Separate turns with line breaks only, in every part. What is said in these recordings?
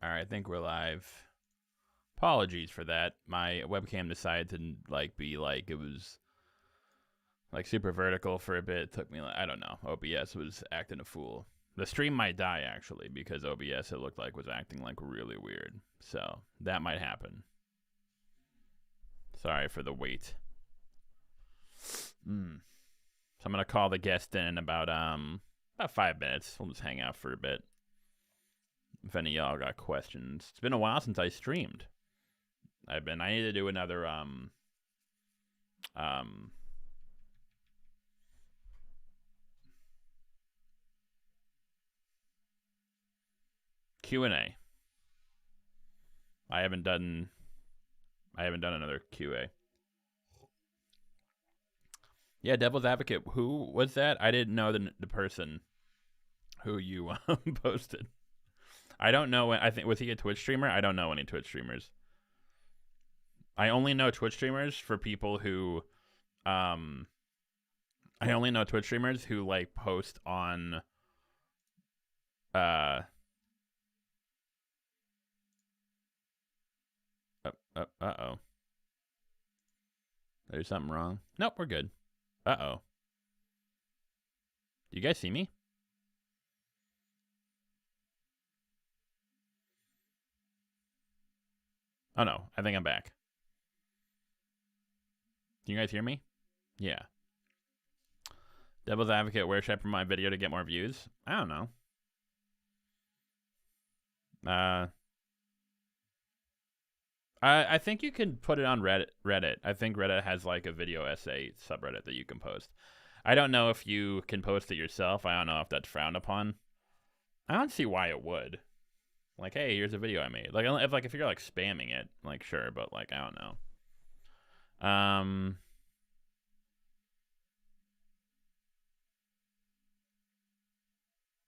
All right, I think we're live. Apologies for that. My webcam decided to be like it was like super vertical for a bit. It took me I don't know. OBS was acting a fool. The stream might die actually because OBS it looked like was acting like really weird. So that might happen. Sorry for the wait. So I'm gonna call the guest in about 5 minutes. We'll just hang out for a bit. If any of y'all got questions. It's been a while since I streamed. I need to do another Q&A. I haven't done another QA. Yeah, Devil's Advocate. Who was that? I didn't know the person who you posted. I don't know. I think was he a Twitch streamer? I don't know any Twitch streamers. I only know Twitch streamers for people who, I only know Twitch streamers who like post on, uh-oh. There's something wrong. Nope, we're good. Uh-oh. Do you guys see me? Oh no, I think I'm back. Can you guys hear me? Yeah. Devil's Advocate, where should I promote my video to get more views? I don't know. I think you can put it on Reddit. I think Reddit has like a video essay subreddit that you can post. I don't know if you can post it yourself. I don't know if that's frowned upon. I don't see why it would. Like, hey, here's a video I made. Like, if you're like spamming it, like sure, but like I don't know.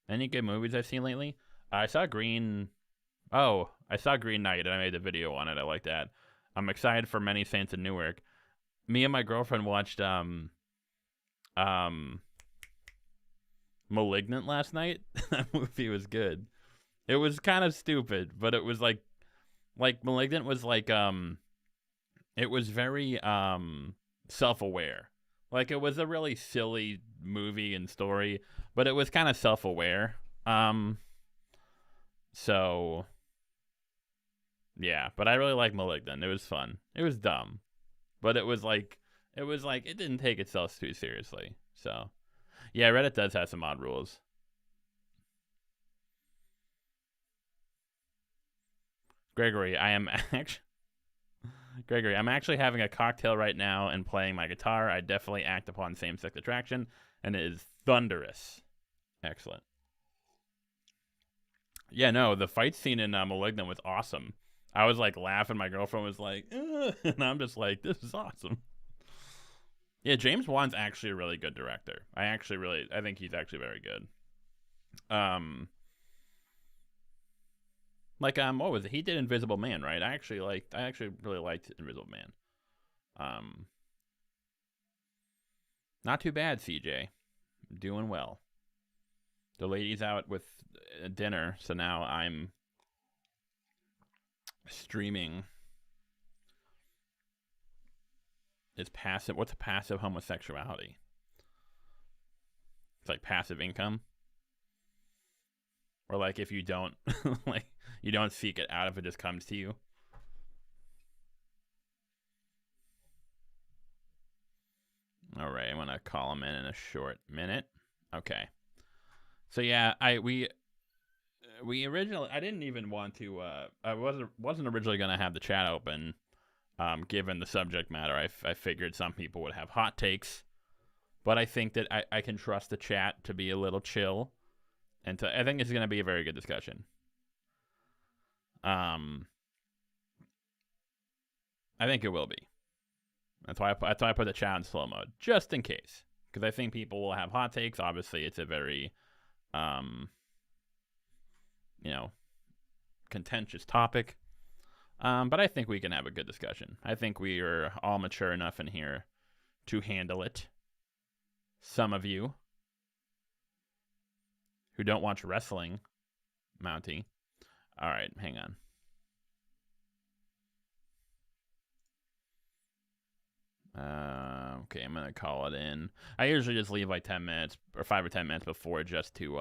Any good movies I've seen lately? I saw Green Knight, and I made a video on it. I like that. I'm excited for Many Saints in Newark. Me and my girlfriend watched Malignant last night. That movie was good. It was kind of stupid, but it was like Malignant was like it was very self-aware. Like it was a really silly movie and story, but it was kind of self-aware. So yeah, but I really like Malignant. It was fun. It was dumb, but it didn't take itself too seriously. So yeah, Reddit does have some odd rules. Gregory, I'm actually having a cocktail right now and playing my guitar. I definitely act upon same-sex attraction, and it is thunderous. Excellent. Yeah, no, the fight scene in Malignant was awesome. I was like laughing. My girlfriend was like, and I'm just like, this is awesome. Yeah, James Wan's actually a really good director. I think he's actually very good. What was it? He did Invisible Man, right? I actually really liked Invisible Man. Not too bad, CJ. Doing well. The lady's out with dinner, so now I'm streaming. It's passive. What's passive homosexuality? It's like passive income. Or like if you don't you don't seek it out if it just comes to you. All right, I'm gonna call him in a short minute. Okay. So yeah, we originally I didn't even want to. I wasn't originally gonna have the chat open. Given the subject matter, I figured some people would have hot takes, but I think that I can trust the chat to be a little chill, and I think it's gonna be a very good discussion. I think it will be. That's why I put the chat in slow mode, just in case, because I think people will have hot takes. Obviously, it's a very, contentious topic. But I think we can have a good discussion. I think we are all mature enough in here to handle it. Some of you who don't watch wrestling, Mountie, All right, hang on. Okay, I'm gonna call it in. I usually just leave like 10 minutes or 5 or 10 minutes before just to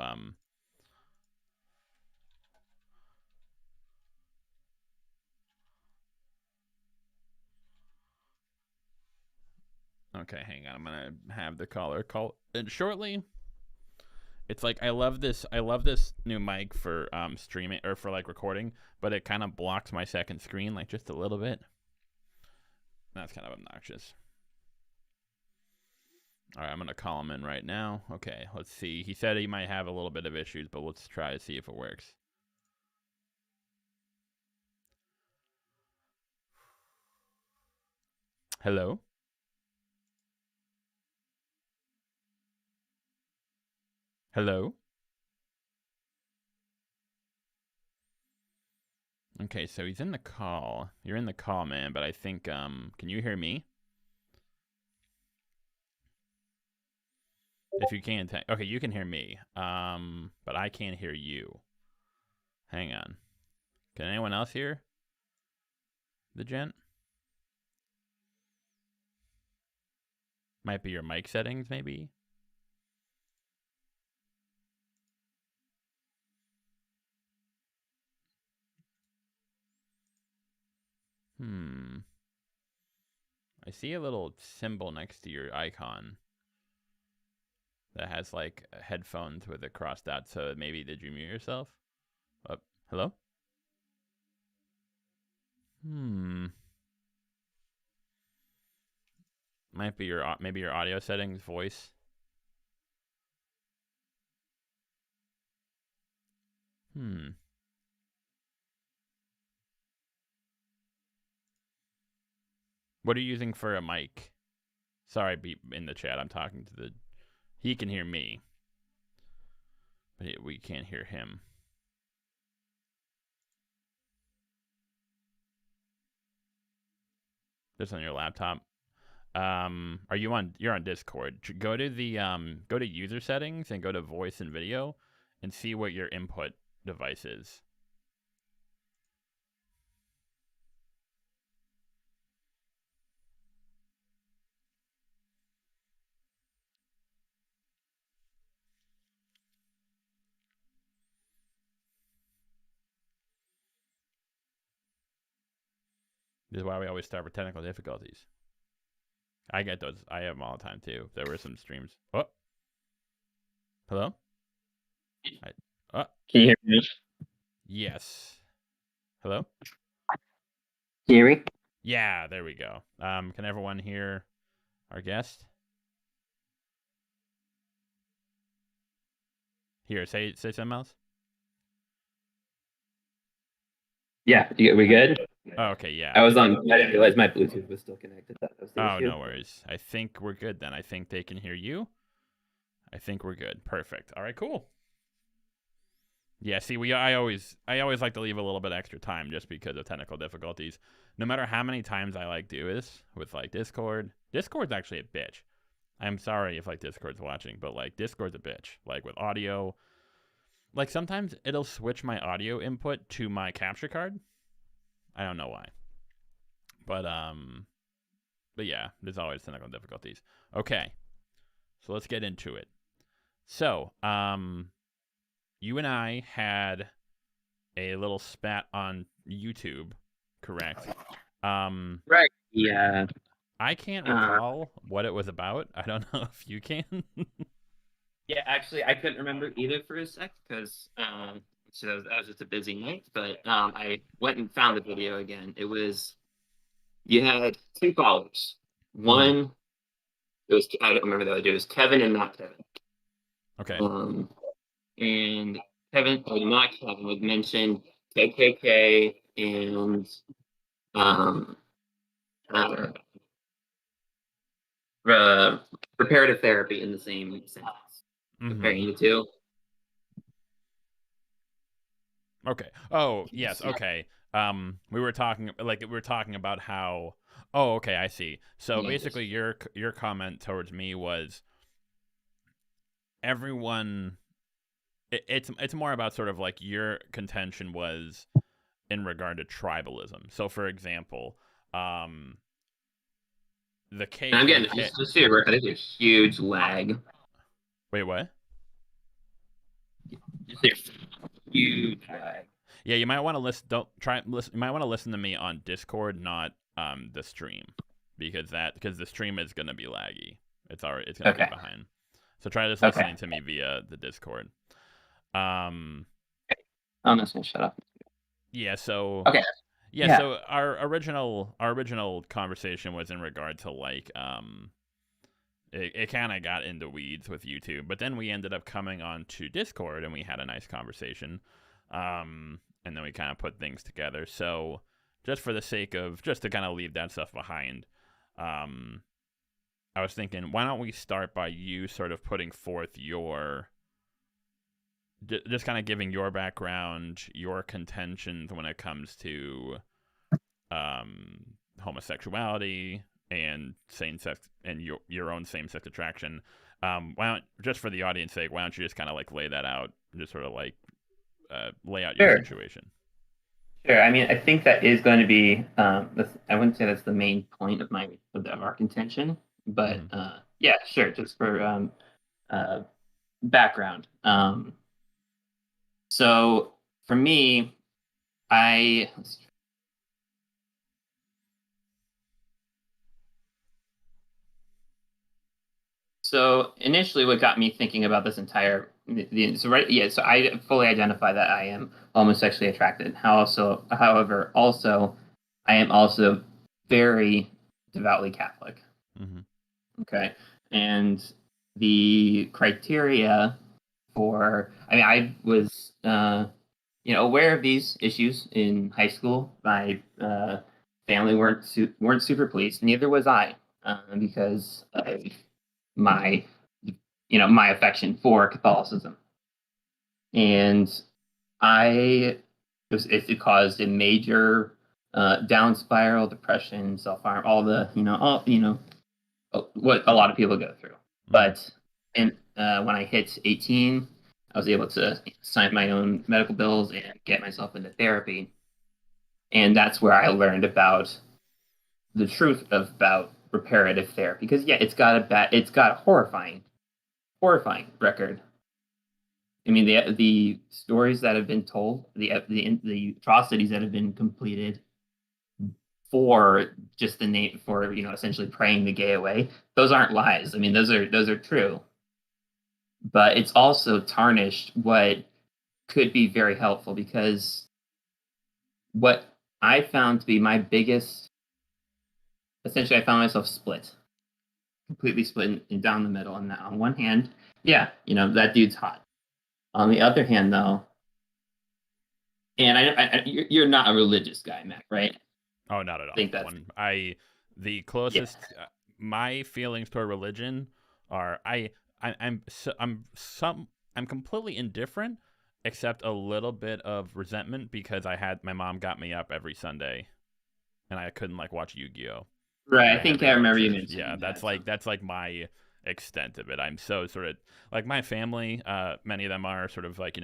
Okay, hang on. I'm gonna have the caller call in shortly. It's like I love this new mic for streaming or for like recording, but it kind of blocks my second screen like just a little bit. That's kind of obnoxious. All right, I'm gonna call him in right now. Okay, let's see. He said he might have a little bit of issues, but let's try to see if it works. Hello? Hello? Okay, so he's in the call. You're in the call, man, but I think can you hear me? If you can, okay, you can hear me. But I can't hear you. Hang on. Can anyone else hear the gent? Might be your mic settings, maybe. I see a little symbol next to your icon that has like headphones with a crossed out. So maybe did you mute yourself? Oh, hello? Might be your maybe your audio settings, voice. What are you using for a mic? Sorry, be in the chat. I'm talking to the. He can hear me, but we can't hear him. This on your laptop. Are you on? You're on Discord. Go to the go to user settings and go to voice and video, and see what your input device is. This is why we always start with technical difficulties. I get those. I have them all the time too. There were some streams. Oh, hello.
Can you hear me?
Yes. Hello.
Can you hear me?
Yeah, there we go. Can everyone hear our guest? Here, say something else.
Yeah, we good?
Oh, okay, yeah.
I didn't realize my Bluetooth was still connected. That was the issue.
No worries. I think we're good then. I think they can hear you. I think we're good. Perfect. All right, cool. Yeah, see, I always like to leave a little bit extra time just because of technical difficulties. No matter how many times I like do this with like Discord. Discord's actually a bitch. I'm sorry if like Discord's watching, but like Discord's a bitch. Like with audio, like sometimes it'll switch my audio input to my capture card. I don't know why. But yeah, there's always technical difficulties. Okay. So let's get into it. So, you and I had a little spat on YouTube, correct?
Right. Yeah.
I can't recall what it was about. I don't know if you can.
Yeah, actually, I couldn't remember either for a sec because so that was just a busy night. But I went and found the video again. It was you had two callers. One, it was I don't remember the other. It was Kevin and not Kevin.
Okay.
And Kevin or not Kevin would mention KKK and reparative therapy in the same sentence. Comparing the two.
Okay. Oh, yes. Okay. We were talking about how. Oh, okay. I see. So basically, your comment towards me was everyone it's more about sort of like your contention was in regard to tribalism. So, for example, um, the
And I'm getting
KKK.
just so you're aware, I think there's a huge lag.
Wait, what?
Just a huge lag.
Yeah, you might want to listen. Don't try listen. You might want to listen to me on Discord, not the stream, because the stream is gonna be laggy. It's gonna be
Okay.
behind. So try just
Okay.
listening to me via the Discord. Um,
I'm just gonna shut up.
yeah. So
Okay.
yeah.
Yeah.
So our original conversation was in regard to like it kind of got into weeds with YouTube, but then we ended up coming on to Discord and we had a nice conversation. And then we kind of put things together. So just for the sake of just to kind of leave that stuff behind, I was thinking, why don't we start by you sort of putting forth your just kind of giving your background, your contentions when it comes to homosexuality and same sex and your own same sex attraction. Why don't, just for the audience sake, why don't you just kind of like lay that out, just sort of like lay out your
Sure.
situation.
Sure. I mean, I think that is going to be. I wouldn't say that's the main point of our contention, but yeah, sure. Just for background. So for me, I. So initially, what got me thinking about this entire so I fully identify that I am homosexually attracted. However, also I am also very devoutly Catholic.
Mm-hmm.
Okay, and the criteria I was aware of these issues in high school. My family weren't super pleased. Neither was I, because of my my affection for Catholicism, and it caused a major down spiral, depression, self harm, all the what a lot of people go through. But when I hit 18, I was able to sign my own medical bills and get myself into therapy, and that's where I learned about the truth about reparative therapy. Because yeah, it's got a horrifying record. I mean, the stories that have been told, the atrocities that have been completed for just the name for essentially praying the gay away. Those aren't lies. I mean, those are true. But it's also tarnished what could be very helpful, because what I found to be my biggest, essentially, I found myself completely split in down the middle. And on one hand, yeah, that dude's hot. On the other hand, though, and you're not a religious guy, Mac, right?
Oh, not at all.
I think that's
the closest my feelings toward religion are I'm completely indifferent, except a little bit of resentment because my mom got me up every Sunday, and I couldn't like watch Yu-Gi-Oh.
Right, I think I remember you mentioning.
Yeah, that's like my extent of it. I'm so sort of like my family. Many of them are sort of like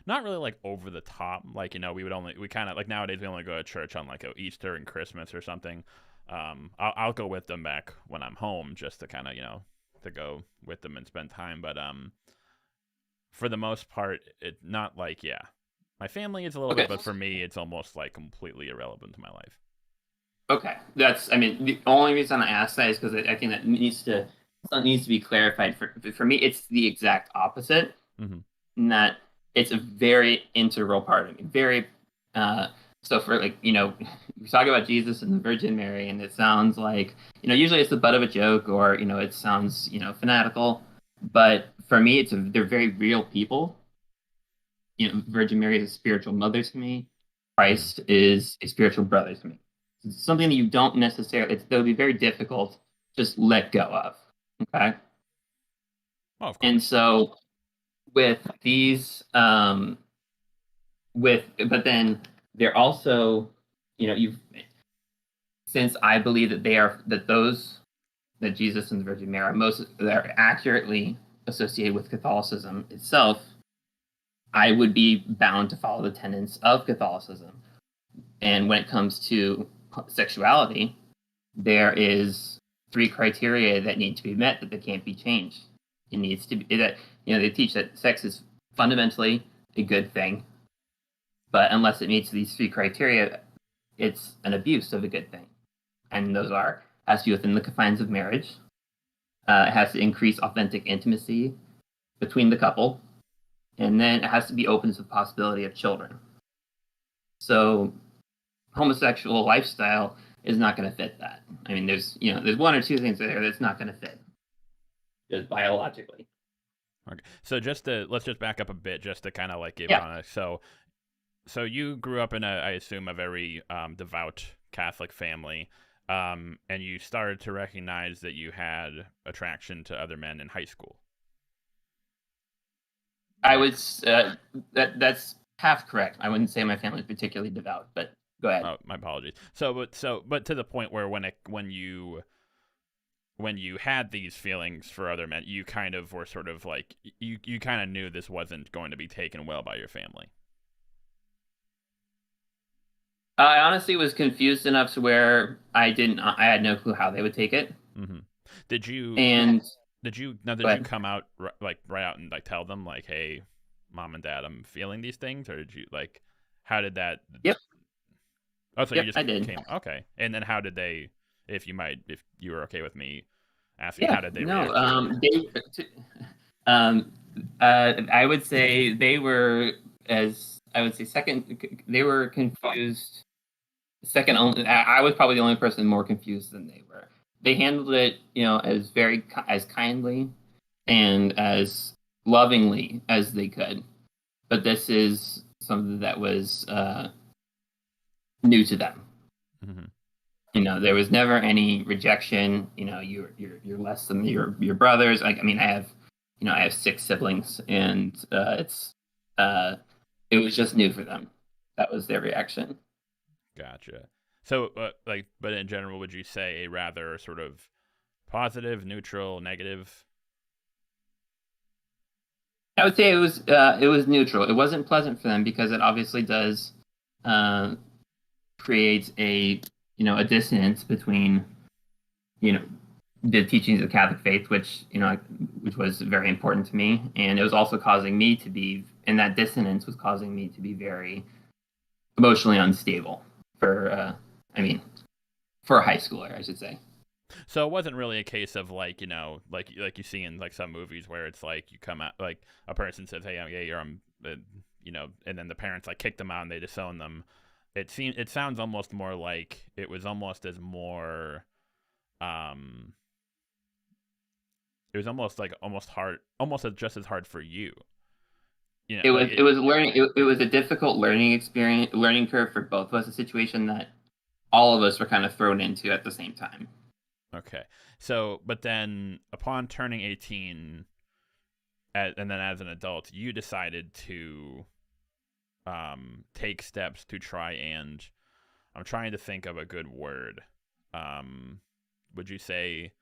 not really like over the top. Like we kind of like nowadays we only go to church on like Easter and Christmas or something. I'll go with them back when I'm home just to kind of to go with them and spend time. But for the most part, it not like my family is a little bit, but for me, it's almost like completely irrelevant to my life.
Okay, I mean, the only reason I ask that is because I think that needs to be clarified. For me, it's the exact opposite.
Mm-hmm.
In that it's a very integral part of me. Very, so for we talk about Jesus and the Virgin Mary, and it sounds like usually it's the butt of a joke, or it sounds fanatical, but for me, they're very real people. Virgin Mary is a spiritual mother to me. Christ is a spiritual brother to me. It's something that you don't necessarily. That would be very difficult just let go of. Okay.
Oh, of course.
And so with these, but then they're also, since I believe that that Jesus and the Virgin Mary they're accurately associated with Catholicism itself, I would be bound to follow the tenets of Catholicism. And when it comes to sexuality, there is 3 criteria that need to be met that can't be changed. It needs to be that they teach that sex is fundamentally a good thing, but unless it meets these 3 criteria, it's an abuse of a good thing. And those has to be within the confines of marriage. It has to increase authentic intimacy between the couple, and then it has to be open to the possibility of children. So, homosexual lifestyle is not going to fit that. I mean, there's 1 or 2 things there that's not going to fit, just biologically.
Okay, so let's just back up a bit, just to kind of like give on it. So you grew up in I assume a very devout Catholic family, and you started to recognize that you had attraction to other men in high school.
I was that's half correct. I wouldn't say my family is particularly devout, but go ahead.
Oh, my apologies. But to the point where when you had these feelings for other men, you kind of were sort of like you kind of knew this wasn't going to be taken well by your family.
I honestly was confused enough to where I had no clue how they would take it.
Mm-hmm. Did you come out right out and like tell them like, hey, Mom and Dad, I'm feeling these things? Or did you how did that?
Yep.
Oh, so
yep,
you just
I did.
Okay. And then how did they, if you were okay with me asking, how did they react?
I would say they were, they were confused. Second only, I was probably the only person more confused than they were. They handled it, as kindly and as lovingly as they could. But this is something that was new to them. Mm-hmm. There was never any rejection. You're less than your brothers. I have 6 siblings, and it was just new for them. That was their reaction.
Gotcha. So, but in general, would you say a rather sort of positive, neutral, negative?
I would say it was neutral. It wasn't pleasant for them because it obviously does create a dissonance between the teachings of the Catholic faith, which was very important to me, and it was also causing me to be, and that dissonance was causing me to be very emotionally unstable for a high schooler, I should say.
So it wasn't really a case of like you see in like some movies where it's like you come out, like a person says, hey, you're and then the parents like kick them out and they disown them. It sounds almost more like it was almost as more it was almost like hard, almost just as hard for you.
It was learning. It was a difficult learning curve for both of us. A situation that all of us were kind of thrown into at the same time.
Okay, so but then upon turning 18, and then as an adult, you decided to take steps to try and, I'm trying to think of a good word. Would you say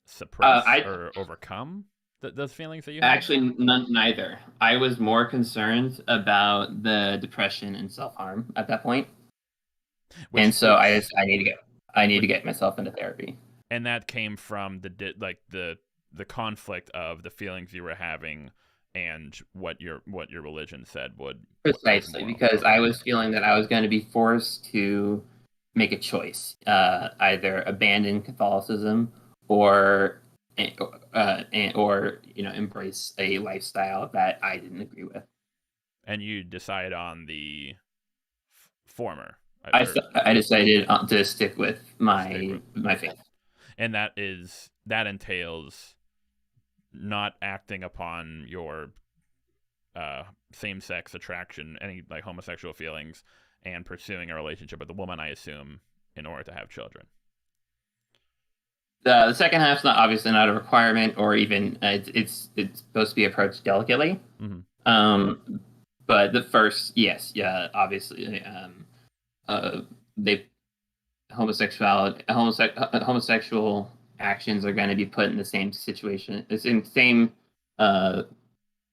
suppress or overcome those feelings that you had?
Actually, neither. I was more concerned about the depression and self-harm at that point. And so I need to get myself into therapy.
And that came from the conflict of the feelings you were having and what your religion said would.
Precisely, because I was feeling that I was going to be forced to make a choice, either abandon Catholicism or embrace a lifestyle that I didn't agree with.
And you decide on the former.
I decided to stick with my faith.
And that entails not acting upon your same-sex attraction, any like homosexual feelings, and pursuing a relationship with a woman, I assume, in order to have children.
The second half's obviously not a requirement, or even it's supposed to be approached delicately. Mm-hmm. But the first, yes, yeah, obviously, homosexual actions are going to be put in the same situation, the same uh,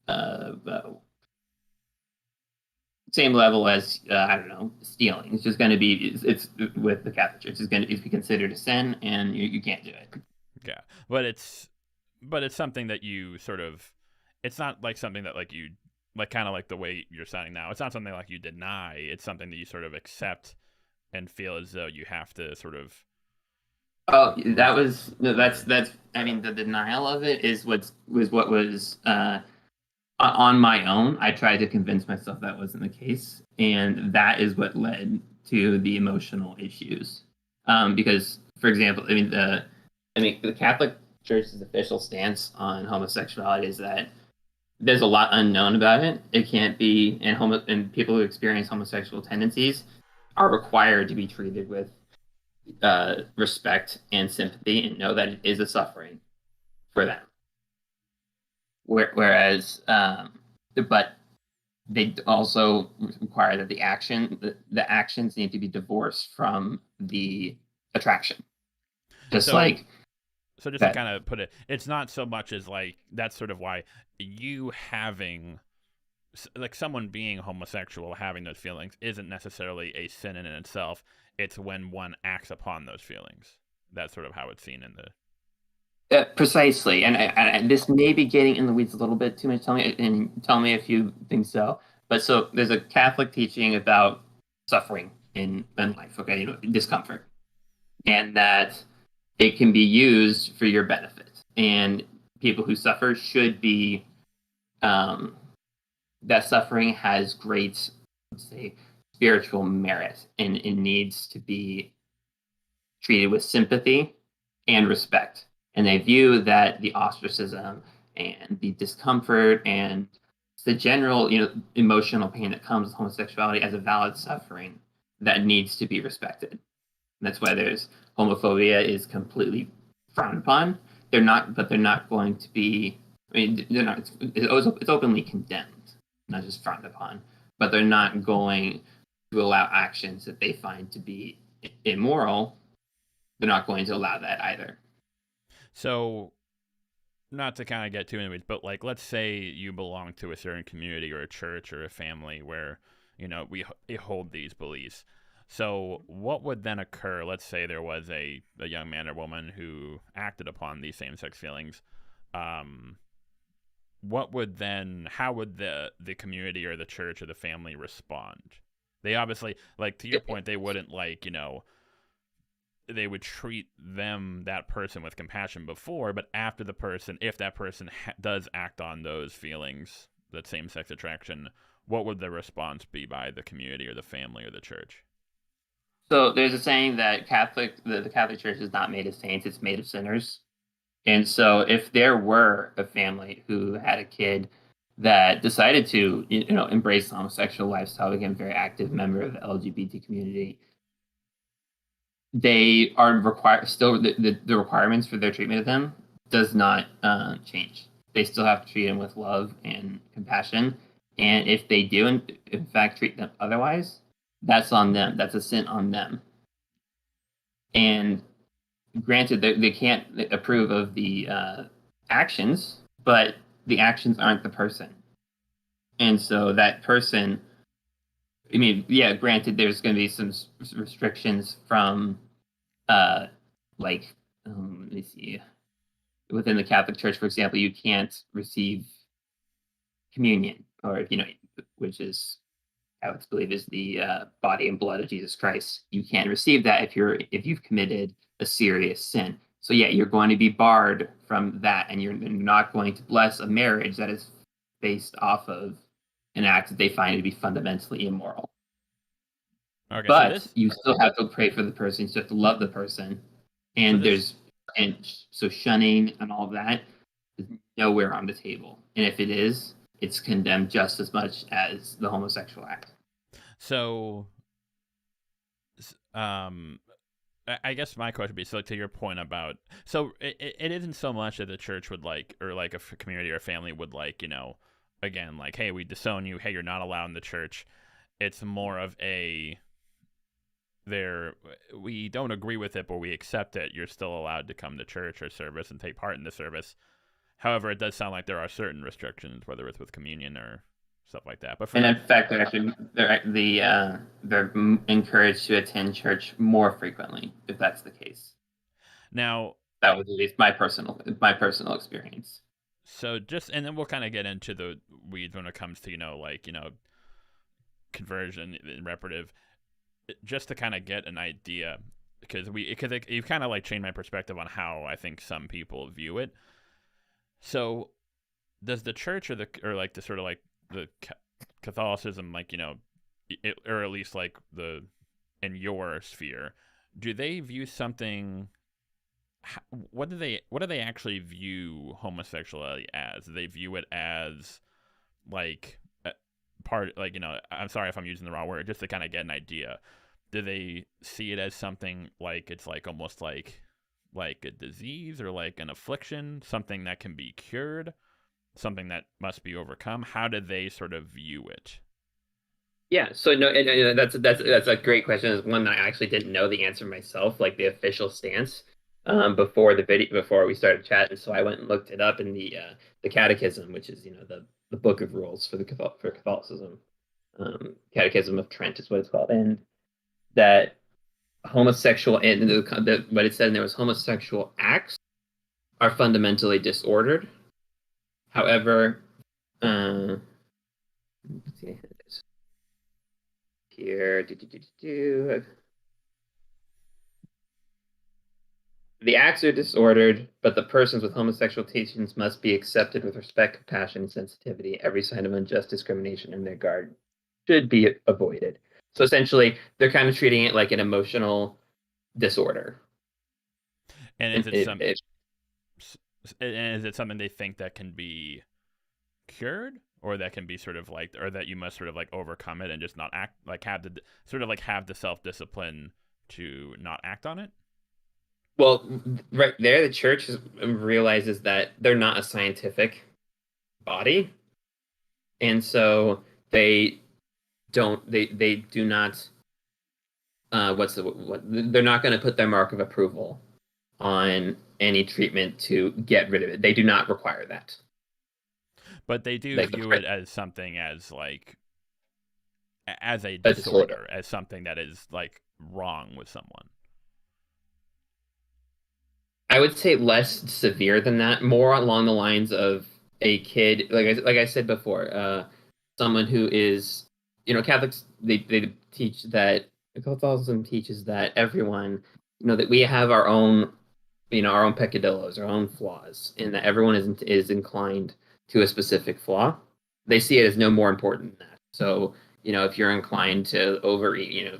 uh, uh, same level as I don't know, stealing. It's just going to be it's with the Catholic Church. It's going to be considered a sin, and you can't do it.
Yeah, but it's something that you sort of. It's not like something that like you like kind of like the way you're sounding now. It's not something like you deny. It's something that you sort of accept and feel as though you have to sort of.
Oh, that was no, that's. I mean, the denial of it is what was on my own. I tried to convince myself that wasn't the case, and that is what led to the emotional issues. Because, for example, the Catholic Church's official stance on homosexuality is that there's a lot unknown about it. It can't be, and people who experience homosexual tendencies are required to be treated with respect and sympathy, and know that it is a suffering for them. Whereas, but they also require that the actions need to be divorced from the attraction. Just
So
like
So just to
that.
kind of put it, it's not so much as like that's sort of why you having like someone being homosexual having those feelings isn't necessarily a sin in itself. It's when one acts upon those feelings. That's sort of how it's seen in the.
Precisely, and this may be getting in the weeds a little bit too much. Tell me if you think so. But so there's a Catholic teaching about suffering in life. Okay, discomfort, and that it can be used for your benefit. And people who suffer should be that suffering has great, let's say, spiritual merit, and it needs to be treated with sympathy and respect. And they view that the ostracism and the discomfort and the general, emotional pain that comes with homosexuality as a valid suffering that needs to be respected. And that's why there's homophobia is completely frowned upon. They're not going to be. I mean, they're not. It's openly condemned, not just frowned upon. But they're not going to allow actions that they find to be immoral. They're not going to allow that either.
So, not to kind of get too into it, but like, let's say you belong to a certain community or a church or a family where we hold these beliefs. So, what would then occur? Let's say there was a young man or woman who acted upon these same sex feelings. Um, what would then? How would the community or the church or the family respond? They obviously, like to your point, they wouldn't they would treat that person with compassion before, but after if that person does act on those feelings, that same-sex attraction, what would the response be by the community or the family or the church?
So there's a saying that the Catholic Church is not made of saints; it's made of sinners. And so, if there were a family who had a kid that decided to, embrace the homosexual lifestyle, became a very active member of the LGBT community, they are required still the requirements for their treatment of them does not change. They still have to treat them with love and compassion, and if they do in fact treat them otherwise, that's on them. That's a sin on them. And granted, they can't approve of the actions, but the actions aren't the person, and so that person. I mean, yeah, granted, there's going to be some restrictions from uh, like let me see, within the Catholic Church, for example, you can't receive communion, or which is how it's believed is the body and blood of Jesus Christ. You can't receive that if you've committed a serious sin. So yeah, you're going to be barred from that, and you're not going to bless a marriage that is based off of an act that they find to be fundamentally immoral.
Okay, so
But
this,
you still have to pray for the person. You still have to love the person,
so
and
this,
so shunning and all that is nowhere on the table. And if it is, it's condemned just as much as the homosexual act.
so, um, I guess my question would be, so to your point about, so it isn't so much that the church would like, or like a community or family would like, again, like, hey, we disown you, hey, you're not allowed in the church. It's more of we don't agree with it, but we accept it. You're still allowed to come to church or service and take part in the service. However, it does sound like there are certain restrictions, whether it's with communion or stuff like that. But for
And in fact, they're encouraged to attend church more frequently if that's the case.
now,
That was at least my personal experience.
so just and then we'll kind of get into the weeds when it comes to conversion and reparative, just to kind of get an idea, because you've kind of like changed my perspective on how I think some people view it. So does the church or like the sort of like the Catholicism, like or at least like in your sphere, do they view something? What do they actually view homosexuality as? Do they view it as like part, like I'm sorry if I'm using the wrong word, just to kind of get an idea. Do they see it as something like it's like almost like a disease or like an affliction, something that can be cured, something that must be overcome? How do they sort of view it?
Yeah, so no, and that's a great question. It's one that I actually didn't know the answer myself, like the official stance, before the video, before we started chatting. So I went and looked it up in the Catechism, which is the book of rules for for Catholicism. Catechism of Trent is what it's called, and that homosexual and what it said in there was homosexual acts are fundamentally disordered. However, let's see here. The acts are disordered, but the persons with homosexual teachings must be accepted with respect, compassion, and sensitivity. Every sign of unjust discrimination in their guard should be avoided. So essentially, they're kind of treating it like an emotional disorder.
And is it something they think that can be cured, or that can be sort of like, or that you must sort of like overcome it and just not act, like have the self-discipline to not act on it?
Well, right there, the church realizes that they're not a scientific body, and so they do not they're not going to put their mark of approval on any treatment to get rid of it. They do not require that.
But they do view it as something, as like as a disorder, as something that is like wrong with someone.
I would say less severe than that, more along the lines of a kid, like I said before, someone who is, Catholics, they teach that Catholicism teaches that everyone, that we have our own, our own peccadillos, our own flaws, and that everyone is inclined to a specific flaw. They see it as no more important than that. So, if you're inclined to overeat,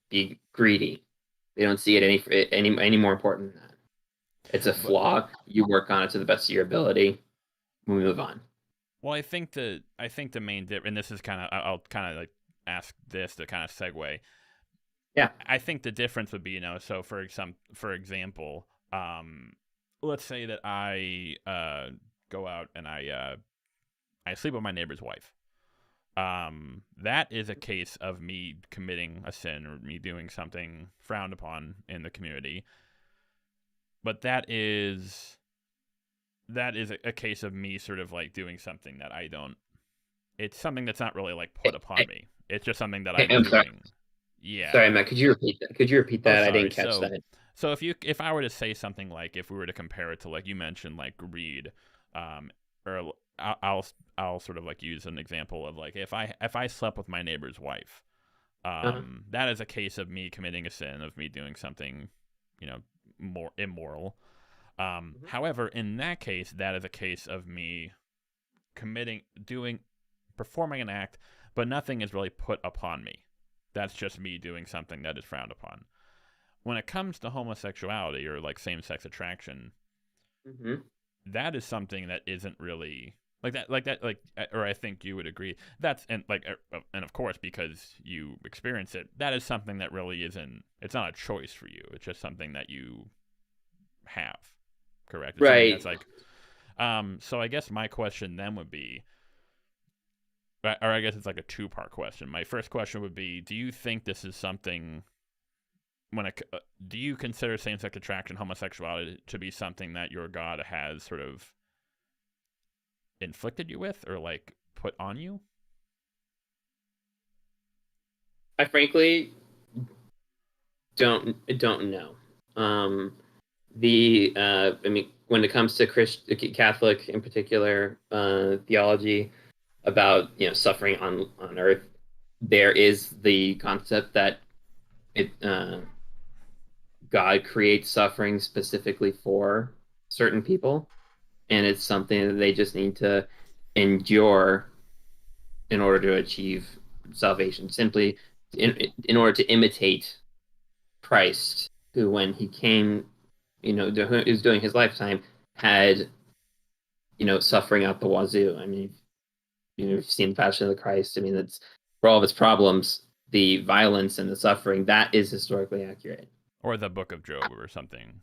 be greedy, they don't see it any more important than that. It's a flaw. You work on it to the best of your ability. We move on.
Well, I think the main and this is kind of, I'll kind of like ask this to kind of segue.
Yeah.
I think the difference would be, so for example, let's say that I go out and I sleep with my neighbor's wife. That is a case of me committing a sin or me doing something frowned upon in the community. But that is a case of me sort of like doing something that I don't. It's something that's not really like put upon me. It's just something that I'm doing.
Sorry.
Yeah.
Sorry, Matt. Could you repeat that? I didn't catch that.
So if I were to say something like, if we were to compare it to, like you mentioned, like greed, or I'll sort of like use an example of like if I slept with my neighbor's wife, that is a case of me committing a sin, of me doing something, more immoral. However, in that case, that is a case of me performing an act, but nothing is really put upon me. That's just me doing something that is frowned upon. When it comes to homosexuality or like same-sex attraction, that is something that isn't really like that, or I think you would agree. That's and of course, because you experience it, that is something that really isn't. It's not a choice for you. It's just something that you have. Correct. It's
right.
That's like. So I guess my question then would be, or I guess it's like a two-part question. My first question would be, do you think this is something when it, do you consider same-sex attraction, homosexuality, to be something that your God has sort of inflicted you with, or like put on you?
I frankly don't know. I mean, when it comes to Catholic in particular theology about suffering on earth, there is the concept that it God creates suffering specifically for certain people, and it's something that they just need to endure in order to achieve salvation. Simply in order to imitate Christ, who when he came, who was doing his lifetime, had suffering out the wazoo. I mean, you've seen the Passion of the Christ. I mean, that's for all of its problems, the violence and the suffering that is historically accurate.
Or the Book of Job or something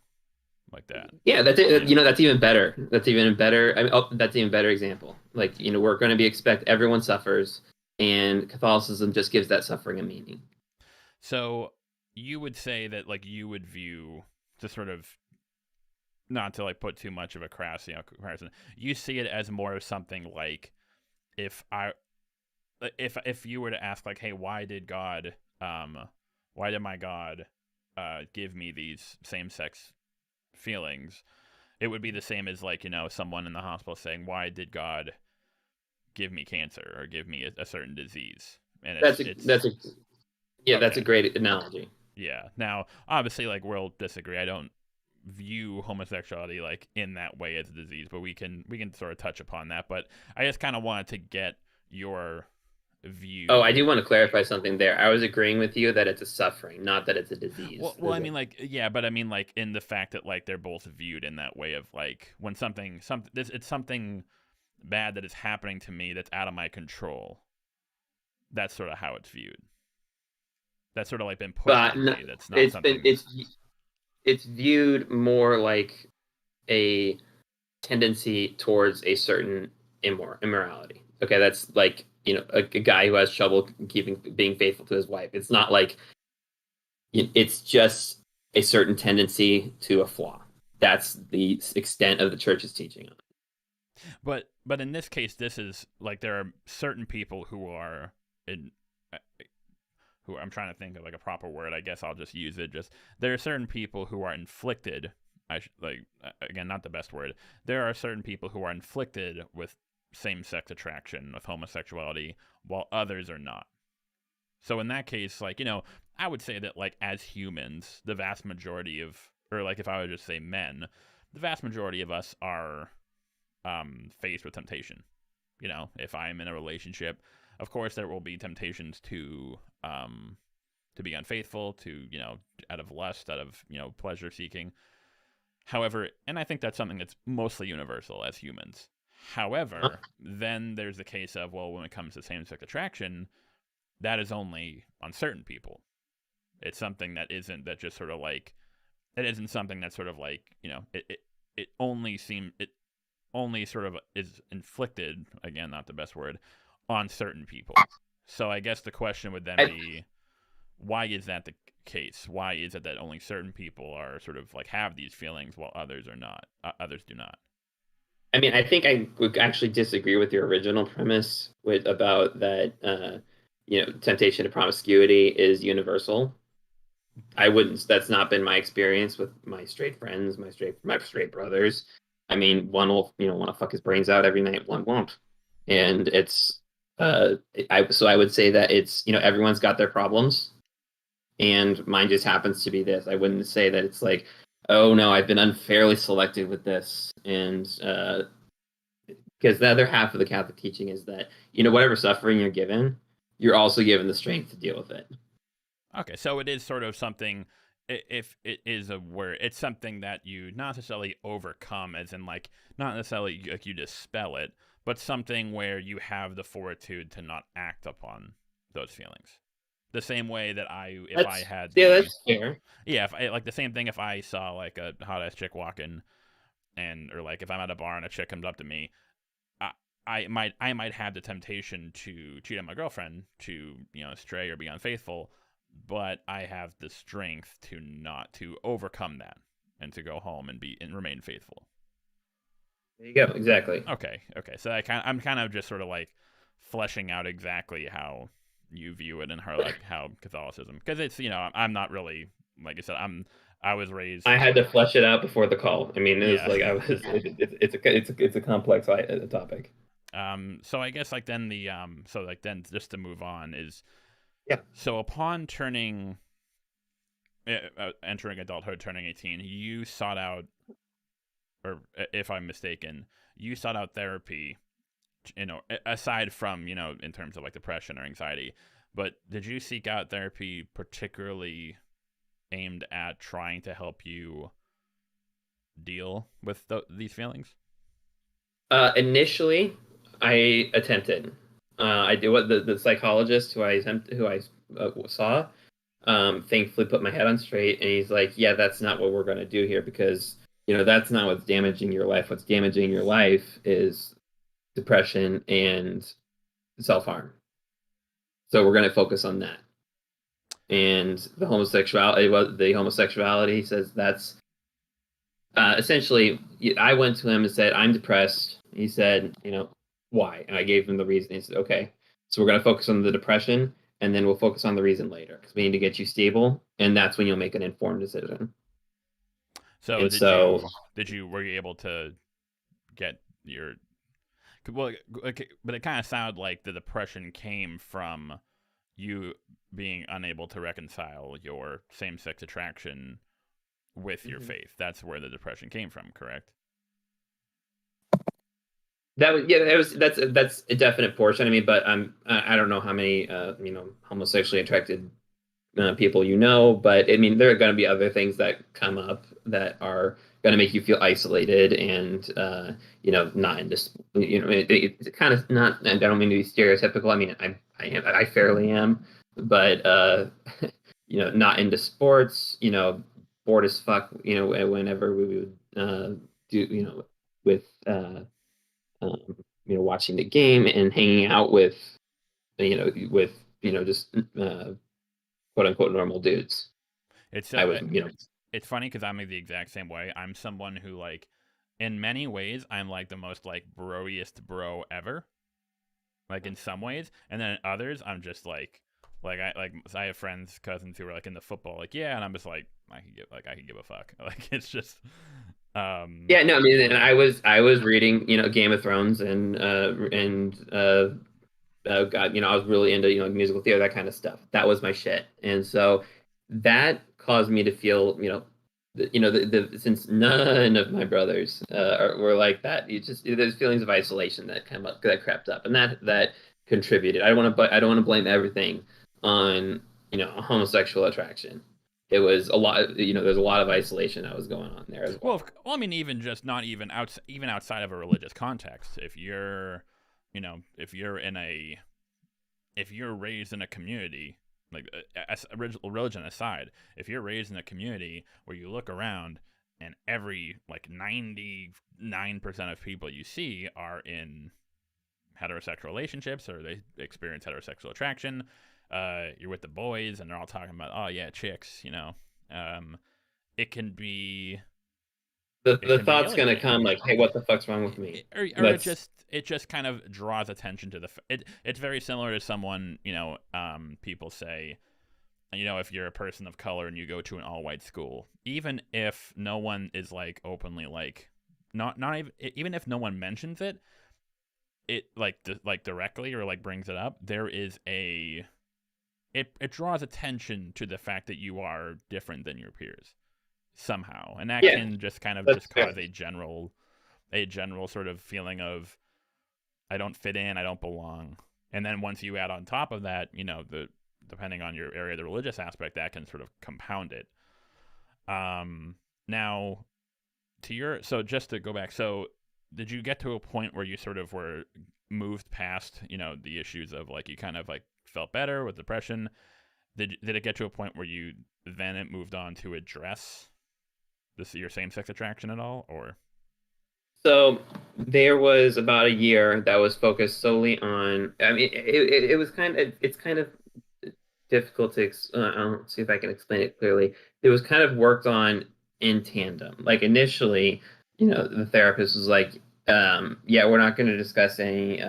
like that.
Yeah, that's it. That's even better. That's even better. I mean, that's even better example. Like, we're going to expect everyone suffers, and Catholicism just gives that suffering a meaning.
So you would say that, like, you would view, to sort of, not to like put too much of a crass comparison, you see it as more of something like, if you were to ask, like, hey, why did my God give me these same-sex feelings, it would be the same as, like, someone in the hospital saying, why did God give me cancer or give me a certain disease? And
that's a great analogy.
Yeah. Now, obviously, like, we'll disagree. I don't view homosexuality like in that way as a disease, but we can sort of touch upon that. But I just kind of wanted to get your view.
Oh, I do want to clarify something there. I was agreeing with you that it's a suffering, not that it's a disease.
Well, I mean, like, yeah, but I mean, like, in the fact that, like, they're both viewed in that way of, like, when it's something bad that is happening to me that's out of my control. That's sort of how it's viewed. That's sort of like been put on me. That's not something.
It's viewed more like a tendency towards a certain immorality. Okay, that's like a guy who has trouble being faithful to his wife. It's not like it's just a certain tendency to a flaw. That's the extent of the church's teaching on it.
But in this case, this is like there are certain people who are in. Who I'm trying to think of like a proper word. I guess I'll just use it. Just there are certain people who are inflicted. Again, not the best word. There are certain people who are inflicted with same-sex attraction, with homosexuality, while others are not. So in that case, like, I would say that, like, as humans, the vast majority of, or like if I would just say men, the vast majority of us are faced with temptation. If I'm in a relationship, of course there will be temptations to be unfaithful, to, out of lust, out of, pleasure seeking. However, and I think that's something that's mostly universal as humans. However, then there's the case of, well, when it comes to same-sex attraction, that is only on certain people. It's something that isn't something that's sort of like, it only sort of is inflicted, again, not the best word, on certain people. So I guess the question would then be, why is that the case? Why is it that only certain people are sort of like have these feelings while others are not? Others do not.
I mean, I think I would actually disagree with your original premise about that. Temptation to promiscuity is universal. I wouldn't. That's not been my experience with my straight friends, my straight brothers. I mean, one will want to fuck his brains out every night, one won't, and it's. I would say that it's everyone's got their problems, and mine just happens to be this. I wouldn't say that it's like, oh no, I've been unfairly selected with this, and because the other half of the Catholic teaching is that whatever suffering you're given, you're also given the strength to deal with it.
Okay, so it is sort of something. If it is a word, it's something that you not necessarily overcome, as in like not necessarily like you dispel it, but something where you have the fortitude to not act upon those feelings. The same way that
that's fair.
Yeah, if I, like the same thing if I saw like a hot ass chick walking, or like if I'm at a bar and a chick comes up to me, I might have the temptation to cheat on my girlfriend, to stray or be unfaithful, but I have the strength to not to overcome that and to go home and remain faithful.
There you go. Exactly.
Okay. So I'm kind of just sort of like fleshing out exactly how you view it and how Catholicism, because it's, I'm not really, like I said, I was raised.
I had to flesh it out before the call. I mean, it was
Yeah.
like I was. It's a complex topic.
So I guess like then then just to move on is,
Yeah.
So upon entering adulthood, turning 18, you sought out, or if I'm mistaken, you sought out therapy, aside from, in terms of like depression or anxiety. But did you seek out therapy particularly aimed at trying to help you deal with these feelings?
Initially, I attempted. I did what the psychologist who I saw, thankfully put my head on straight, and he's like, "Yeah, that's not what we're going to do here, because that's not what's damaging your life. What's damaging your life is depression and self-harm. So we're going to focus on that." And the homosexuality says that's essentially. I went to him and said, "I'm depressed." He said, "Why?" And I gave him the reason. He said, "Okay, so we're going to focus on the depression, and then we'll focus on the reason later, because we need to get you stable, and that's when you'll make an informed decision."
So
and
were you able to get your, well, okay, but it kind of sounded like the depression came from you being unable to reconcile your same-sex attraction with your faith. That's where the depression came from, correct?
That's a definite portion. I mean, but I don't know how many homosexually attracted people but I mean, there are going to be other things that come up that are going to make you feel isolated and not in this. It's kind of not. I don't mean to be stereotypical. I mean, I fairly am, but not into sports. Bored as fuck. Whenever we would do with watching the game and hanging out with just quote unquote normal dudes.
It's it's funny because I'm the exact same way. I'm someone who, like, in many ways, I'm like the most like broiest bro ever. Like in some ways, and then in others, I'm just like I have friends, cousins who are like in the football, like, yeah, and I'm just like I could give a fuck. Like, it's just
yeah, no, I mean, and I was reading Game of Thrones and God, I was really into musical theater, that kind of stuff. That was my shit, and so that caused me to feel since none of my brothers were like that, there's feelings of isolation that crept up, and that contributed. I don't want to blame everything on a homosexual attraction. It was a lot. There's a lot of isolation that was going on there as well.
Well, I mean, even just not even outside of a religious context. If you're raised in a community, like, religion aside, if you're raised in a community where you look around and every, like, 99% of people you see are in heterosexual relationships, or they experience heterosexual attraction, you're with the boys and they're all talking about, oh yeah, chicks, it can be
the thought's going to come like, hey, what the fuck's wrong with me?
Or it just kind of draws attention to it's very similar to someone, people say, if you're a person of color and you go to an all-white school, even if no one is like openly like, not even if no one mentions it, like directly or like brings it up, there is it draws attention to the fact that you are different than your peers somehow, and that can just kind of just cause a general sort of feeling of, I don't fit in, I don't belong. And then once you add on top of that, depending on your area, the religious aspect, that can sort of compound it. Now, so just to go back, so did you get to a point where you sort of were moved past, the issues of, like, you kind of like felt better with depression? Did it get to a point where you then it moved on to address your same-sex attraction at all, or?
So there was about a year that was focused solely on. I mean, it was it's kind of difficult to. I'll see if I can explain it clearly. It was kind of worked on in tandem. Like initially, the therapist was like, "Yeah, we're not going to discuss any.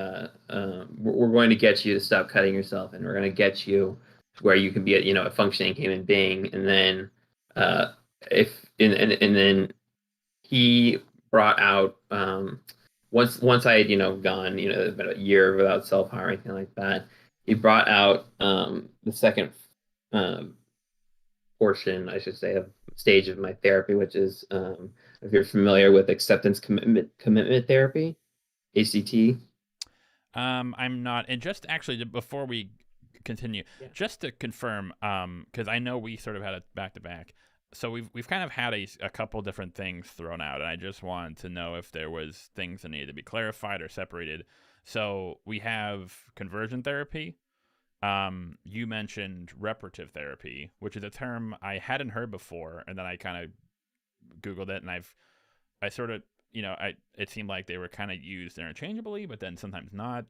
We're going to get you to stop cutting yourself, and we're going to get you where you can be a functioning human being." And then, if and then he brought out once I had gone about a year without self harm or anything like that, he brought out the second um, portion, I should say, of stage of my therapy, which is if you're familiar with acceptance commitment therapy, ACT.
I'm not. And just actually before we continue,
Yeah.
just to confirm, because I know we sort of had a back to back. So we've kind of had a couple different things thrown out, and I just wanted to know if there was things that needed to be clarified or separated. So we have conversion therapy. You mentioned reparative therapy, which is a term I hadn't heard before, and then I kind of Googled it, and I sort of, it seemed like they were kind of used interchangeably, but then sometimes not.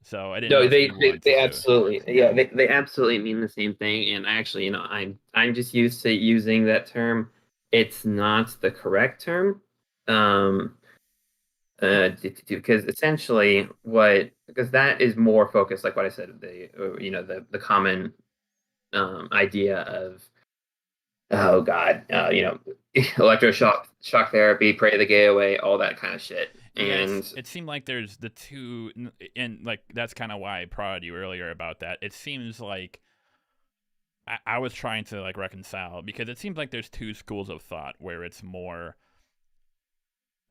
So I didn't know
No,
if you wanted
they
to.
absolutely, yeah, they absolutely mean the same thing. And actually, I'm just used to using that term. It's not the correct term. Um, because essentially because that is more focused, like what I said, the common idea of, oh God, shock therapy, pray the gay away, all that kind of shit.
Yeah,
And
it seemed like there's the two, and like that's kind of why I prodded you earlier about that. It seems like I was trying to like reconcile, because it seems like there's two schools of thought where it's more,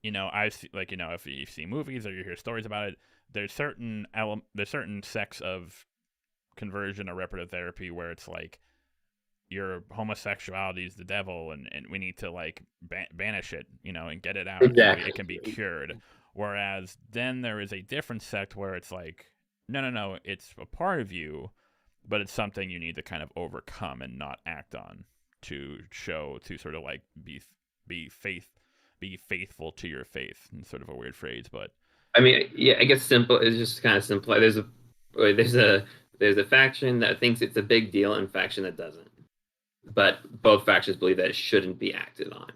I see, like, if you see movies or you hear stories about it, there's certain sects of conversion or reparative therapy where it's like your homosexuality is the devil, and we need to like banish it, and get it out so
exactly.
it can be cured. Whereas then there is a different sect where it's like, no, it's a part of you, but it's something you need to kind of overcome and not act on to sort of like be faithful to your faith. And sort of a weird phrase, but
I mean, yeah, I guess simple is just kind of simple. There's a faction that thinks it's a big deal and a faction that doesn't. But both factions believe that it shouldn't be acted on.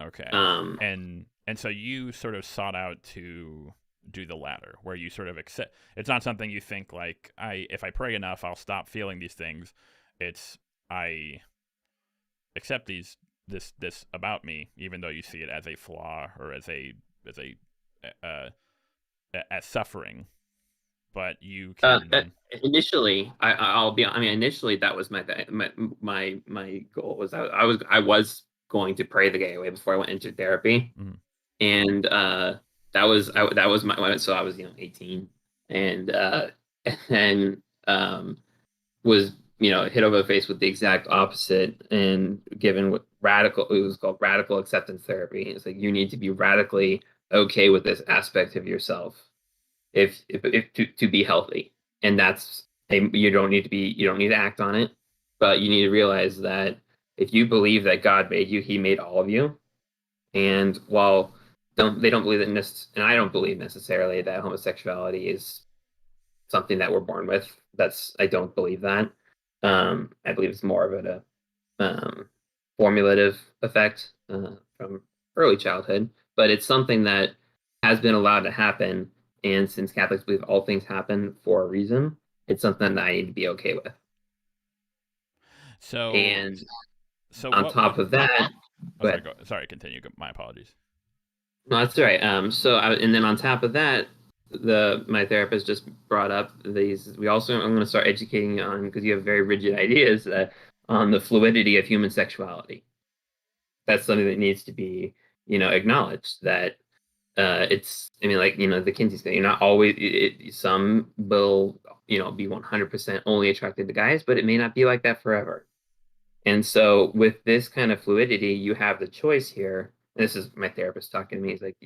okay. And so you sort of sought out to do the latter, where you sort of accept. It's not something you think like, if I pray enough, I'll stop feeling these things. It's I accept this about me, even though you see it as a flaw or as uh, as suffering. But you can.
Initially, I'll be. I mean, initially that was my goal was I was going to pray the gay away before I went into therapy, and that was my, so I was 18, and and was hit over the face with the exact opposite, and given what it was called radical acceptance therapy. It's like you need to be radically okay with this aspect of yourself if to be healthy, and you don't need to act on it, but you need to realize that if you believe that God made you, He made all of you, and while they don't believe that, and I don't believe necessarily that homosexuality is something that we're born with. I don't believe that. I believe it's more of a formulative effect from early childhood, but it's something that has been allowed to happen. And since Catholics believe all things happen for a reason, it's something that I need to be okay with.
So
on top of that,
sorry, continue. My apologies.
No, that's right. And then on top of that, my therapist just brought up these. I'm going to start educating on, because you have very rigid ideas on the fluidity of human sexuality. That's something that needs to be, acknowledged. That it's. I mean, like the Kinsey thing. You're not always. Some will, be 100% only attracted to guys, but it may not be like that forever. And so, with this kind of fluidity, you have the choice here. This is my therapist talking to me. He's like,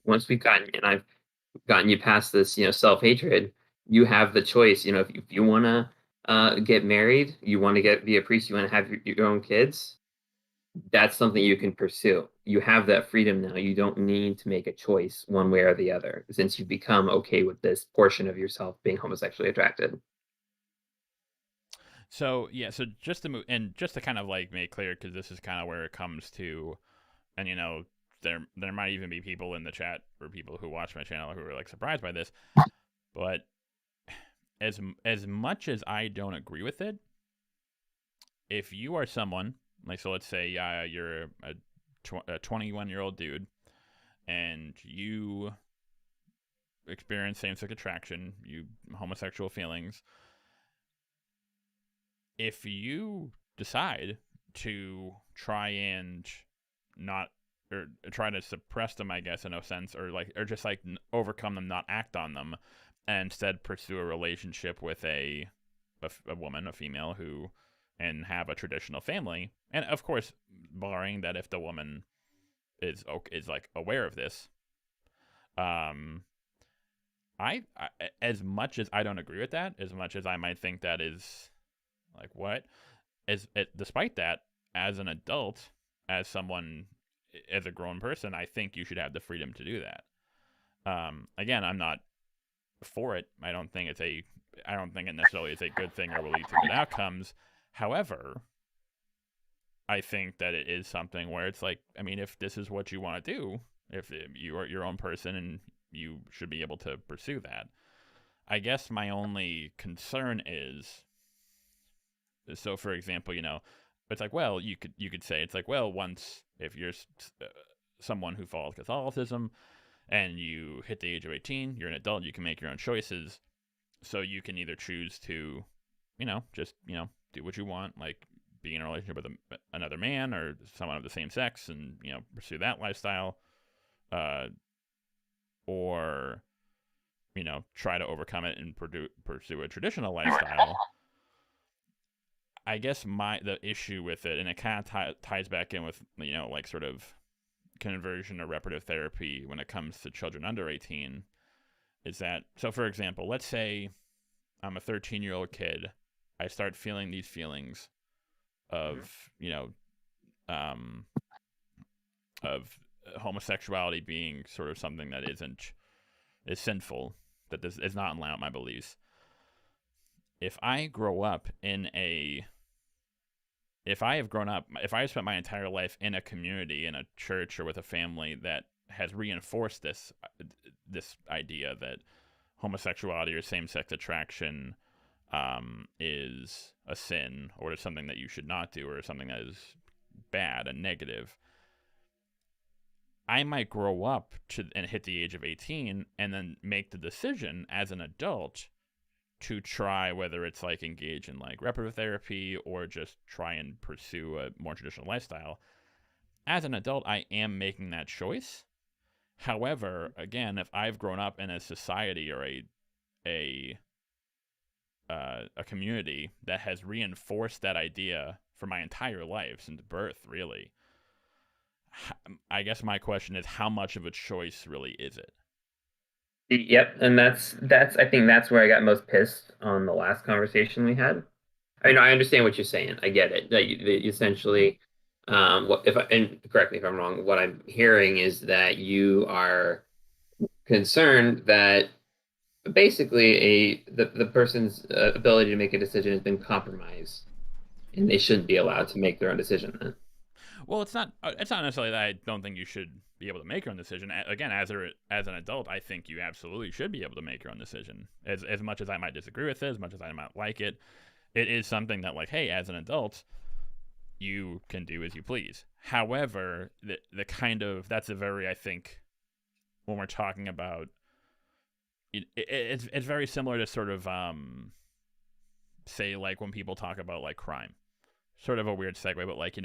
once I've gotten you past this, self-hatred, you have the choice. If you want to get married, you want to be a priest, you want to have your own kids, that's something you can pursue. You have that freedom now. You don't need to make a choice one way or the other, since you've become okay with this portion of yourself being homosexually attracted.
So yeah, so just to move and just to kind of like make clear, because this is kind of where it comes to, and there might even be people in the chat or people who watch my channel who are like surprised by this, but as much as I don't agree with it, if you are someone like, so let's say you're a 21-year-old dude and you experience same-sex attraction, you homosexual feelings, if you decide to try and not or try to suppress them, I guess, in a sense, or just like overcome them, not act on them, and instead pursue a relationship with a woman, a female who, and have a traditional family, and of course, barring that if the woman is like aware of this, um, I as much as I don't agree with that, as much as I might think that is like what, despite that, as an adult, as someone, as a grown person, I think you should have the freedom to do that. Again, I'm not for it. I don't think it necessarily is a good thing or will lead to good outcomes. However, I think that it is something where it's like, I mean, if this is what you want to do, if you are your own person and you should be able to pursue that. I guess my only concern is, so for example, it's like, well, you could say it's like, well, once if you're someone who follows Catholicism and you hit the age of 18, you're an adult, you can make your own choices. So you can either choose to, just, do what you want, like be in a relationship with another man or someone of the same sex and, pursue that lifestyle, or, try to overcome it and pursue a traditional lifestyle. I guess the issue with it, and it kind of ties back in with, like sort of conversion or reparative therapy when it comes to children under 18, is that, so for example, let's say I'm a 13-year-old kid, I start feeling these feelings of, of homosexuality being sort of something that is sinful, that this is not in line with my beliefs. If I have spent my entire life in a community, in a church, or with a family that has reinforced this idea that homosexuality or same-sex attraction is a sin, or is something that you should not do, or something that is bad and negative, I might grow up and hit the age of 18 and then make the decision as an adult to try, whether it's like engage in like reparative therapy or just try and pursue a more traditional lifestyle. As an adult, I am making that choice. However, again, if I've grown up in a society or a community that has reinforced that idea for my entire life since birth, really, I guess my question is, how much of a choice really is it?
Yep, and that's I think that's where I got most pissed on the last conversation we had. I mean, I understand what you're saying. I get it. That you essentially, and correct me if I'm wrong, what I'm hearing is that you are concerned that basically the person's ability to make a decision has been compromised, and they shouldn't be allowed to make their own decision then.
Well, it's not necessarily that I don't think you should be able to make your own decision. Again, as an adult, I think you absolutely should be able to make your own decision. As much as I might disagree with it, as much as I might like it, it is something that, like, hey, as an adult, you can do as you please. However, the kind of, that's a very, I think, when we're talking about, it's very similar to sort of, say, like when people talk about like crime. Sort of a weird segue, but like,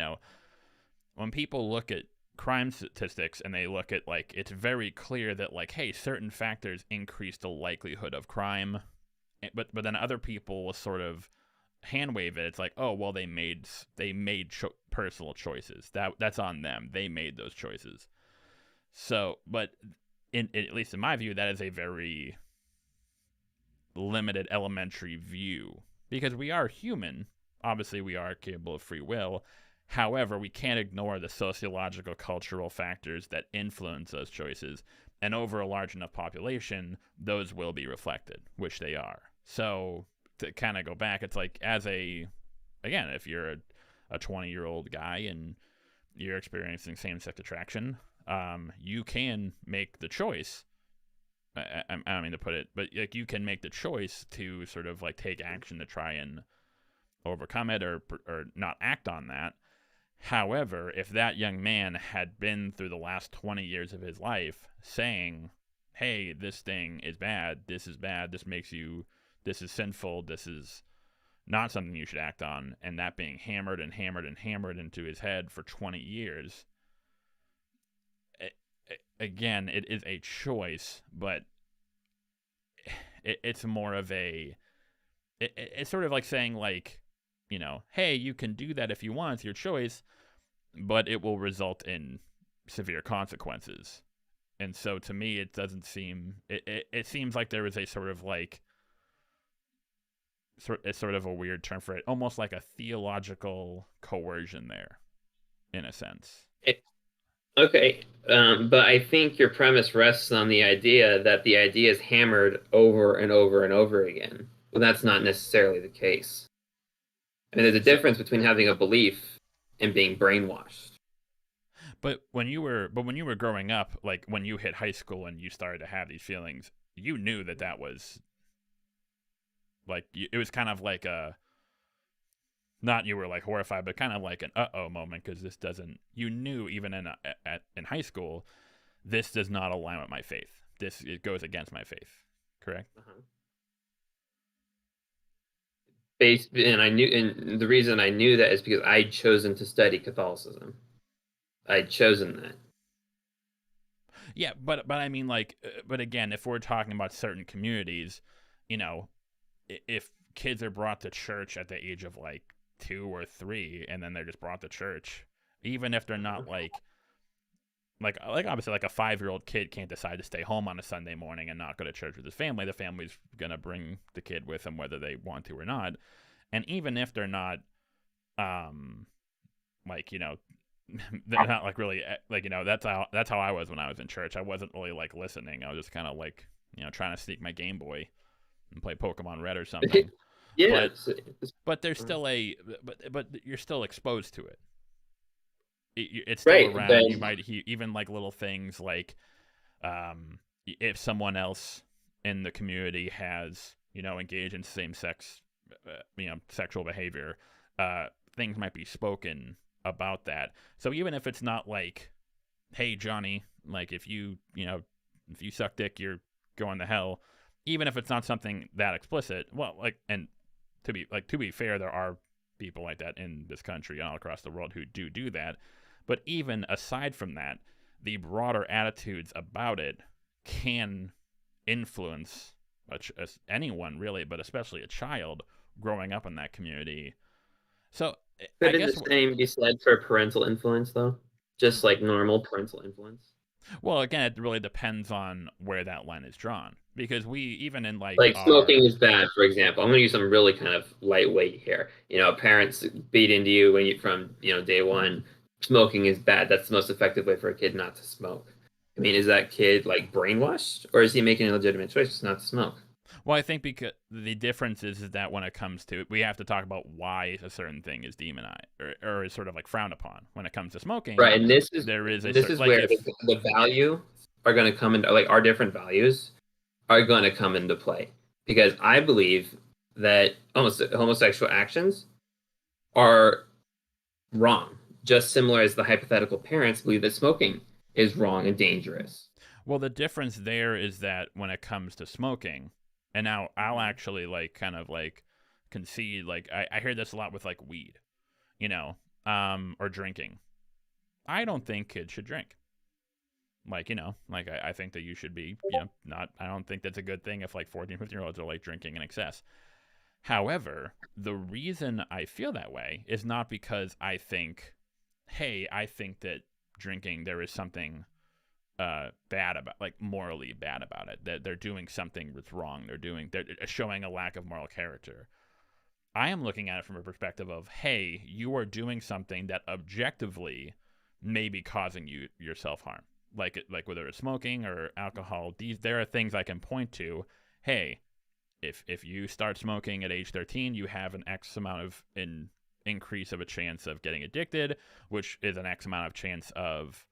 when people look at crime statistics and they look at, like, it's very clear that, like, hey, certain factors increase the likelihood of crime, but then other people will sort of hand wave it. It's like, oh, well, they made personal choices. That's on them. They made those choices. So, but at least in my view, that is a very limited elementary view, because we are human. Obviously, we are capable of free will. However, we can't ignore the sociological, cultural factors that influence those choices. And over a large enough population, those will be reflected, which they are. So to kind of go back, it's like again, if you're a 20-year-old guy and you're experiencing same-sex attraction, you can make the choice. I don't mean to put it, but like you can make the choice to sort of like take action to try and overcome it or not act on that. However, if that young man had been through the last 20 years of his life saying, hey, this thing is bad, this makes you, this is sinful, this is not something you should act on, and that being hammered and hammered and hammered into his head for 20 years, again, it is a choice, but it's more of it's sort of like saying, like, you know, hey, you can do that if you want, it's your choice, but it will result in severe consequences. And so to me, it doesn't seem, it seems like there is a sort of like, it's sort of a weird term for it, almost like a theological coercion there, in a sense.
Okay, but I think your premise rests on the idea that the idea is hammered over and over and over again. Well, that's not necessarily the case. I mean, there's a difference between having a belief and being brainwashed.
But when you were growing up, like when you hit high school and you started to have these feelings, you knew that was like, it was kind of like a, not you were like horrified, but kind of like an uh-oh moment, because this doesn't, you knew even in high school, this does not align with my faith. It goes against my faith. Correct?
Uh-huh. And the reason I knew that is because I'd chosen to study Catholicism. I'd chosen that.
Yeah, but I mean, like, but again, if we're talking about certain communities, you know, if kids are brought to church at the age of like 2 or 3, and then they're just brought to church, even if they're not like obviously like a 5-year-old kid can't decide to stay home on a Sunday morning and not go to church with his family. The family's gonna bring the kid with them whether they want to or not. And even if they're not, like, you know, they're not like really like, you know, that's how I was when I was in church. I wasn't really like listening. I was just kind of like, you know, trying to sneak my Game Boy and play Pokemon Red or something.
Yeah,
but there's still but you're still exposed to it. It's still
right,
around. You might hear even like little things like, if someone else in the community has, you know, engaged in same-sex, you know, sexual behavior, things might be spoken about that. So even if it's not like, hey, Johnny, like if you suck dick, you're going to hell. Even if it's not something that explicit, well, like, and to be fair, there are people like that in this country and all across the world who do that. But even aside from that, the broader attitudes about it can influence anyone really, but especially a child growing up in that community. So
couldn't the same be said for parental influence, though? Just like normal parental influence?
Well, again, it really depends on where that line is drawn. Because we, even in like
smoking is bad, for example. I'm going to use some really kind of lightweight here. You know, parents beat into you from, you know, day one. Smoking is bad. That's the most effective way for a kid not to smoke. I mean, is that kid like brainwashed, or is he making a legitimate choice not to smoke?
Well, I think because the difference is that when it comes to, we have to talk about why a certain thing is demonized or is sort of like frowned upon when it comes to smoking.
Right, and this is
where
the value are going to come into, like, our different values are going to come into play, because I believe that homosexual actions are wrong, just similar as the hypothetical parents believe that smoking is wrong and dangerous.
Well, the difference there is that when it comes to smoking, and now I'll actually like kind of like concede, like I hear this a lot with like weed, you know, or drinking. I don't think kids should drink. Like, you know, like I think that you should be, you know, I don't think that's a good thing if like 14, 15-year-olds are like drinking in excess. However, the reason I feel that way is not because I think, hey, I think that drinking, there is something bad about, like morally bad about it, that they're doing something that's wrong. They're showing a lack of moral character. I am looking at it from a perspective of, hey, you are doing something that objectively may be causing you yourself harm. Like whether it's smoking or alcohol, there are things I can point to. Hey, if you start smoking at age 13, you have an X amount of increase of a chance of getting addicted, which is an X amount of chance of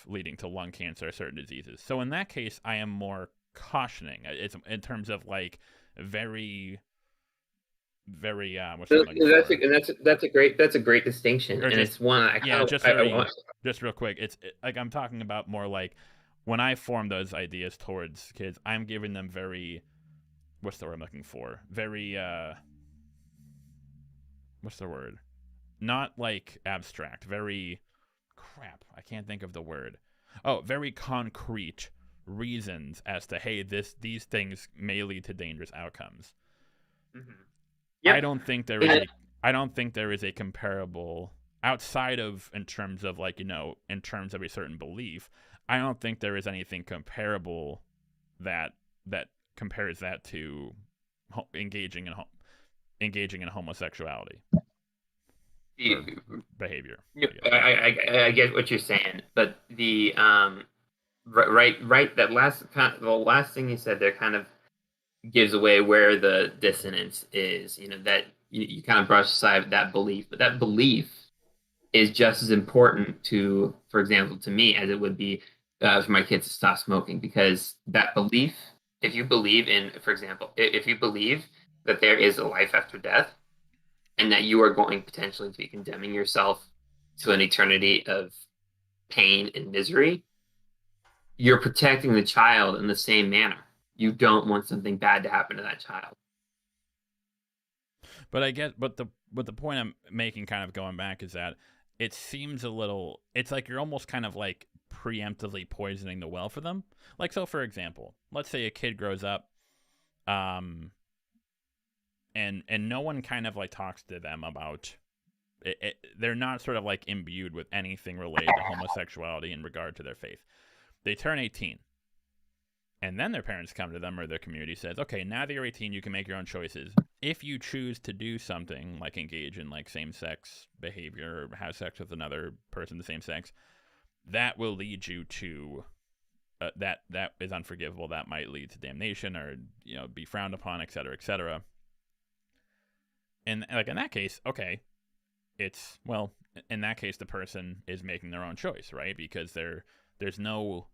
leading to lung cancer or certain diseases. So in that case, I am more cautioning. It's in terms of like very what's
that's a great distinction, and it's one I
just real quick. It's like I'm talking about more like when I form those ideas towards kids, I'm giving them very, what's the word I'm looking for? Very what's the word? Not like abstract. Very crap. I can't think of the word. Oh, very concrete reasons as to, hey, these things may lead to dangerous outcomes.
Mm-hmm. Yep.
I don't think there is a comparable outside of in terms of like, in terms of a certain belief. I don't think there is anything comparable that compares that to engaging in homosexuality behavior.
I get what you're saying, but the right that the last thing you said there kind of gives away where the dissonance is. That you kind of brush aside that belief, but that belief is just as important to, for example, to me as it would be for my kids to stop smoking, because that belief, if you believe in, for example, if you believe that there is a life after death and that you are going potentially to be condemning yourself to an eternity of pain and misery, you're protecting the child in the same manner. You don't want something bad to happen to that child.
But the point I'm making, kind of going back, is that it seems a little, it's like you're almost kind of like preemptively poisoning the well for them. Like, so for example, let's say a kid grows up, and no one kind of like talks to them about it. They're not sort of like imbued with anything related to homosexuality in regard to their faith. They turn 18. And then their parents come to them, or their community says, okay, now that you're 18, you can make your own choices. If you choose to do something like engage in like same-sex behavior or have sex with another person of the same sex, that will lead you to that is unforgivable. That might lead to damnation or be frowned upon, et cetera, et cetera. And like in that case, okay, in that case the person is making their own choice, right? Because there's no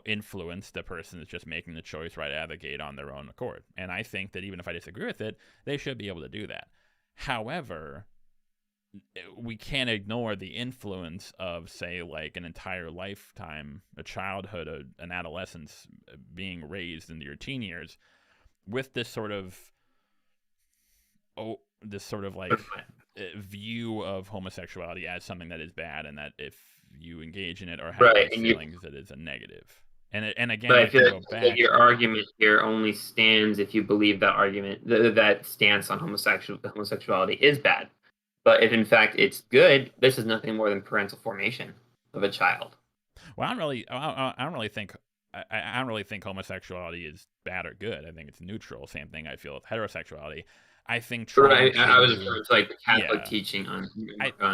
influence. The person is just making the choice right out of the gate on their own accord. And I think that even if I disagree with it, they should be able to do that. However, we can't ignore the influence of, say, like an entire lifetime, a childhood, an adolescence, being raised into your teen years with this sort of like view of homosexuality as something that is bad, and that if you engage in it or have those feelings, that is a negative. And again,
but I feel like your argument here only stands if you believe that argument, that stance on homosexuality is bad. But if in fact it's good, this is nothing more than parental formation of a child.
Well, I don't really think homosexuality is bad or good. I think it's neutral. Same thing I feel with heterosexuality. I think
I was referring to like the Catholic teaching on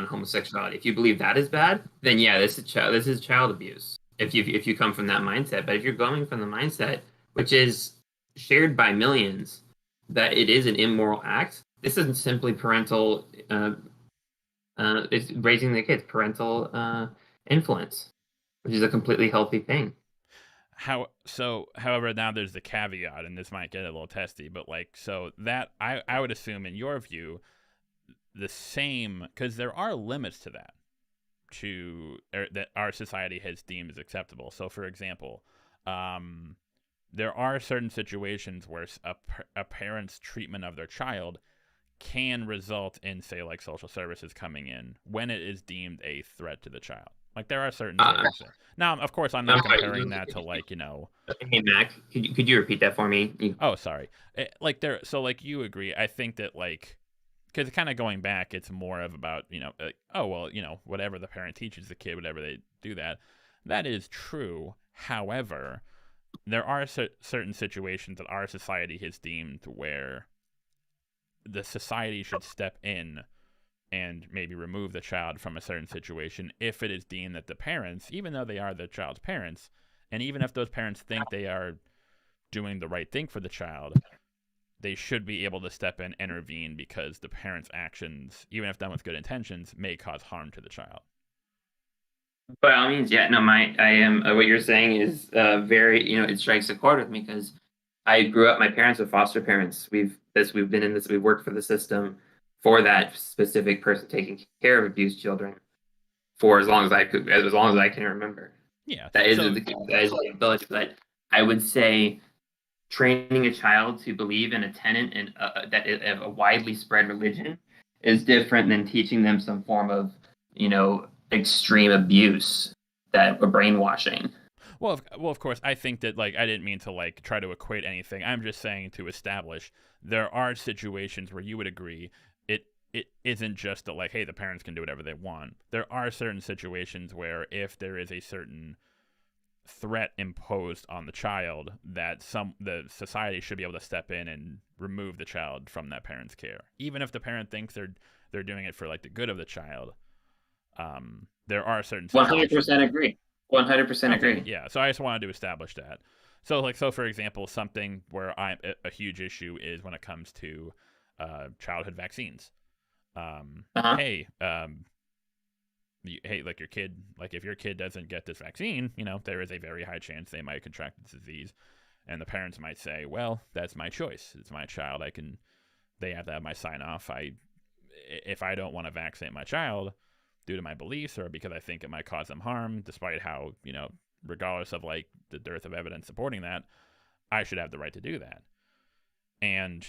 homosexuality. If you believe that is bad, then yeah, this is child abuse. If you come from that mindset, but if you're going from the mindset which is shared by millions that it is an immoral act, this isn't simply parental. It's raising the kids, parental influence, which is a completely healthy thing.
However, now there's the caveat, and this might get a little testy, but like, so that I would assume in your view, the same, because there are limits to that, that our society has deemed as acceptable. So, for example, there are certain situations where a parent's treatment of their child can result in, say, like social services coming in when it is deemed a threat to the child. Like, there are certain things. Now, of course, I'm not comparing that to, like,
Hey, Mac, could you repeat that for me?
Oh, sorry. So, like, you agree. I think that, like, because kind of going back, it's more of about, whatever the parent teaches the kid, whatever they do that is true. However, there are certain situations that our society has deemed where the society should step in and maybe remove the child from a certain situation if it is deemed that the parents, even though they are the child's parents, and even if those parents think they are doing the right thing for the child, they should be able to step in, intervene, because the parent's actions, even if done with good intentions, may cause harm to the child.
By all means, yeah, no, I am. What you're saying is very, it strikes a chord with me because I grew up. My parents are foster parents. We've been in this. We've worked for the system for that specific person taking care of abused children for as long as as long as I can remember.
Yeah,
that is the ability. But I would say training a child to believe in a tenet and that of a widely spread religion is different than teaching them some form of, extreme abuse that or brainwashing.
Well, of course, I think that, like, I didn't mean to, like, try to equate anything. I'm just saying to establish there are situations where you would agree it isn't just that, like, hey, the parents can do whatever they want. There are certain situations where if there is a certain threat imposed on the child, that the society should be able to step in and remove the child from that parent's care, even if the parent thinks they're doing it for, like, the good of the child. There are certain
100% agree. 100% agree.
Yeah, so I just wanted to establish that. So for example, something where a huge issue is when it comes to childhood vaccines. Hey, like your kid, like if your kid doesn't get this vaccine, there is a very high chance they might contract this disease, and the parents might say, well, that's my choice. It's my child. They have to have my sign off. If I don't want to vaccinate my child due to my beliefs or because I think it might cause them harm, despite how, regardless of, like, the dearth of evidence supporting that, I should have the right to do that. And,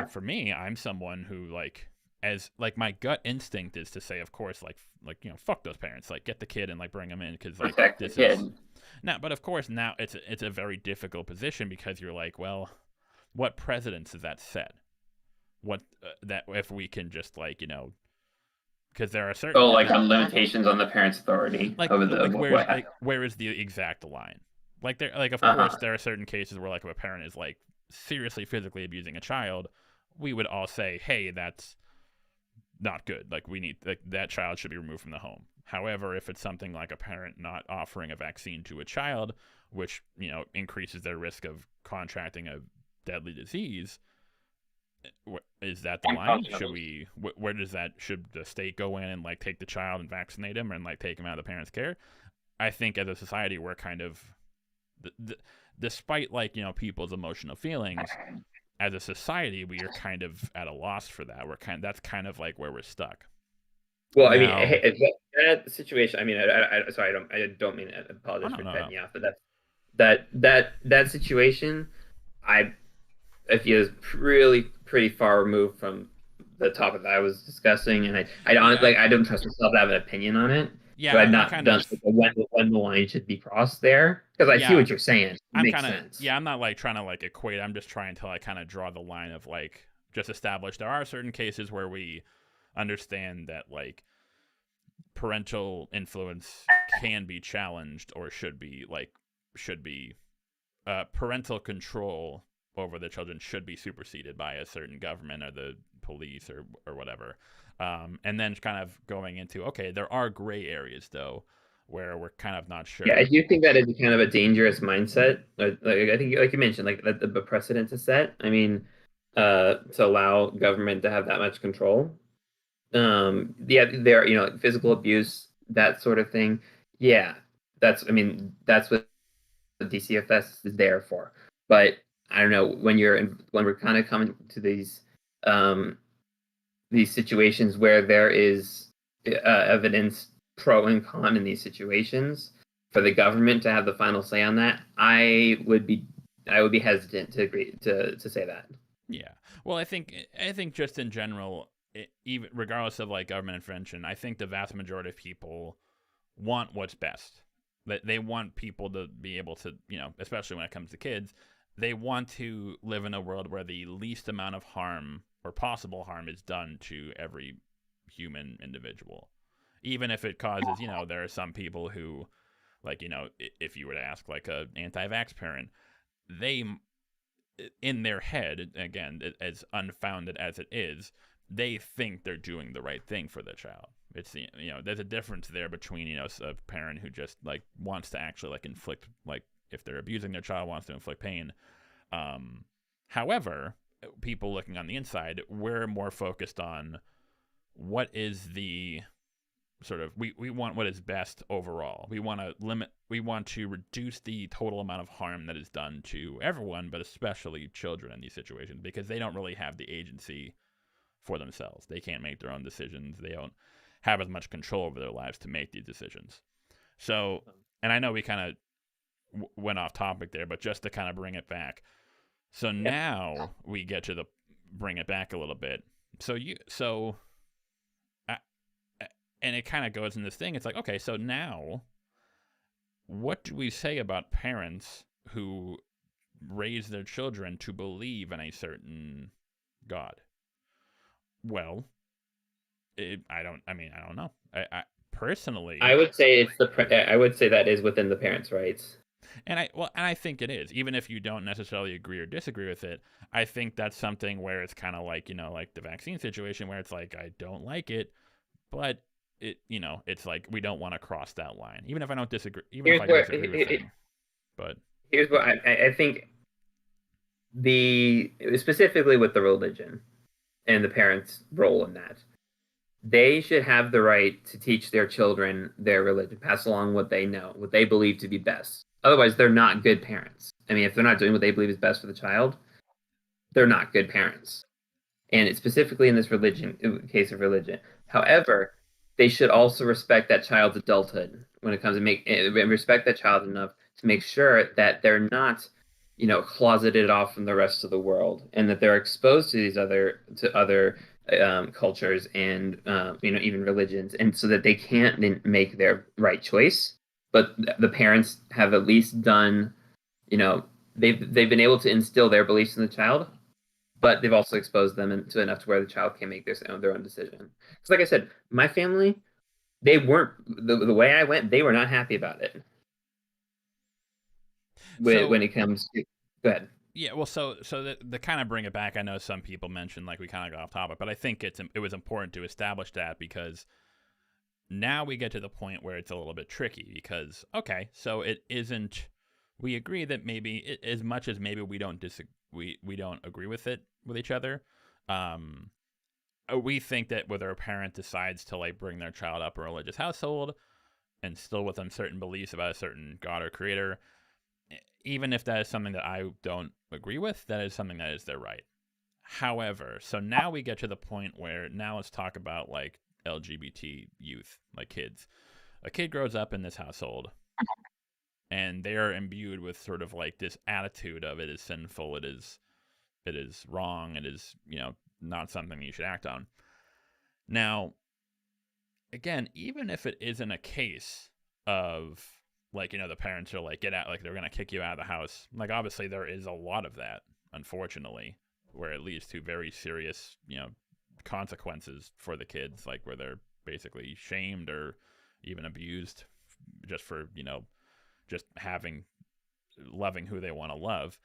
for me, I'm someone who, like, my gut instinct is to say, of course, like, fuck those parents, like, get the kid and, like, bring them in, because, like,
protect
this
the kid.
is now, but of course now it's a very difficult position, because you're like, well, what precedence does that set? What that if we can just, like, because there are certain
limitations on the parent's authority over
where is the exact line? Like, of course there are certain cases where, like, if a parent is, like, seriously physically abusing a child, we would all say, hey, that's not good. Like, we need, like, that child should be removed from the home. However, if it's something like a parent not offering a vaccine to a child, which, increases their risk of contracting a deadly disease, is that the line? Should the state go in and, like, take the child and vaccinate him and, like, take him out of the parent's care? I think as a society we're kind of, despite, like, people's emotional feelings, as a society we are kind of at a loss for that. That's kind of like where we're stuck.
Well, I mean, that situation. I mean, sorry, I don't mean to apologize for cutting you off, but that situation, I feel is really pretty far removed from the topic that I was discussing, and I don't trust myself to have an opinion on it.
Yeah,
so I'm not done when the line should be crossed there, because I see what you're saying. It makes sense.
Yeah, I'm not, like, trying to, like, equate. I'm just trying to, like, kind of draw the line of, like, just establish there are certain cases where we understand that, like, parental influence can be challenged, or should be parental control over the children should be superseded by a certain government or the police or whatever. And then kind of going into, okay, there are gray areas, though, where we're kind of not sure.
Yeah, I do think that is kind of a dangerous mindset. Like, I think, like you mentioned, like, the precedent is set. I mean, to allow government to have that much control. There, physical abuse, that sort of thing. Yeah, that's what the DCFS is there for. But I don't know, when we're kind of coming to these situations where there is evidence pro and con in these situations, for the government to have the final say on that, I would be hesitant to agree to say that.
Yeah. Well, I think just in general, even regardless of, like, government intervention, I think the vast majority of people want what's best. They want people to be able to, especially when it comes to kids, they want to live in a world where the least amount of harm or possible harm is done to every human individual. Even if it causes, there are some people who, like, if you were to ask, like, a anti-vax parent, they, in their head, again, as unfounded as it is, they think they're doing the right thing for the child. It's, there's a difference there between, a parent who just, like, wants to actually, like, inflict, like, if they're abusing their child, wants to inflict pain, However, people looking on the inside, we're more focused on what is the sort of we want what is best overall. We want to reduce the total amount of harm that is done to everyone, but especially children in these situations, because they don't really have the agency for themselves. They can't make their own decisions. They don't have as much control over their lives to make these decisions. So, and I know we kind of went off topic there, but just to kind of bring it back. So now we get to bring it back a little bit. And it kind of goes in this thing. It's like, okay, so now what do we say about parents who raise their children to believe in a certain God? Well, I don't know. I personally,
I would say I would say that is within the parents' rights.
And I think it is. Even if you don't necessarily agree or disagree with it, I think that's something where it's kind of like, like the vaccine situation where it's like, I don't like it, but it's like we don't want to cross that line, even if I don't disagree, if I disagree with it. But
here's what I think: specifically with the religion and the parents' role in that, they should have the right to teach their children their religion, pass along what they know, what they believe to be best. Otherwise, they're not good parents. I mean, if they're not doing what they believe is best for the child, they're not good parents. And it's specifically in this case of religion. However, they should also respect that child's adulthood when it comes to respect that child enough to make sure that they're not, closeted off from the rest of the world, and that they're exposed to these other cultures and even religions, and so that they can't make their right choice. But the parents have at least done, they've been able to instill their beliefs in the child, but they've also exposed them to enough to where the child can make their own decision. Because, like I said, my family, they weren't the way I went. They were not happy about it. When it comes to, go ahead.
Yeah, well, so the kind of bring it back. I know some people mentioned like we kind of got off topic, but I think it was important to establish that, because now we get to the point where it's a little bit tricky, because okay, so it isn't. We agree that maybe as much as maybe we don't we don't agree with it with each other. We think that whether a parent decides to like bring their child up a religious household and still with uncertain beliefs about a certain God or creator, even if that is something that I don't agree with, that is something that is their right. However, so now we get to the point where now let's talk about like LGBT youth, like kids. A kid grows up in this household and they are imbued with sort of like this attitude of it is sinful, it is wrong, it is, not something you should act on. Now, again, even if it isn't a case of like, the parents are like, get out, like they're going to kick you out of the house. Like, obviously there is a lot of that, unfortunately, where it leads to very serious, consequences for the kids, like where they're basically shamed or even abused just for, just loving who they want to love.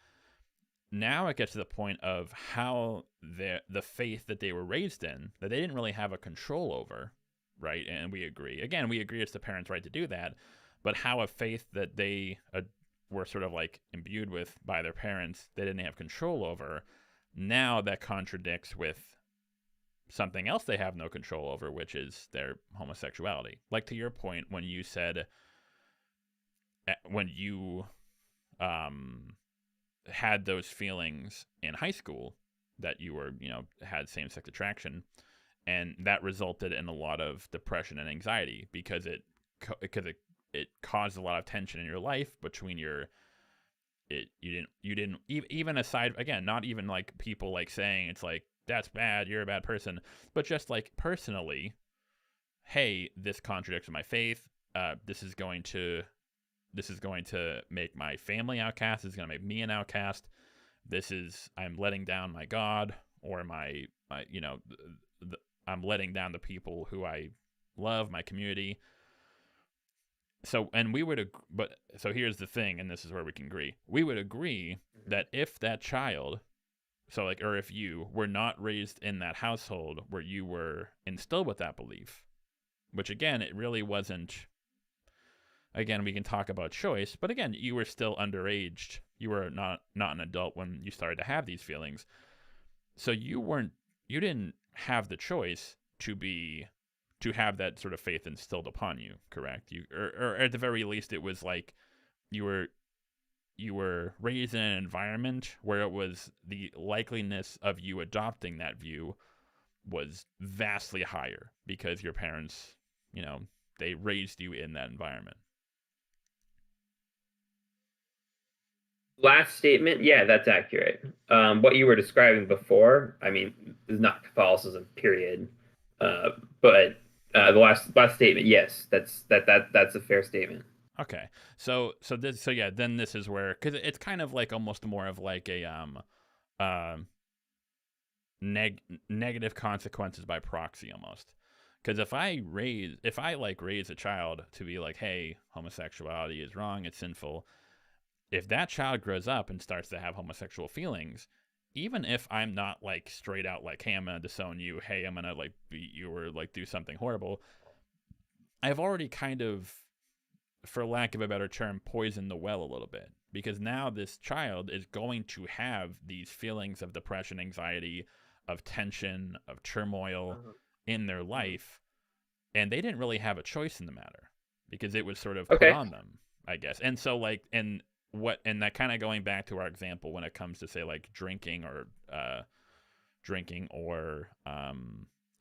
Now it gets to the point of how the faith that they were raised in, that they didn't really have a control over, right? And we agree. Again, we agree it's the parents' right to do that, but how a faith that they were sort of like imbued with by their parents, they didn't have control over, now that contradicts with something else they have no control over, which is their homosexuality. Like to your point, when you said, when you had those feelings in high school that you were, had same-sex attraction, and that resulted in a lot of depression and anxiety because it caused a lot of tension in your life between you didn't even aside, again, not even like people like saying it's like that's bad, you're a bad person, but just like personally, hey, this contradicts my faith, this is going to make my family outcast, this is going to make me an outcast, I'm letting down my God, or I'm letting down the people who I love, my community. So, and so here's the thing, and this is where we can agree. We would agree that if that child, or if you were not raised in that household where you were instilled with that belief, which again, it really wasn't, again, we can talk about choice, but again, you were still underage. You were not an adult when you started to have these feelings. So you didn't have the choice to have that sort of faith instilled upon you, correct? Or at the very least, it was like you were raised in an environment where it was the likeliness of you adopting that view was vastly higher because your parents, they raised you in that environment.
Last statement, yeah, that's accurate. What you were describing before, I mean, is not Catholicism, period. But the last statement, yes, that's a fair statement.
Okay, then this is where, because it's kind of like almost more of like a negative consequences by proxy almost. Because if I raise a child to be like, hey, homosexuality is wrong, it's sinful. If that child grows up and starts to have homosexual feelings, even if I'm not like straight out like, hey, I'm gonna disown you, hey, I'm gonna like beat you or like do something horrible, I've already kind of, for lack of a better term, poisoned the well a little bit. Because now this child is going to have these feelings of depression, anxiety, of tension, of turmoil in their life, and they didn't really have a choice in the matter because it was sort of put on them, I guess. And so like, and that kind of going back to our example when it comes to say like drinking or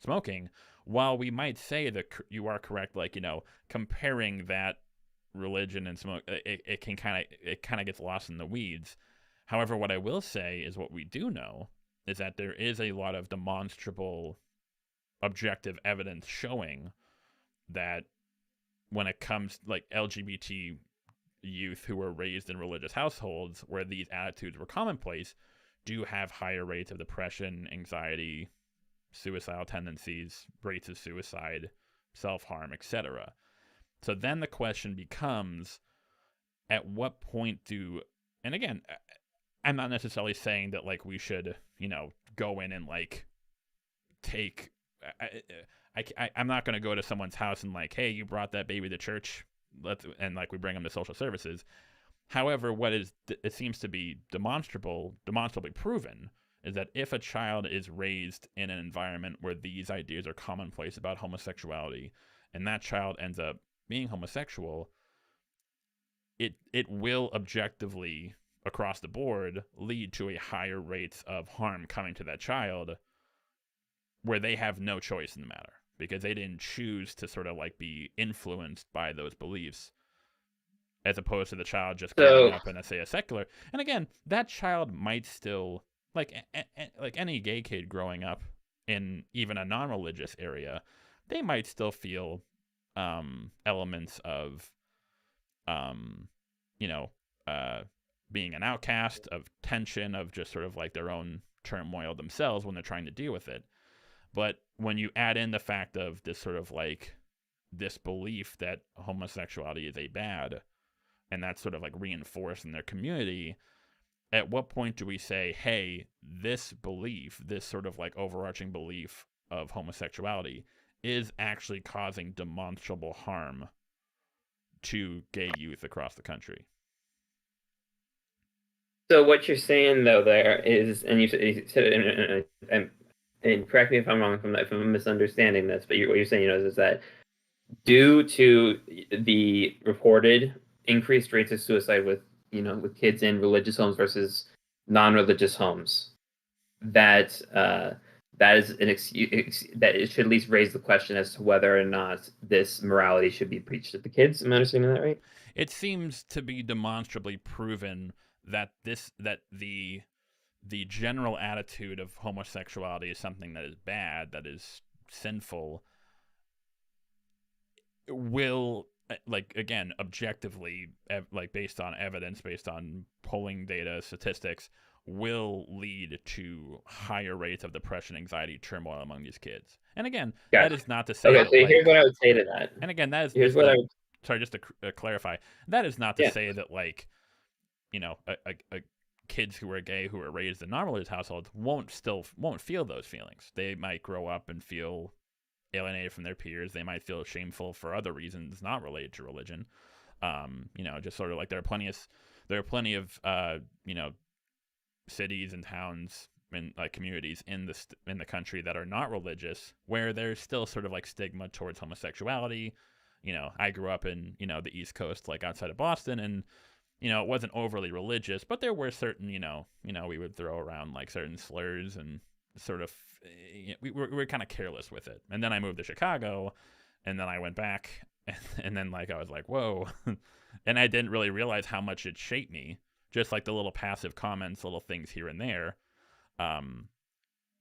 smoking, while we might say that you are correct, like, comparing that religion and smoke, it kind of gets lost in the weeds. However, what I will say is what we do know is that there is a lot of demonstrable objective evidence showing that when it comes like LGBT youth who were raised in religious households where these attitudes were commonplace do have higher rates of depression, anxiety, suicidal tendencies, rates of suicide, self-harm, etc. So then the question becomes, at what point and again, I'm not necessarily saying that like we should, go in and like take, I'm not going to go to someone's house and like, hey, you brought that baby to church, and like we bring them to social services. However, it seems to be demonstrably proven is that if a child is raised in an environment where these ideas are commonplace about homosexuality, and that child ends up being homosexual, it will objectively across the board lead to a higher rates of harm coming to that child where they have no choice in the matter because they didn't choose to sort of like be influenced by those beliefs, as opposed to the child just growing up in a secular. And again, that child might still, like any gay kid growing up in even a non-religious area, they might still feel elements of being an outcast, of tension, of just sort of like their own turmoil themselves when they're trying to deal with it. But when you add in the fact of this sort of like this belief that homosexuality is a bad, and that's sort of like reinforced in their community, at what point do we say, hey, this belief, this sort of like overarching belief of homosexuality is actually causing demonstrable harm to gay youth across the country?
So what you're saying though there is, and you said it, and correct me if I'm wrong, if I'm misunderstanding this, but what you're saying is that due to the reported increased rates of suicide with kids in religious homes versus non-religious homes, that is an excuse that it should at least raise the question as to whether or not this morality should be preached at the kids. Am I understanding that right?
It seems to be demonstrably proven that the general attitude of homosexuality is something that is bad, that is sinful, will, like, again, objectively, like based on evidence, based on polling data, statistics, will lead to higher rates of depression, anxiety, turmoil among these kids. And again, that is not to say.
Okay, so here's what I would say to that.
And again, that is
here's what I would.
Sorry, just to clarify, that is not to say that like, kids who are gay who are raised in non-religious households won't feel those feelings. They might grow up and feel alienated from their peers. They might feel shameful for other reasons not related to religion. Just sort of like there are plenty of cities and towns and like communities in the country that are not religious, where there's still sort of like stigma towards homosexuality. I grew up in the East Coast, like outside of Boston, and it wasn't overly religious, but there were certain we would throw around like certain slurs and sort of we were kind of careless with it. And then I moved to Chicago, and then I went back, and then like I was like, whoa, and I didn't really realize how much it shaped me. Just like the little passive comments, little things here and there.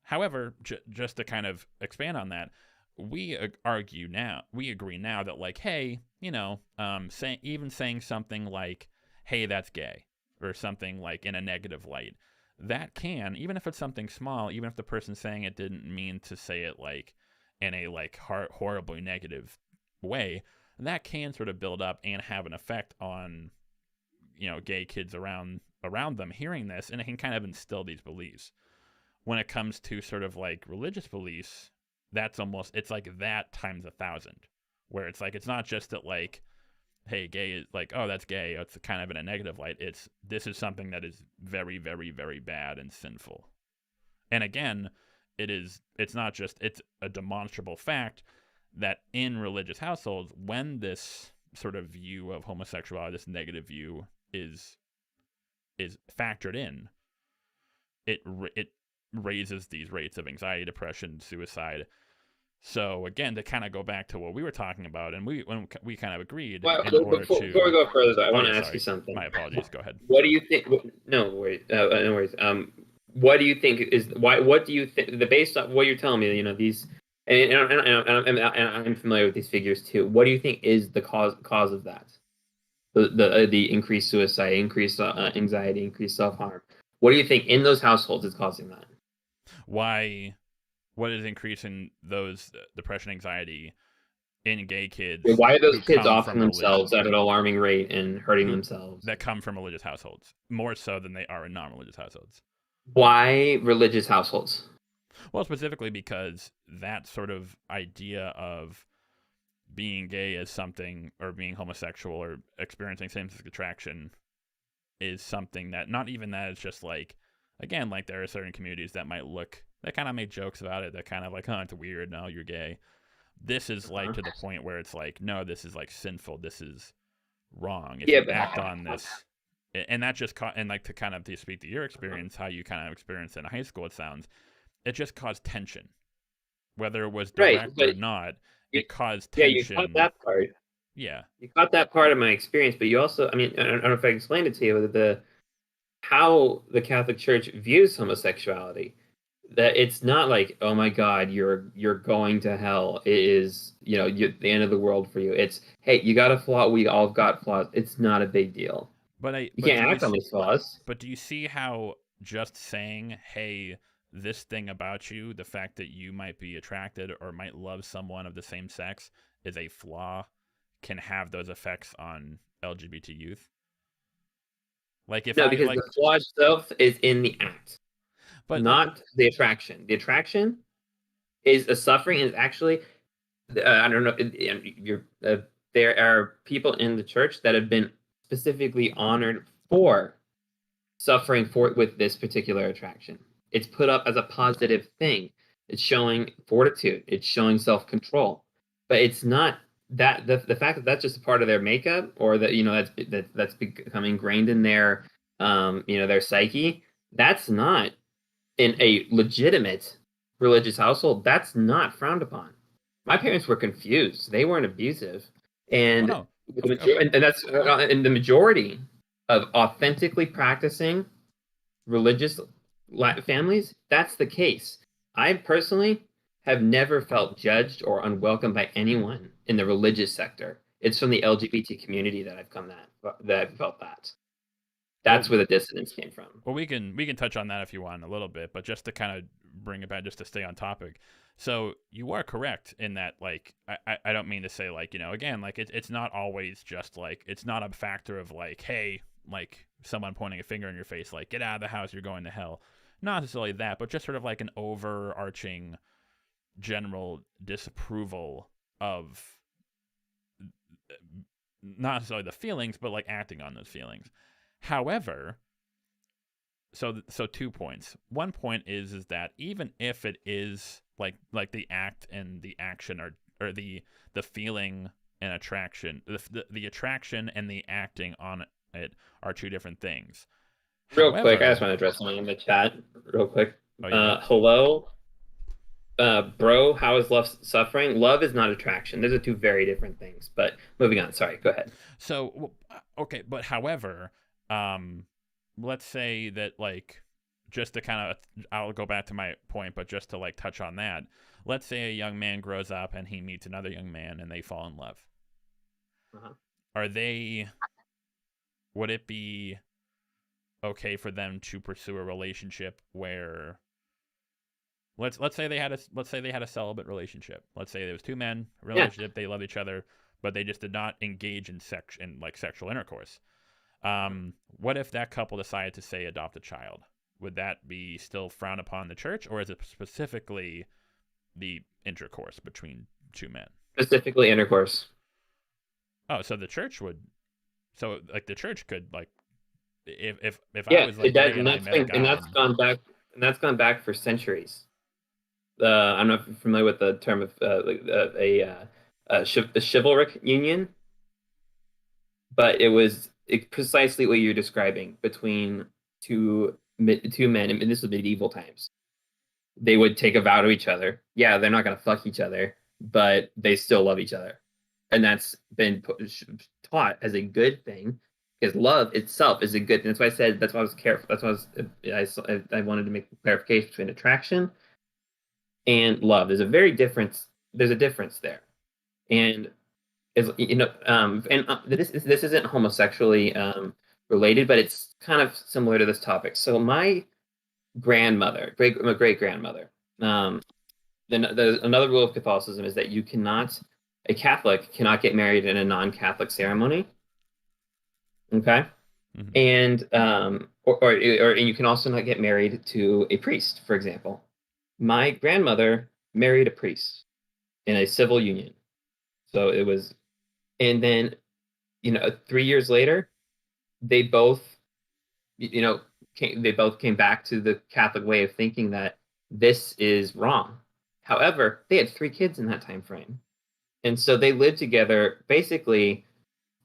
However, just to kind of expand on that, we agree now that like, hey, saying something like, hey, that's gay, or something like in a negative light, that can, even if it's something small, even if the person saying it didn't mean to say it like in a like horribly negative way, that can sort of build up and have an effect on gay kids around them hearing this, and it can kind of instill these beliefs. When it comes to sort of like religious beliefs, it's like that times 1,000, where it's like, it's not just that like, hey, gay is like, oh, that's gay, it's kind of in a negative light. This is something that is very, very, very bad and sinful. And again, it's not just, it's a demonstrable fact that in religious households, when this sort of view of homosexuality, this negative view is factored in, it raises these rates of anxiety, depression, suicide. So again, to kind of go back to what we were talking about, and we kind of agreed.
Well, before we go further, I want to ask you something.
My apologies. Go ahead.
What do you think? No worries. No worries. What do you think is why? What do you think? Based on what you're telling me, these, and I'm familiar with these figures too. What do you think is the cause of that? The increased suicide, increased anxiety, increased self-harm. What do you think in those households is causing that?
Why? What is increasing those depression, anxiety in gay kids?
Why are those kids offing themselves at an alarming rate and hurting themselves?
That come from religious households, more so than they are in non-religious households.
Why religious households?
Well, specifically because that sort of idea of being gay as something, or being homosexual, or experiencing same-sex attraction is something that, not even that, it's just like, again, like there are certain communities that kind of make jokes about it, that kind of like, oh, it's weird, no, you're gay. This is like to the point where it's like, no, this is like sinful, this is wrong. If you act on this, and that just and like to kind of to speak to your experience, how you kind of experienced in high school, it just caused tension, whether it was direct or not. It caused tension.
Yeah, you caught that part.
Yeah,
you caught that part of my experience, but you also, I don't know if I explained it to you, how the Catholic Church views homosexuality. That it's not like, oh my God, you're going to hell. It is, the end of the world for you. It's, hey, you got a flaw. We all got flaws. It's not a big deal. You can't act on these flaws.
But do you see how just saying, hey, this thing about you, the fact that you might be attracted or might love someone of the same sex, is a flaw, can have those effects on LGBT youth? Like because
the flaw itself is in the act, but not the attraction. The attraction is a suffering. Is actually, I don't know. There are people in the church that have been specifically honored for suffering with this particular attraction. It's put up as a positive thing. It's showing fortitude. It's showing self-control. But it's not that the fact that that's just a part of their makeup, or that that's become ingrained in their their psyche. That's not in a legitimate religious household. That's not frowned upon. My parents were confused. They weren't abusive, and that's in the majority of authentically practicing religious families, that's the case. I personally have never felt judged or unwelcome by anyone in the religious sector. It's from the LGBT community that I've felt that. That's where the dissonance came from.
Well, we can touch on that if you want a little bit, but just to kind of bring it back, just to stay on topic. So you are correct in that, like, I don't mean to say, like, again, like it's not always just like, it's not a factor of like, hey, like someone pointing a finger in your face, like, get out of the house, you're going to hell. Not necessarily that, but just sort of like an overarching general disapproval of not necessarily the feelings, but like acting on those feelings. However, so 2 points. One point is that even if it is like the act and the action or the feeling and attraction, the attraction and the acting on it are two different things.
Real quick, I
However,
just want to address something in the chat real quick.
oh, yeah.
Hello, bro, how is love suffering? Love is not attraction. Those are two very different things. But moving on. Sorry, go ahead.
So okay, but however, let's say that like just to kind of I'll go back to my point, but just to like touch on that. Let's say a young man grows up and he meets another young man and they fall in love.
Uh-huh.
Would it be okay for them to pursue a relationship where let's say they had a celibate relationship. Let's say there was two men relationship, They love each other, but they just did not engage in sexual intercourse. What if that couple decided to say adopt a child? Would that be still frowned upon in the church, or is it specifically the intercourse between two men?
Specifically intercourse.
Oh, so the church would. So like the church could like, if
Yeah,
I was like,
and that's gone back for centuries. I'm not familiar with the term of a chivalric union, but it was precisely what you're describing between two men, and this was medieval times. They would take a vow to each other. Yeah, they're not going to fuck each other, but they still love each other, and that's been taught as a good thing, because love itself is a good thing. That's why I said. That's why I was careful. That's why I wanted to make clarification between attraction and love. There's a difference there, and is this isn't homosexually related, but it's kind of similar to this topic. So my grandmother, great grandmother, another rule of Catholicism is that a Catholic cannot get married in a non-Catholic ceremony. Okay.
Mm-hmm.
And and you can also not get married to a priest, for example. My grandmother married a priest in a civil union. So it was, and then, 3 years later, they both, came back to the Catholic way of thinking that this is wrong. However, they had 3 kids in that time frame. And so they lived together basically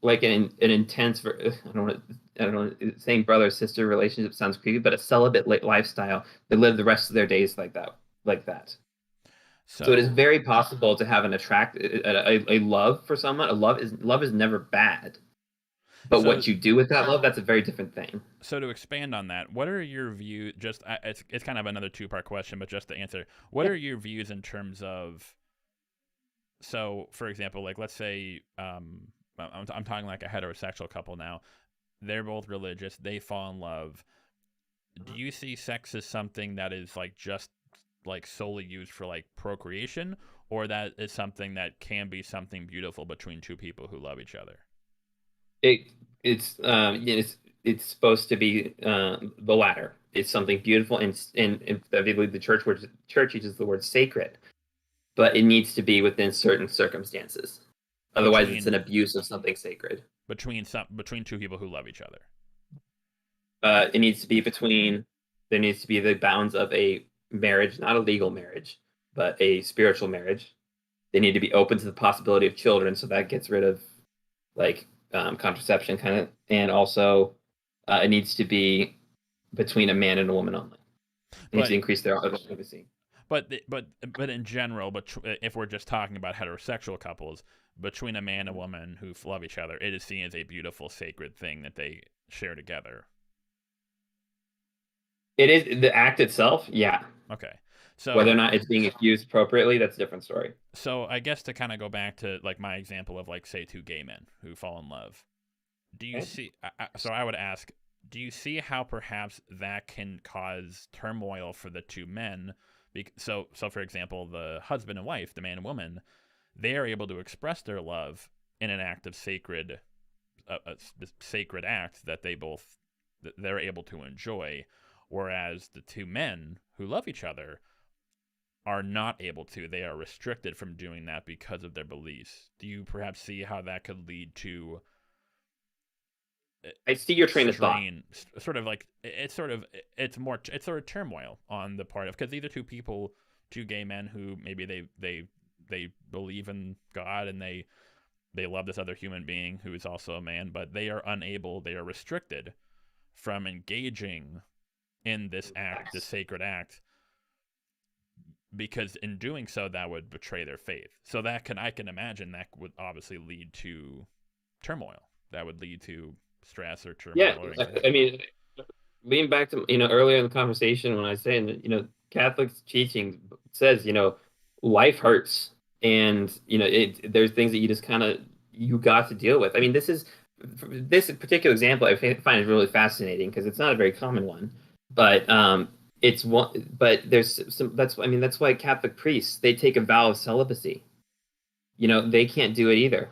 like an intense, I don't know, saying brother sister relationship sounds creepy, but a celibate lifestyle. They lived the rest of their days like that. So it is very possible to have a love for someone. Love is never bad, but what you do with that love, that's a very different thing.
So to expand on that, what are your views? Just it's kind of another 2-part question, but just to answer, what are your views in terms of? So, for example, like let's say I'm talking like a heterosexual couple now. They're both religious. They fall in love. Do you see sex as something that is like just like solely used for like procreation, or that is something that can be something beautiful between two people who love each other?
It's supposed to be the latter. It's something beautiful, and I believe the church uses the word sacred, but it needs to be within certain circumstances. Otherwise, it's an abuse of something sacred.
Between two people who love each other.
It needs to be there needs to be the bounds of a marriage, not a legal marriage, but a spiritual marriage. They need to be open to the possibility of children, so that gets rid of like contraception kind of, and also it needs to be between a man and a woman only. It needs to increase their privacy.
But in general, if we're just talking about heterosexual couples, between a man and a woman who love each other, it is seen as a beautiful, sacred thing that they share together.
It is the act itself, yeah.
Okay. So
whether or not it's being used appropriately, that's a different story.
So I guess to kind of go back to like my example of like say 2 gay men who fall in love, do you see? So I would ask, do you see how perhaps that can cause turmoil for the 2 men? So for example, the husband and wife, the man and woman, they are able to express their love in an act of sacred act that they're able to enjoy, whereas the 2 men who love each other are not able to. They are restricted from doing that because of their beliefs. Do you perhaps see how that could lead to
I see your train of thought.
sort of like it's sort of turmoil on the part of, because these are two gay men who maybe they believe in God and they love this other human being who is also a man, but they are restricted from engaging in this act, this sacred act, because in doing so that would betray their faith. So I can imagine that would obviously lead to turmoil. That would lead to stress or turmoil.
Yeah,
or
I mean, leaning back to earlier in the conversation when I was saying that Catholics teaching says life hurts, and there's things that you just you got to deal with. I mean, this particular example I find is really fascinating because it's not a very common one, but it's one. But there's some. That's why Catholic priests, they take a vow of celibacy. They can't do it either.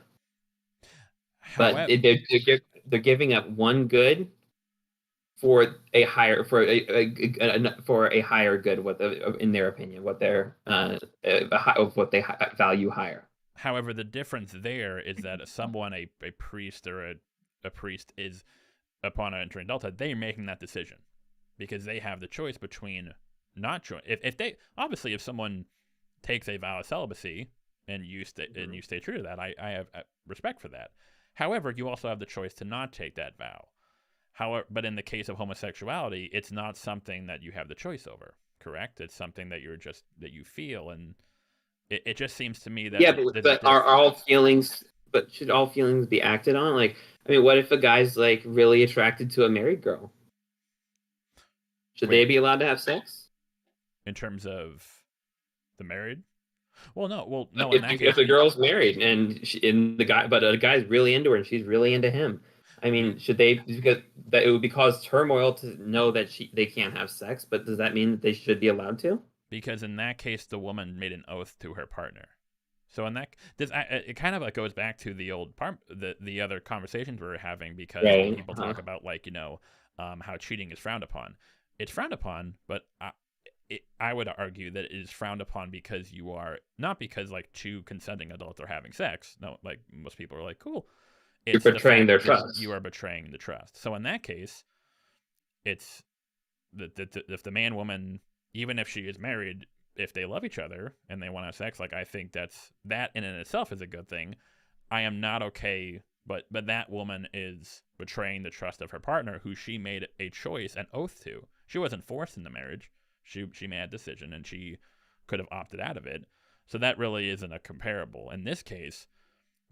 However,
But they're giving up one good for a higher good, in their opinion, what they value higher.
However, the difference there is that a priest or a priest is, upon entering adulthood, they're making that decision because they have the choice between not joining. If someone takes a vow of celibacy and you stay true to that, I have respect for that. However, you also have the choice to not take that vow. But in the case of homosexuality, it's not something that you have the choice over. Correct? It's something that that you feel, and it just seems to me that
but are all feelings? But should all feelings be acted on? Like, I mean, what if a guy's like really attracted to a married girl? Should they be allowed to have sex?
In terms of the married? Well, no. Well, no.
If a girl's married and a guy's really into her and she's really into him, I mean, should they? Because that it would cause turmoil to know that they can't have sex. But does that mean that they should be allowed to?
Because in that case, the woman made an oath to her partner. So it kind of goes back to the old the other conversations we were having, because people talk about how cheating is frowned upon. It's frowned upon, but I would argue that it is frowned upon because you are not because two consenting adults are having sex. No, most people are like, cool.
You're betraying their trust.
You are betraying the trust. So in that case, it's if the man woman, even if she is married, if they love each other and they want to have sex, I think that in and itself is a good thing. I am not okay, but that woman is betraying the trust of her partner, who she made a choice, an oath to. She wasn't forced into marriage. She made a decision, and she could have opted out of it. So that really isn't a comparable. In this case,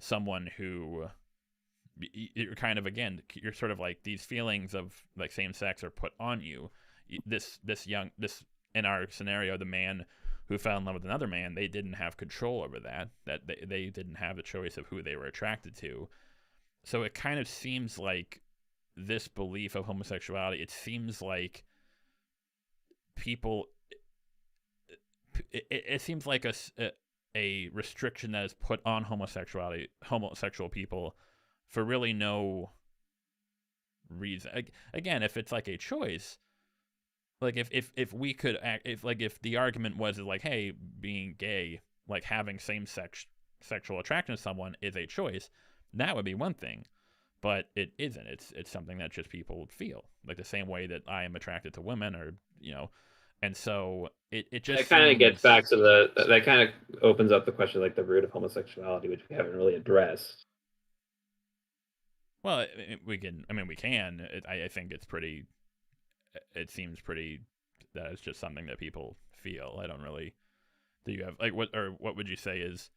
someone who you're kind of, again, you're sort of these feelings of same sex are put on you. This in our scenario, the man who fell in love with another man, they didn't have control over that they didn't have a choice of who they were attracted to. So it kind of seems like this belief of homosexuality, it seems like people, it seems like a restriction that is put on homosexual people for really no reason. Again, if it's a choice, if we could act, if the argument was hey, being gay, having sexual attraction to someone is a choice, that would be one thing. But it isn't. It's something that just people feel, the same way that I am attracted to women, or and so it just
kind of gets back to that kind of opens up the question the root of homosexuality, which we haven't really addressed.
Well, we can. I think it's pretty. It seems pretty that it's just something that people feel. I don't really. Do you have what would you say is?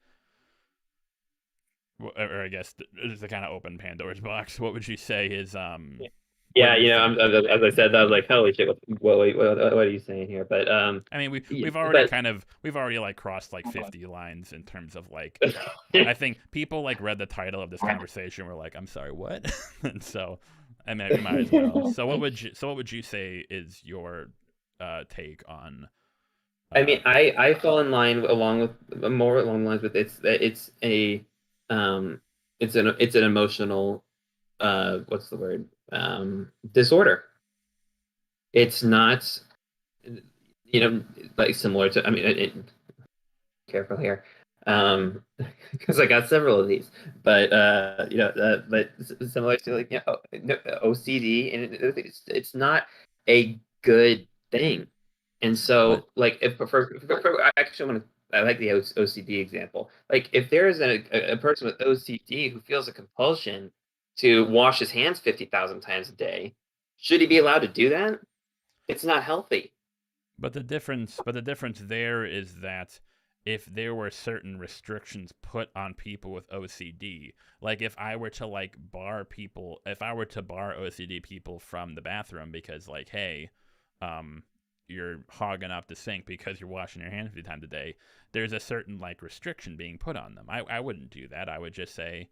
Or I guess it's a kind of open Pandora's box. What would you say is
Yeah, as I said, that was holy shit. What are you saying here? But
we've already crossed 50 lines in terms of I think people read the title of this conversation, were I'm sorry, what? And so I might as well. So what would you say is your take on?
I fall in line more along the lines with it's an emotional what's the word? Disorder. It's not, similar to, careful here, because I got several of these. But but similar to like OCD, and it's not a good thing. And so, like, if I actually want to. I like the OCD example. Like, if there is a person with OCD who feels a compulsion to wash his hands 50,000 times a day, should he be allowed to do that? It's not healthy.
But the difference there is that if there were certain restrictions put on people with OCD, like if I were to if I were to bar OCD people from the bathroom because like, hey, you're hogging up the sink because you're washing your hands 50 times a day, there's a certain like restriction being put on them. I wouldn't do that. I would just say,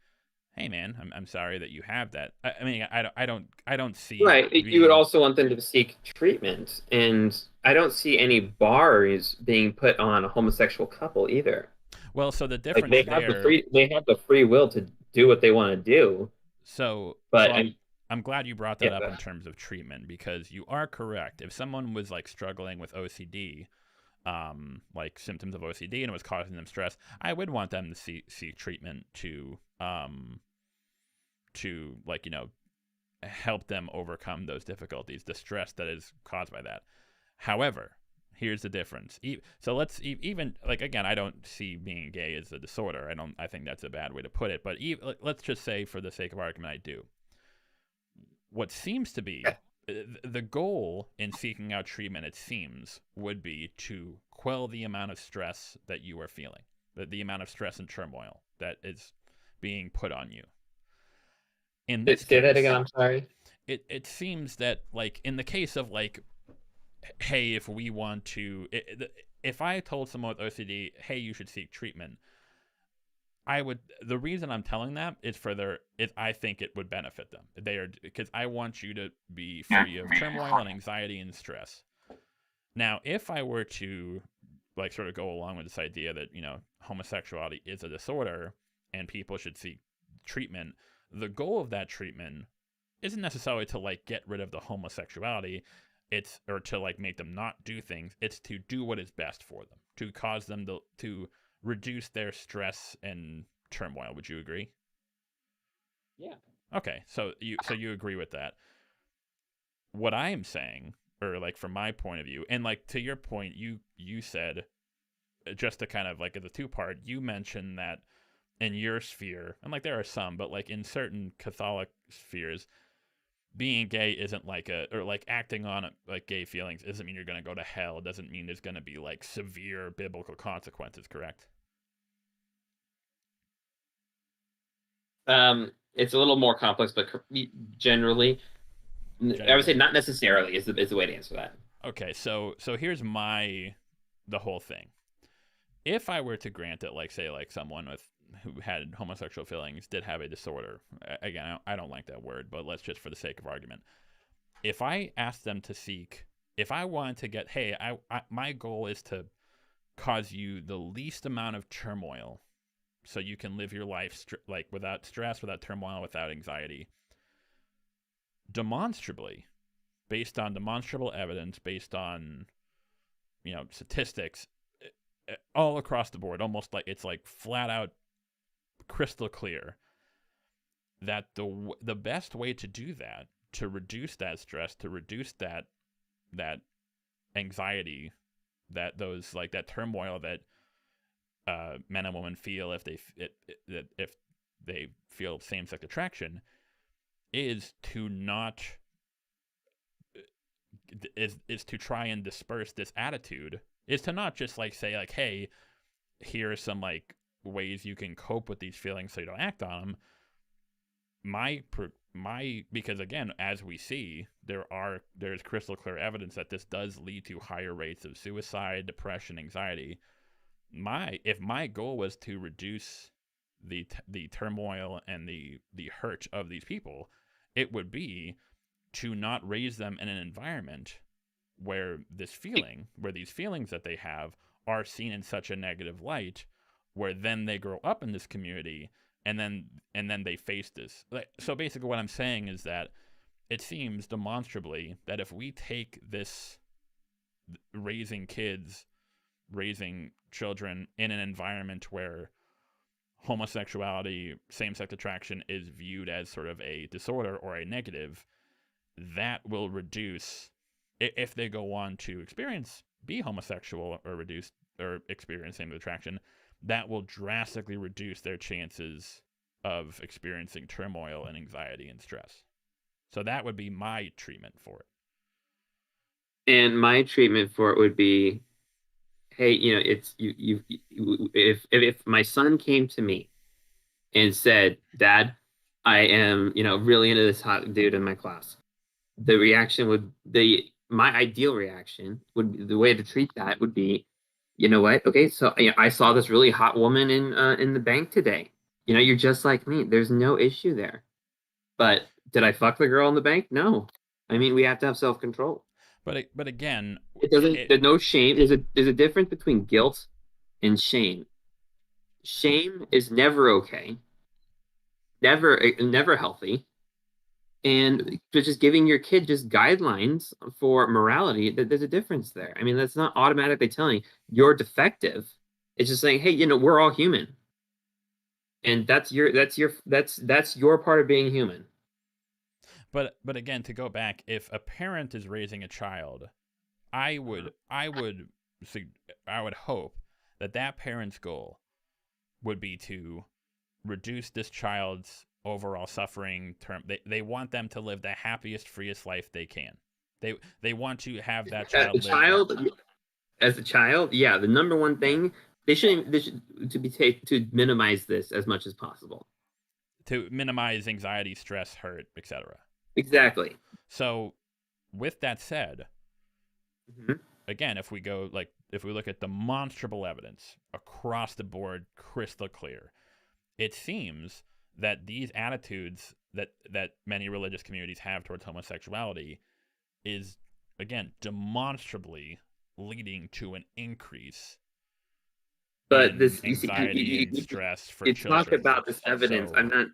hey man, I'm sorry that you have that. I mean, I don't see
right. You would also want them to seek treatment, and I don't see any bars being put on a homosexual couple either.
Well, so the difference
like they have the free will to do what they want to do.
But I'm glad you brought that up in terms of treatment, because you are correct. If someone was like struggling with OCD, like symptoms of OCD, and it was causing them stress, I would want them to seek treatment to like, help them overcome those difficulties, the stress that is caused by that. However, here's the difference. So let's even like, again, I don't see being gay as a disorder. I think that's a bad way to put it. But let's just say, for the sake of argument, I do. What seems to be the goal in seeking out treatment, it seems, would be to quell the amount of stress that you are feeling, the amount of stress and turmoil that is being put on you. In this
Say that again. I'm sorry.
It seems that, like, in the case of like, hey, if we want to, if I told someone with OCD, hey, you should seek treatment, the reason I'm telling that is I think it would benefit them. Because I want you to be free of turmoil and anxiety and stress. Now, if I were to like sort of go along with this idea that, homosexuality is a disorder and people should seek treatment, the goal of that treatment isn't necessarily to like get rid of the homosexuality, or to like make them not do things. It's to do what is best for them, to cause them to reduce their stress and turmoil. Would you agree?
Yeah.
Okay, so you agree with that. What I am saying, or like from my point of view, and like to your point, you said, just to kind of like as a two-part, you mentioned that in your sphere, and like there are some, but like in certain Catholic spheres, being gay isn't like or like acting on like gay feelings doesn't mean you're going to go to hell. It doesn't mean there's going to be like severe biblical consequences, correct?
It's a little more complex, but generally, I would say not necessarily is the way to answer that.
Okay, so here's the whole thing. If I were to grant it, like say like someone who had homosexual feelings did have a disorder, again, I don't like that word, but let's just for the sake of argument, if I asked them to seek, if I wanted to get, hey, my goal is to cause you the least amount of turmoil so you can live your life like without stress, without turmoil, without anxiety, demonstrably, based on demonstrable evidence, based on statistics, all across the board, almost like it's like flat out crystal clear that the best way to do that, to reduce that stress, to reduce that anxiety, that turmoil that men and women feel if they feel same-sex attraction, is to try and disperse this attitude, is to not just like say like, hey, here are some like ways you can cope with these feelings so you don't act on them. Because again, as we see, there's crystal clear evidence that this does lead to higher rates of suicide, depression, anxiety. If my goal was to reduce the turmoil and the hurt of these people, it would be to not raise them in an environment where these feelings that they have are seen in such a negative light, where then they grow up in this community and then they face this. So basically what I'm saying is that it seems demonstrably that if we take this raising kids raising children in an environment where homosexuality, same-sex attraction is viewed as sort of a disorder or a negative, that will reduce, if they go on to be homosexual or experience same-sex attraction, that will drastically reduce their chances of experiencing turmoil and anxiety and stress. So that would be my treatment for it.
And my treatment for it would be, hey, it's if my son came to me and said, Dad, I am, really into this hot dude in my class, the reaction would my ideal reaction would be, the way to treat that would be, you know what? Okay, so I saw this really hot woman in the bank today. You're just like me. There's no issue there. But did I fuck the girl in the bank? No. I mean, we have to have self-control.
But again,
there's no shame. There's a difference between guilt and shame. Shame is never okay. Never healthy. And just giving your kid just guidelines for morality, there's a difference there. I mean, that's not automatically telling you're defective. It's just saying, hey, we're all human. And that's your part of being human.
But again, to go back, if a parent is raising a child, I would hope that parent's goal would be to reduce this child's overall suffering term. They want them to live the happiest, freest life they can. They want to have that child
as a child, yeah, the number one thing they should to minimize this as much as possible.
To minimize anxiety, stress, hurt, etc.
Exactly.
So, with that said, again, if we look at demonstrable evidence across the board, crystal clear, it seems that these attitudes that many religious communities have towards homosexuality is, again, demonstrably leading to an increase
in
anxiety and stress for children.
Talk about this evidence. I'm not,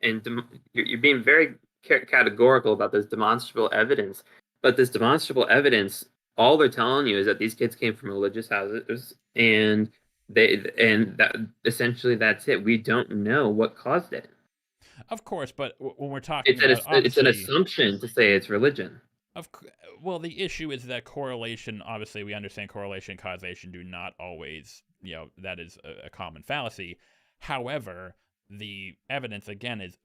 and you're being very categorical about this demonstrable evidence, but this demonstrable evidence, all they're telling you is that these kids came from religious houses, and that essentially that's it. We don't know what caused it.
Of course, but when we're talking
it's an assumption to say it's religion.
Well, the issue is that correlation, obviously we understand correlation and causation do not always, that is a common fallacy. However, the evidence, again, is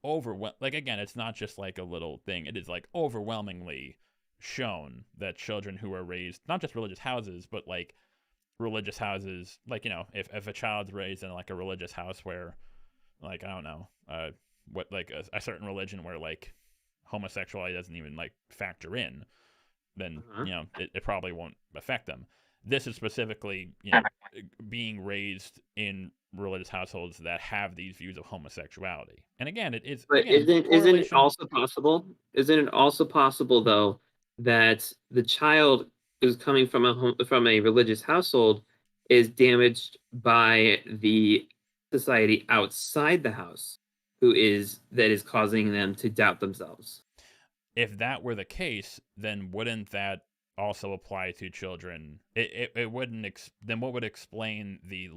again, it's not just like a little thing. It is like overwhelmingly shown that children who are raised, not just religious houses, but like religious houses, like, if a child's raised in like a religious house where, like, I don't know, what, like a certain religion where like homosexuality doesn't even like factor in, then it probably won't affect them. This is specifically being raised in religious households that have these views of homosexuality. And again, it is.
But
again,
isn't it also possible? Isn't it also possible though that the child who's coming from a religious household is damaged by the society outside the house, that is causing them to doubt themselves?
If that were the case, then wouldn't that also apply to children? It wouldn't. Then what would explain the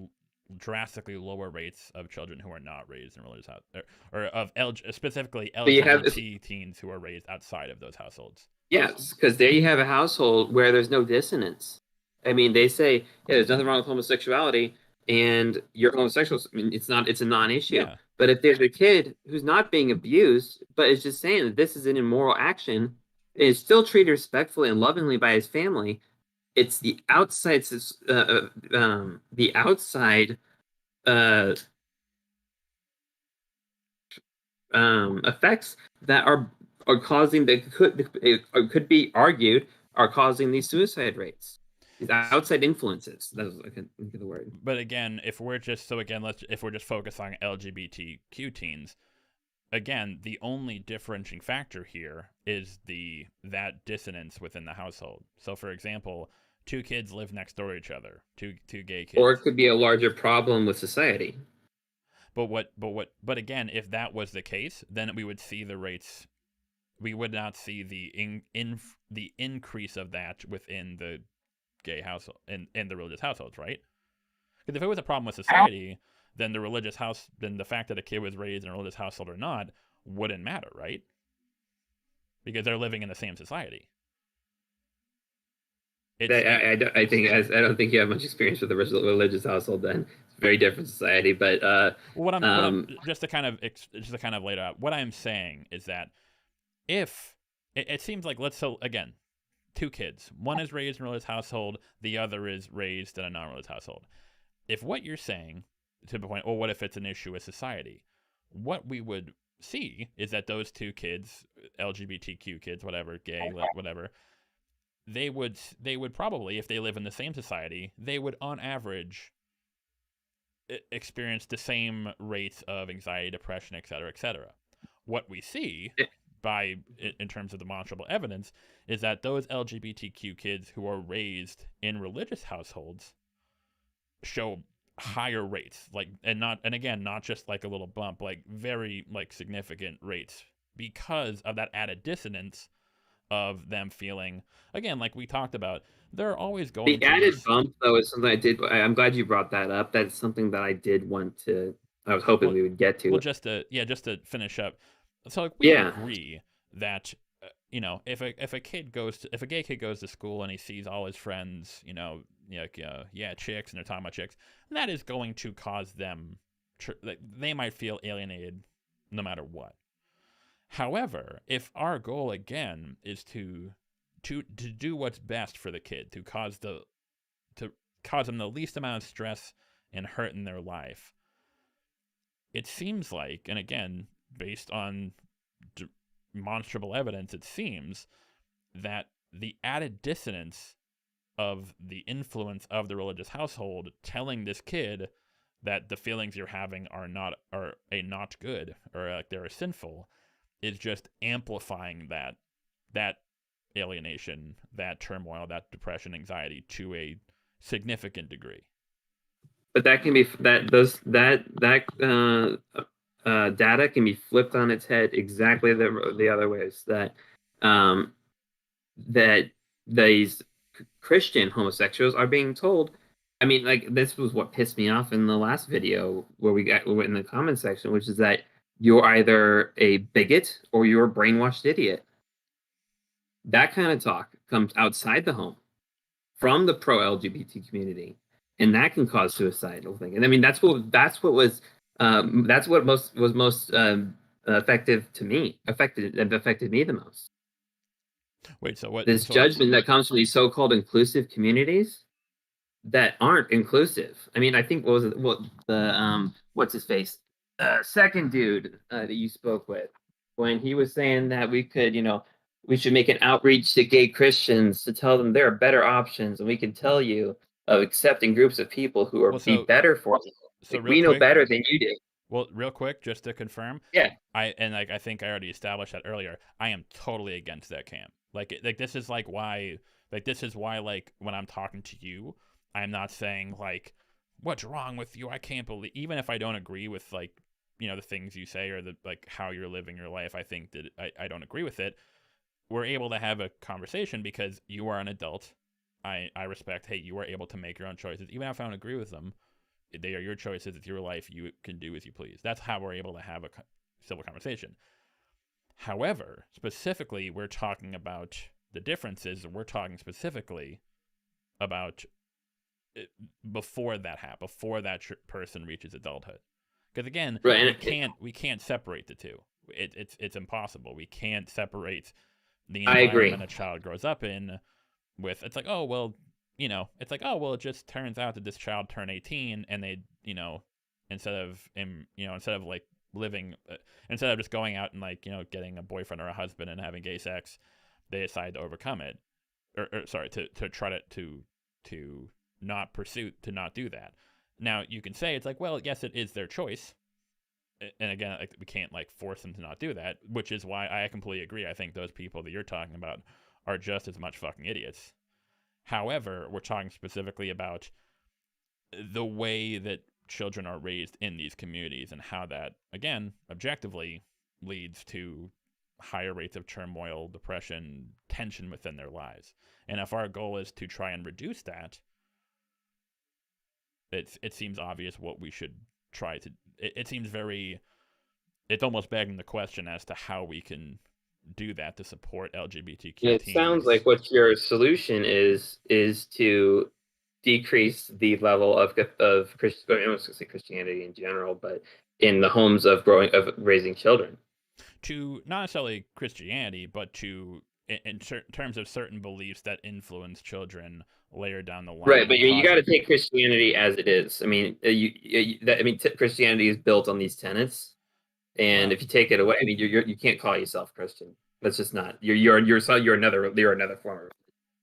drastically lower rates of children who are not raised in religious houses, or of specifically LGBT teens who are raised outside of those households?
Yes, because there you have a household where there's no dissonance. I mean, they say, there's nothing wrong with homosexuality, and you're homosexual. I mean, it's a non-issue. Yeah. But if there's a kid who's not being abused, but is just saying that this is an immoral action, and is still treated respectfully and lovingly by his family, it's the outside effects that are causing, that could be argued are causing these suicide rates. These outside influences. I can't think of the word.
But again, if we're just focused on LGBTQ teens, again, the only differentiating factor here is that dissonance within the household. So, for example, two kids live next door to each other, two gay kids,
or it could be a larger problem with society.
But again, if that was the case, then we would see the rates. We would not see the increase of that within the gay household in the religious households, right? Because if it was a problem with society, then then the fact that a kid was raised in a religious household or not wouldn't matter, right? Because they're living in the same society.
I don't think you have much experience with the religious household. Then it's a very different society. But
just to kind of lay it out, what I'm saying is that if it seems like again, two kids, one is raised in a religious household, the other is raised in a non-religious household. If what you're saying to the point, what if it's an issue with society? What we would see is that those two kids, LGBTQ kids, whatever, gay, whatever, they would probably, if they live in the same society, they would on average experience the same rates of anxiety, depression, et cetera. What we see in terms of demonstrable evidence is that those LGBTQ kids who are raised in religious households show higher rates, not just like a little bump, like very like significant rates, because of that added dissonance of them feeling, again, like we talked about, they're always going
the added bump though is something I'm glad you brought that up. That's something that I was hoping we would get to.
Well, just to finish up, so like, we agree that if a gay kid goes to school and he sees all his friends, chicks, and they're talking about chicks, that is going to cause them, they might feel alienated no matter what. However, if our goal again is to do what's best for the kid, to cause them the least amount of stress and hurt in their life, it seems like, and again, based on demonstrable evidence, it seems that the added dissonance of the influence of the religious household telling this kid that the feelings you're having are not good, or like they're sinful, is just amplifying that alienation, that turmoil, that depression, anxiety to a significant degree.
But that can be data can be flipped on its head exactly the other ways, that these Christian homosexuals are being told. I mean, like, this was what pissed me off in the last video where we were in the comment section, which is that you're either a bigot or you're a brainwashed idiot. That kind of talk comes outside the home from the pro-LGBT community, and that can cause suicidal thinking. I mean, that's what was most affected me the most.
Wait, so what?
This judgment that comes from these so-called inclusive communities that aren't inclusive. I mean, I think what's his face? Second dude that you spoke with, when he was saying that we should make an outreach to gay Christians to tell them there are better options, and we can tell you of accepting groups of people who are be better for you. So we know better than you do.
Well, real quick, just to confirm, I think I already established that earlier. I am totally against that camp. Like this is why when I'm talking to you, I'm not saying like, what's wrong with you? I can't believe, even if I don't agree with the things you say or how you're living your life, I think that I don't agree with it. We're able to have a conversation because you are an adult. I respect, hey, you are able to make your own choices. Even if I don't agree with them, they are your choices. It's your life. You can do as you please. That's how we're able to have a civil conversation. However, specifically, we're talking about the differences. We're talking specifically about before that happens, before that person reaches adulthood. Because again, we can't separate the two. It's impossible. We can't separate the environment a child grows up in with. It's like, it just turns out that this child turned 18 and they, instead of just going out and getting a boyfriend or a husband and having gay sex, they decide to overcome it, to try to not pursue, to not do that. Now you can say it's like, well, yes, it is their choice, and again, we can't force them to not do that, which is why I completely agree. I think those people that you're talking about are just as much fucking idiots. However, we're talking specifically about the way that children are raised in these communities and how that, again, objectively leads to higher rates of turmoil, depression, tension within their lives. And if our goal is to try and reduce that, it seems obvious what we should try to. It seems very. It's almost begging the question as to how we can do that to support LGBTQ
It
teens.
sounds like what your solution is to decrease the level of Christian, I don't say Christianity in general, but in the homes of raising children.
To not necessarily Christianity, but to in terms of certain beliefs that influence children later down the line.
Right, but you got to take Christianity as it is. I mean, Christianity is built on these tenets, and if you take it away, I mean, you can't call yourself Christian. That's just not. You're another form of.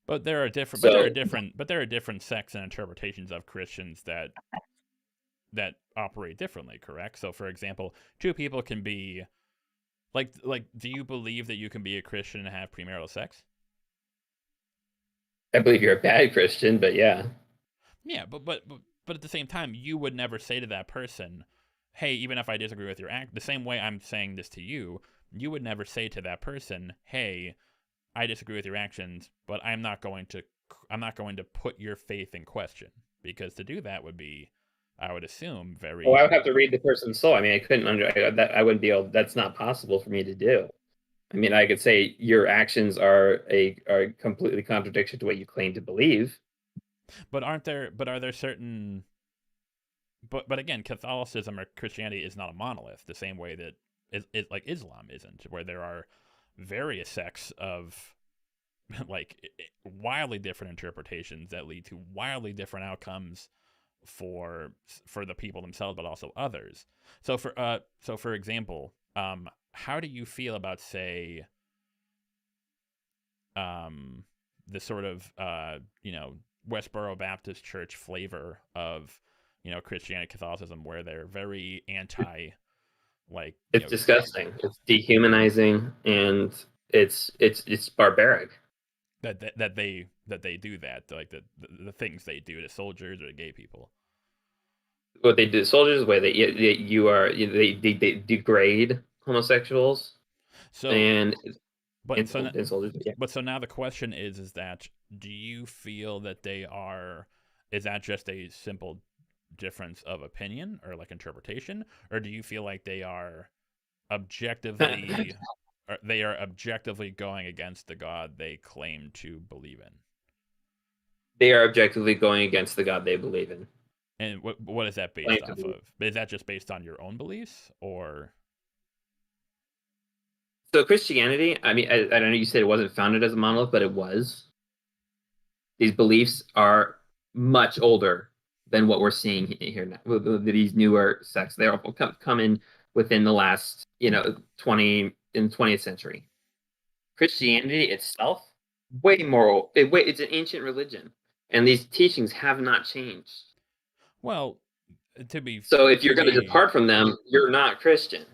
But there are different. But there are different sects and interpretations of Christians that operate differently. Correct. So, for example, two people can be like. Do you believe that you can be a Christian and have premarital sex?
I believe you're a bad Christian, but yeah.
Yeah, but at the same time, you would never say to that person, "Hey, even if I disagree with your act," the same way I'm saying this to you, you would never say to that person, "Hey, I disagree with your actions, but I'm not going to put your faith in question," because to do that would be, I would assume, very.
Well, I would have to read the person's soul. I mean, I couldn't that. I wouldn't be able. That's not possible for me to do. I mean, I could say your actions are completely contradiction to what you claim to believe.
But are there certain? But again, Catholicism or Christianity is not a monolith, the same way that it like Islam isn't, where there are various sects of like wildly different interpretations that lead to wildly different outcomes for the people themselves, but also others. So for example, how do you feel about, say, the sort of Westboro Baptist Church flavor of Christianity, Catholicism, where they're very anti, like,
it's disgusting, it's dehumanizing, and it's barbaric
that they do that, like the things they do to soldiers or to gay people.
What they do to soldiers, the way they degrade homosexuals.
So
and soldiers, yeah.
But so now the question is that, do you feel that is that just a simple difference of opinion or like interpretation, or do you feel like they are objectively going against the God they claim to believe in?
They are objectively going against the God they believe in.
And what is that based off of? Is that just based on your own beliefs, or?
So Christianity, I mean, I know you said it wasn't founded as a monolith, but it was. These beliefs are much older than what we're seeing here now. These newer sects, they're come in within the last, in the 20th century. Christianity itself, way more. It's an ancient religion, and these teachings have not changed.
Well,
so if you're going to depart from them, you're not Christian.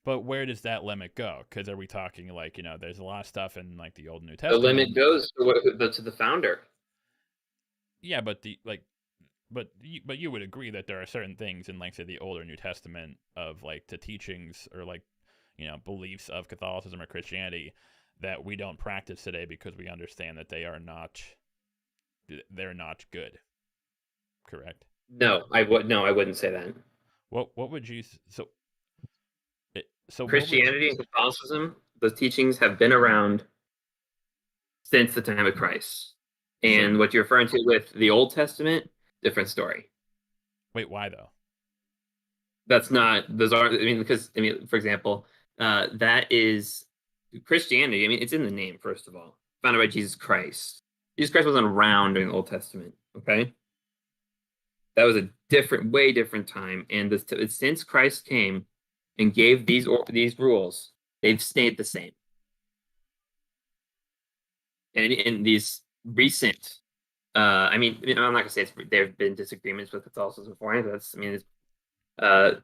But where does that limit go? Because are we talking like, there's a lot of stuff in like the Old and New Testament.
The limit goes to the founder.
Yeah, but you would agree that there are certain things in, like, say, the Old or New Testament of like the teachings or like beliefs of Catholicism or Christianity that we don't practice today because we understand that they're not good. Correct?
No, I wouldn't say that.
What would you so
Christianity and Catholicism, those teachings have been around since the time of Christ. And what you're referring to with the Old Testament, different story.
Wait, why though?
Because for example, that is Christianity. I mean, it's in the name, first of all. Founded by Jesus Christ. Jesus Christ wasn't around during the Old Testament, okay? That was a way different time. And since Christ came and gave these rules, they've stayed the same. And in these recent, I'm not gonna say there have been disagreements with Catholicism beforehand. That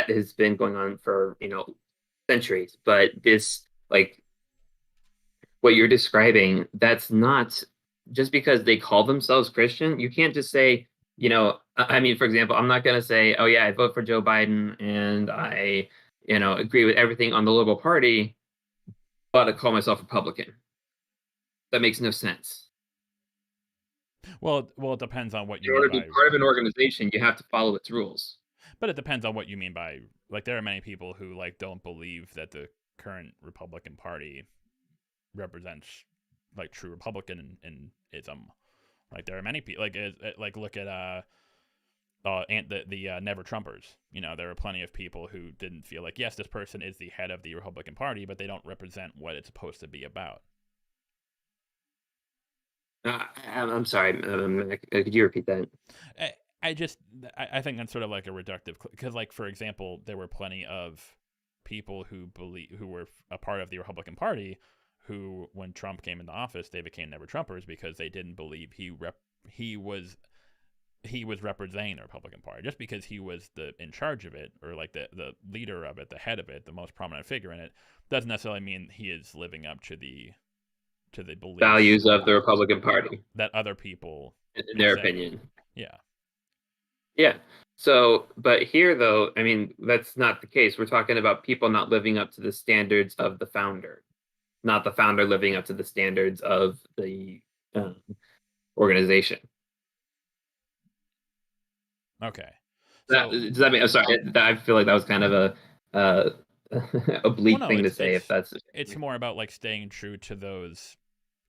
has been going on for centuries. But this, like, what you're describing, that's not just because they call themselves Christian. You can't just say, for example, I'm not going to say, oh yeah, I vote for Joe Biden and I agree with everything on the Liberal Party, but I call myself Republican. That makes no sense.
Well, it depends on what you
In order to
mean
be
by.
part of an organization, you have to follow its rules.
But it depends on what you mean by, like, there are many people who like don't believe that the current Republican Party represents like true Republicanism. Like there are many people like look at the Never Trumpers. There are plenty of people who didn't feel like, yes, this person is the head of the Republican Party, but they don't represent what it's supposed to be about.
I'm sorry. Could you repeat that?
I think that's sort of like a reductive, because, like, for example, there were plenty of people who were a part of the Republican Party who, when Trump came into office, they became Never Trumpers because they didn't believe he was representing the Republican Party. Just because he was in charge of it, or like the leader of it, the head of it, the most prominent figure in it, doesn't necessarily mean he is living up to the beliefs,
values of the Republican Party
that other people,
in their opinion.
Yeah.
Yeah. So, but here, though, I mean, that's not the case. We're talking about people not living up to the standards of the founder, not the founder living up to the standards of the organization.
Okay.
Does that mean? I'm sorry. I feel like that was kind of a bleak thing to say.
It's more about like staying true to those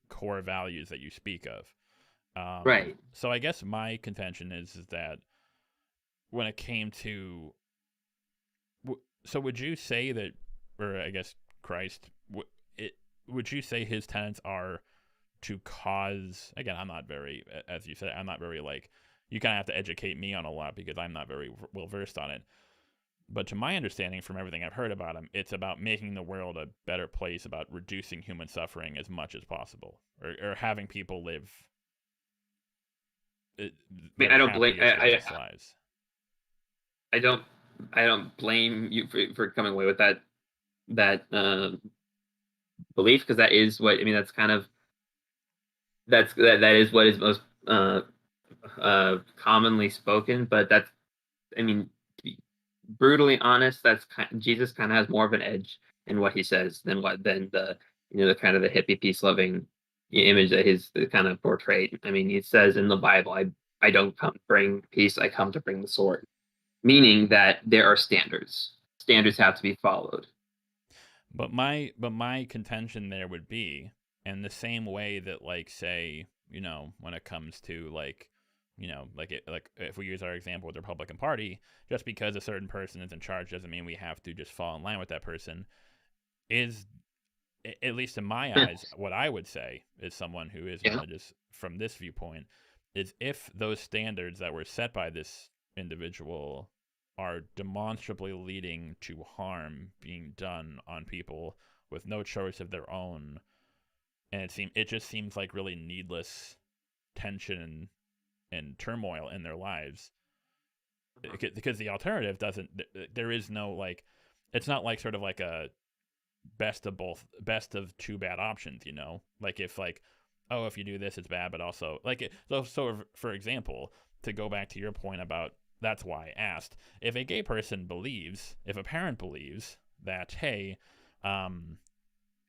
core values that you speak of.
Right.
So I guess my contention is that when it came to, so would you say that, or I guess Christ, would you say his tenets are to cause? Again, I'm not very, as you said, I'm not very like. You kind of have to educate me on a lot because I'm not very well versed on it. But to my understanding, from everything I've heard about him, it's about making the world a better place, about reducing human suffering as much as possible, or having people live.
I don't blame.
Lives.
I don't blame you for coming away with that belief, because that is what I mean. That's kind of that is what is most commonly spoken. But that's, I mean, to be brutally honest, Jesus kind of has more of an edge in what he says than the the kind of the hippie peace loving image that he's kind of portrayed. I mean, he says in the Bible, I don't come to bring peace, I come to bring the sword. Meaning that there are standards. Standards have to be followed.
But my contention there would be, in the same way that, like, say, when it comes to like if we use our example with the Republican Party, just because a certain person is in charge doesn't mean we have to just fall in line with that person. Is, at least in my eyes, what I would say is someone who is religious from this viewpoint is, if those standards that were set by this individual are demonstrably leading to harm being done on people with no choice of their own, and it just seems like really needless tension and turmoil in their lives, because the alternative there is no, like, it's not like sort of like a best of two bad options, like, if like, oh, if you do this it's bad, but also like so for example, to go back to your point about, that's why I asked, if a gay person believes, if a parent believes that, hey,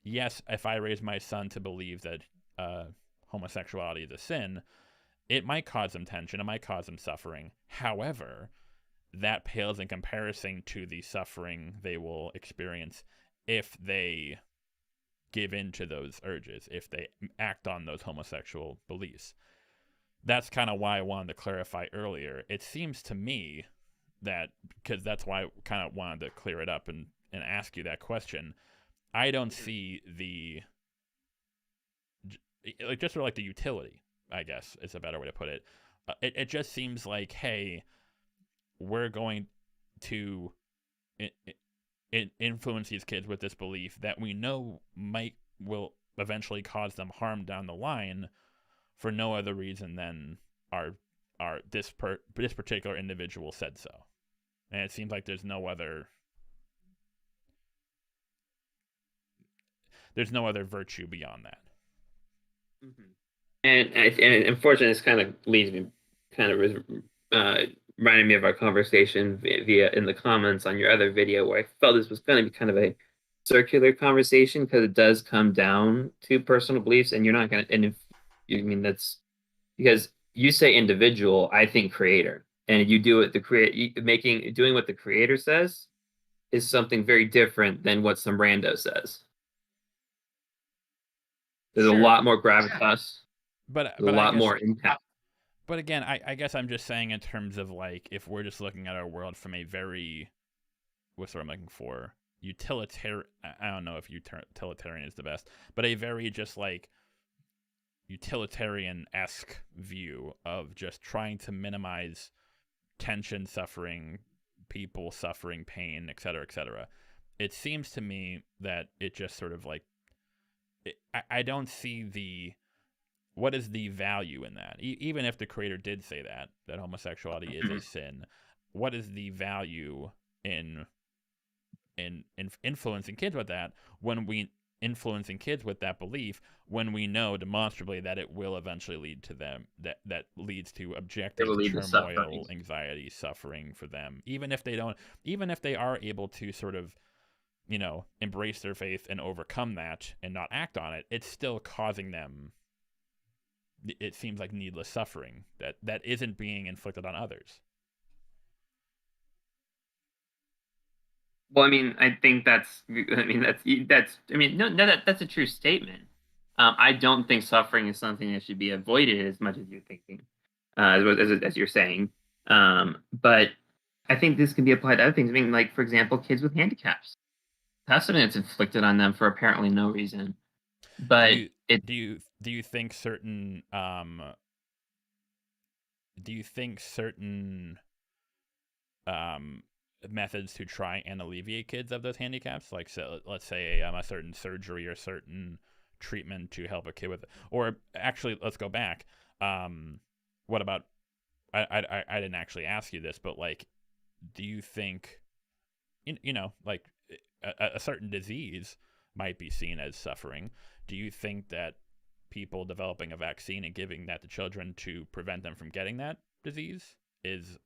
yes, if I raise my son to believe that homosexuality is a sin, it might cause them tension, it might cause them suffering. However, that pales in comparison to the suffering they will experience if they give in to those urges, if they act on those homosexual beliefs. That's kind of why I wanted to clarify earlier. It seems to me that, because that's why I kind of wanted to clear it up and ask you that question, I don't see just sort of like the utility, I guess is a better way to put it. It just seems like, hey, we're going to influence these kids with this belief that we know will eventually cause them harm down the line, for no other reason than this particular individual said so. And it seems like there's no other virtue beyond that.
Mm-hmm. And unfortunately, this kind of leads me kind of reminded me of our conversation via in the comments on your other video where I felt this was going to be kind of a circular conversation because it does come down to personal beliefs, and you're not going to, and if you I mean that's because you say individual, I think creator, and you do it the create making doing what the creator says is something very different than what some rando says. There's a
Sure.
lot more gravitas.
But
There's a
I
lot
guess,
more impact.
but again, I guess I'm just saying in terms of like if we're just looking at our world from a very, what's the word I'm looking for, utilitarian. I don't know if utilitarian is the best, but a very just like utilitarian-esque view of just trying to minimize tension, suffering, people suffering, pain, etc., etc. It seems to me that it just sort of like I don't see the what is the value in that? Even if the creator did say that homosexuality is a sin, what is the value in influencing kids with that when we influencing kids with that belief when we know demonstrably that it will eventually lead to them that leads to objective turmoil, anxiety, suffering for them, even if they are able to sort of embrace their faith and overcome that and not act on it, it's still causing them, it seems like, needless suffering that isn't being inflicted on others.
Well, I mean, I think that's a true statement. I don't think suffering is something that should be avoided as much as you're thinking, as you're saying. But I think this can be applied to other things. I mean, like, for example, kids with handicaps. That's something that's inflicted on them for apparently no reason. But
do you think certain methods to try and alleviate kids of those handicaps, like, so let's say a certain surgery or certain treatment to help a kid with, or actually let's go back, what about, I didn't actually ask you this, but like, do you think like a certain disease might be seen as suffering? Do you think that people developing a vaccine and giving that to children to prevent them from getting that disease is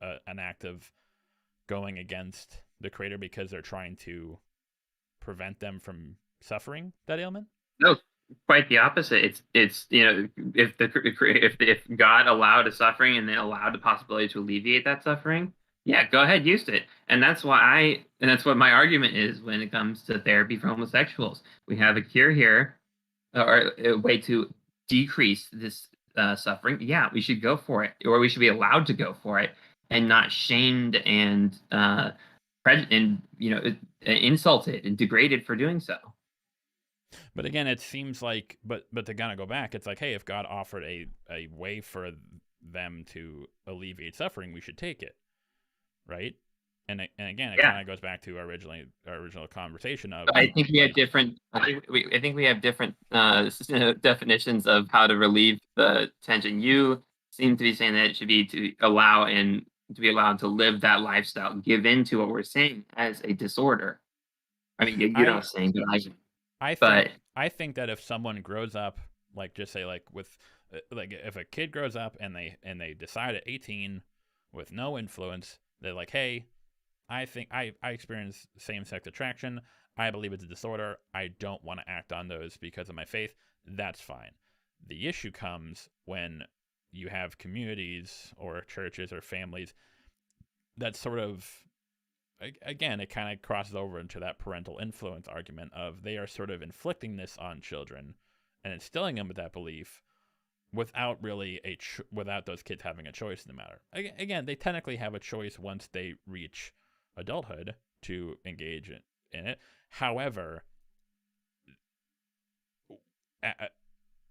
an act of going against the creator because they're trying to prevent them from suffering that ailment?
No, quite the opposite. It's if God allowed a suffering and then allowed the possibility to alleviate that suffering, yeah, go ahead, use it. And that's what my argument is when it comes to therapy for homosexuals. We have a cure here, or a way to decrease this suffering. Yeah, we should go for it, or we should be allowed to go for it, and not shamed and insulted and degraded for doing so.
But again, it seems like, but to kind of go back, it's like, hey, if God offered a way for them to alleviate suffering, we should take it, right? And again, it kind of goes back to our original conversation of.
I think we have different. I think we have different definitions of how to relieve the tension. You seem to be saying that it should be to allow and to be allowed to live that lifestyle, give in to what we're saying as a disorder. I mean, you're not saying, but
I think that if someone grows up, like, just say, like, with, like, if a kid grows up and they decide at 18 with no influence, they're like, hey, I think I experience same-sex attraction. I believe it's a disorder. I don't want to act on those because of my faith. That's fine. The issue comes when you have communities or churches or families that sort of, again, it kind of crosses over into that parental influence argument of they are sort of inflicting this on children and instilling them with that belief without really without those kids having a choice in the matter. Again, they technically have a choice once they reach adulthood to engage in it. However,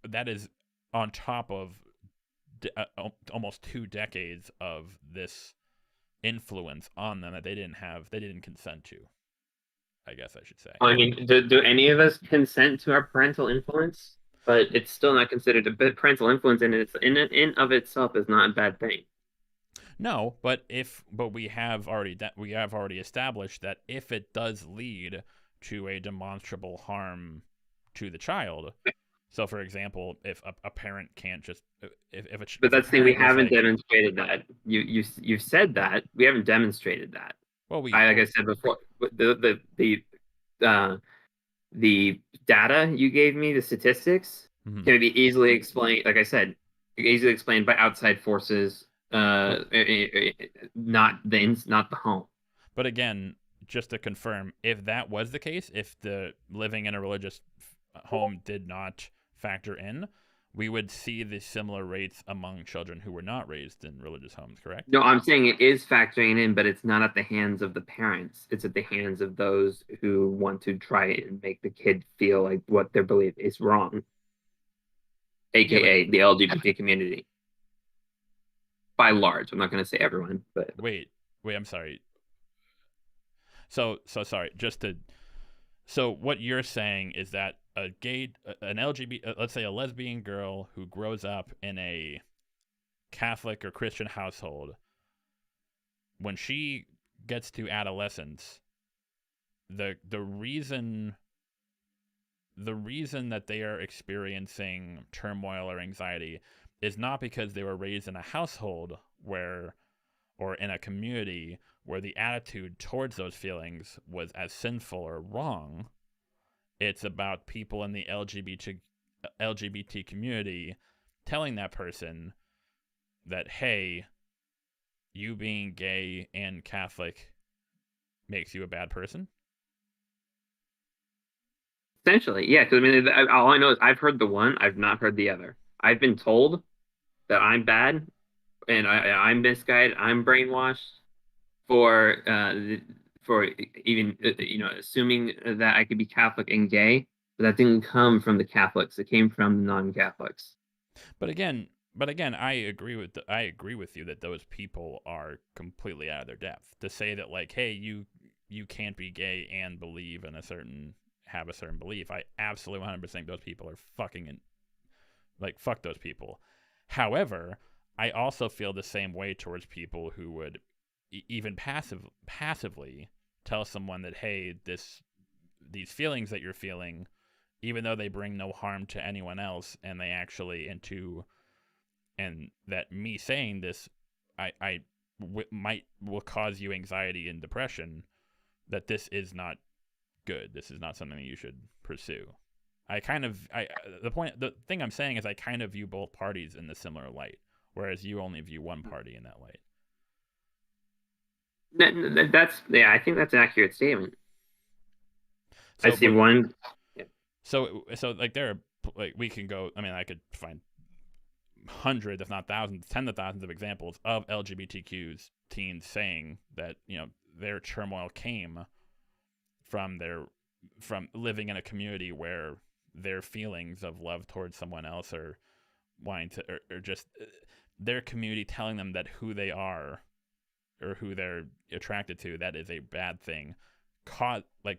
that is on top of almost 2 decades of this influence on them that they didn't consent to, I guess I should say.
I mean, do any of us consent to our parental influence? But it's still not considered a bit parental influence, and it's in of itself is not a bad thing.
No, but we have already established that if it does lead to a demonstrable harm to the child, So, for example, if a parent can't just if a
But
if a
that's the thing, we
parent is
haven't
like,
demonstrated that. You've said that. We haven't demonstrated that.
well,
Like I said before, uh, the data you gave me, the statistics,
Mhm.
can be easily explained. Like I said, easily explained by outside forces, not the home.
But again, just to confirm, if that was the case, if the living in a religious home did not factor in, we would see the similar rates among children who were not raised in religious homes, correct?
No, I'm saying it is factoring in, but it's not at the hands of the parents. It's at the hands of those who want to try and make the kid feel like what their belief is wrong,
Yeah, but
aka the LGBT community. By large, I'm not going to say everyone, but
wait, I'm sorry. So sorry. So what you're saying is that an LGBT, let's say a lesbian girl who grows up in a Catholic or Christian household, when she gets to adolescence, the reason that they are experiencing turmoil or anxiety is not because they were raised in a household where or in a community where the attitude towards those feelings was as sinful or wrong. It's about people in the LGBT community telling that person that, hey, you being gay and Catholic makes you a bad person.
essentially, yeah. Because I mean, all I know is I've heard the one, I've not heard the other. I've been told that I'm bad and I'm misguided, I'm brainwashed for for even assuming that I could be Catholic and gay, but that didn't come from the Catholics. It came from the non-Catholics.
But again, I agree with you that those people are completely out of their depth. To say that like, hey, you can't be gay and believe in have a certain belief. I absolutely 100% think those people are fuck those people. However, I also feel the same way towards people who would even passively tell someone that, hey, these feelings that you're feeling, even though they bring no harm to anyone else, and they actually and that me saying this, will cause you anxiety and depression. That this is not good. This is not something that you should pursue. The thing I'm saying is I kind of view both parties in the similar light, whereas you only view one party in that light.
I think that's an accurate statement.
So,
I see one.
So like there are like we can go. I mean, I could find hundreds, if not thousands, tens of thousands of examples of LGBTQs teens saying that their turmoil came from living in a community where their feelings of love towards someone else or wanting to or just their community telling them that who they are or who they're attracted to, that is a bad thing,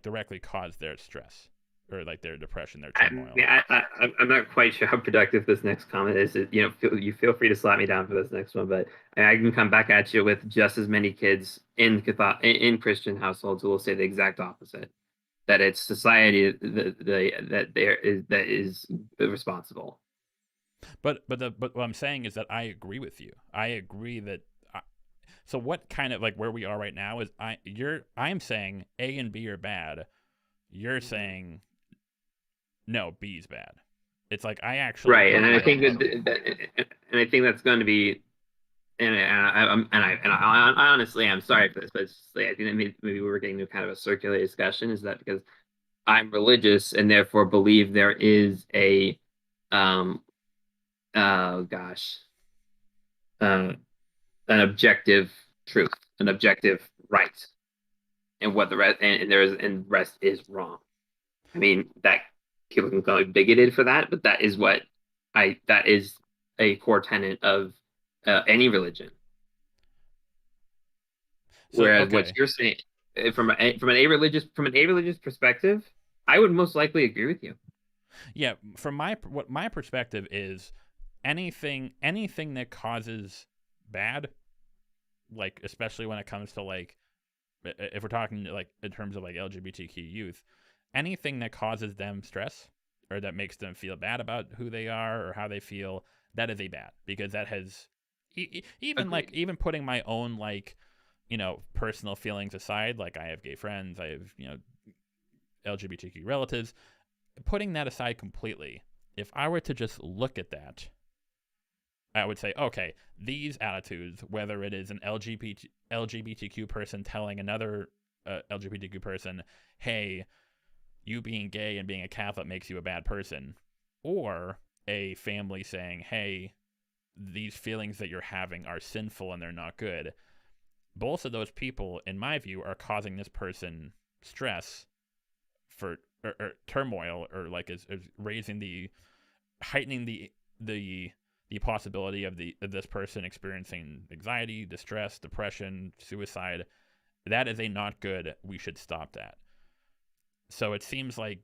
directly cause their stress or like their depression, their turmoil.
I'm not quite sure how productive this next comment is. You feel free to slap me down for this next one, but I can come back at you with just as many kids in Christian households who will say the exact opposite. That it's society that is responsible.
But what I'm saying is that I agree with you. I agree that. So what kind of like where we are right now is I'm saying A and B are bad. You're saying no, B's bad. It's like I actually
right, and I think I think that's going to be. And I honestly, I'm sorry for this, but it's just like, I think that maybe we were getting to kind of a circular discussion. Is that because I'm religious and therefore believe there is oh gosh, an objective truth, an objective right, and what the rest and rest is wrong. I mean that people can call me bigoted for that, but that is that is a core tenet of any religion. Whereas what you're saying from an a religious perspective, I would most likely agree with you.
Yeah, from my perspective is anything that causes bad, like especially when it comes to like if we're talking like in terms of like LGBTQ youth, anything that causes them stress or that makes them feel bad about who they are or how they feel, that is a bad, because that has even like
Agreed.
even putting my own like personal feelings aside, like I have gay friends, I have LGBTQ relatives, putting that aside completely, if I were to just look at that, I would say, okay, these attitudes, whether it is an LGBTQ person telling another LGBTQ person, hey, you being gay and being a Catholic makes you a bad person, or a family saying, hey, these feelings that you're having are sinful and they're not good, both of those people, in my view, are causing this person stress for or turmoil, or like is raising heightening the possibility of this person experiencing anxiety, distress, depression, suicide. That is a not good. We should stop that. So it seems like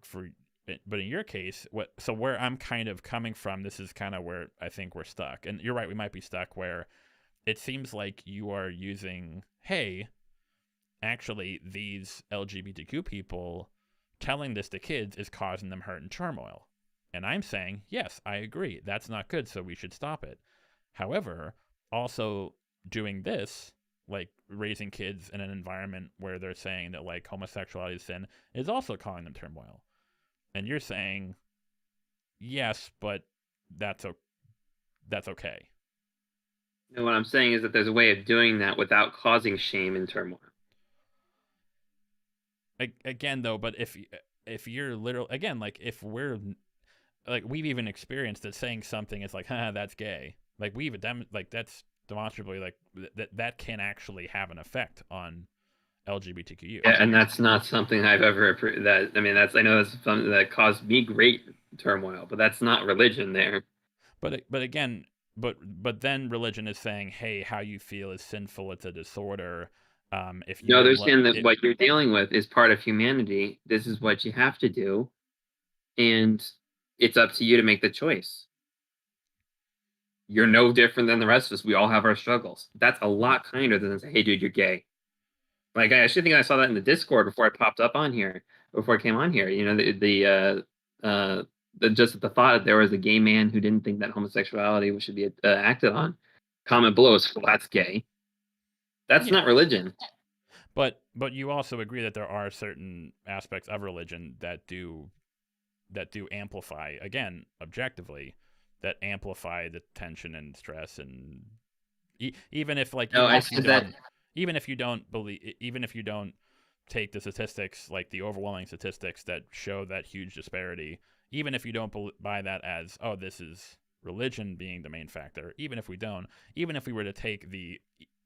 but in your case, where I'm kind of coming from, this is kind of where I think we're stuck. And you're right, we might be stuck where it seems like you are using, hey, actually these LGBTQ people telling this to kids is causing them hurt and turmoil. And I'm saying, yes, I agree. That's not good, so we should stop it. However, also doing this, like raising kids in an environment where they're saying that like homosexuality is sin, is also causing them turmoil. And you're saying, yes, but that's okay.
And what I'm saying is that there's a way of doing that without causing shame and turmoil.
Again, though, but if you're literal, again, like if we're like, we've even experienced that saying something is like, haha, that's gay. Like we've like that's demonstrably like that can actually have an effect on LGBTQ youth.
Yeah, and that's not something I've ever approved. I know that's something that caused me great turmoil, but that's not religion there.
But again, but then religion is saying, hey, how you feel is sinful. It's a disorder. If you
understand that what you're dealing with is part of humanity, this is what you have to do, and it's up to you to make the choice. You're no different than the rest of us. We all have our struggles. That's a lot kinder than say, hey, dude, you're gay. Like, I actually think I saw that in the Discord before I popped up on here, before I came on here. Just the thought that there was a gay man who didn't think that homosexuality should be acted on. Comment below is, well, that's gay. That's not religion.
But you also agree that there are certain aspects of religion that do amplify, again, objectively, that amplify the tension and stress, and even if like even if you don't take the statistics, like the overwhelming statistics that show that huge disparity, even if you don't buy that as, oh, this is religion being the main factor, even if we were to take the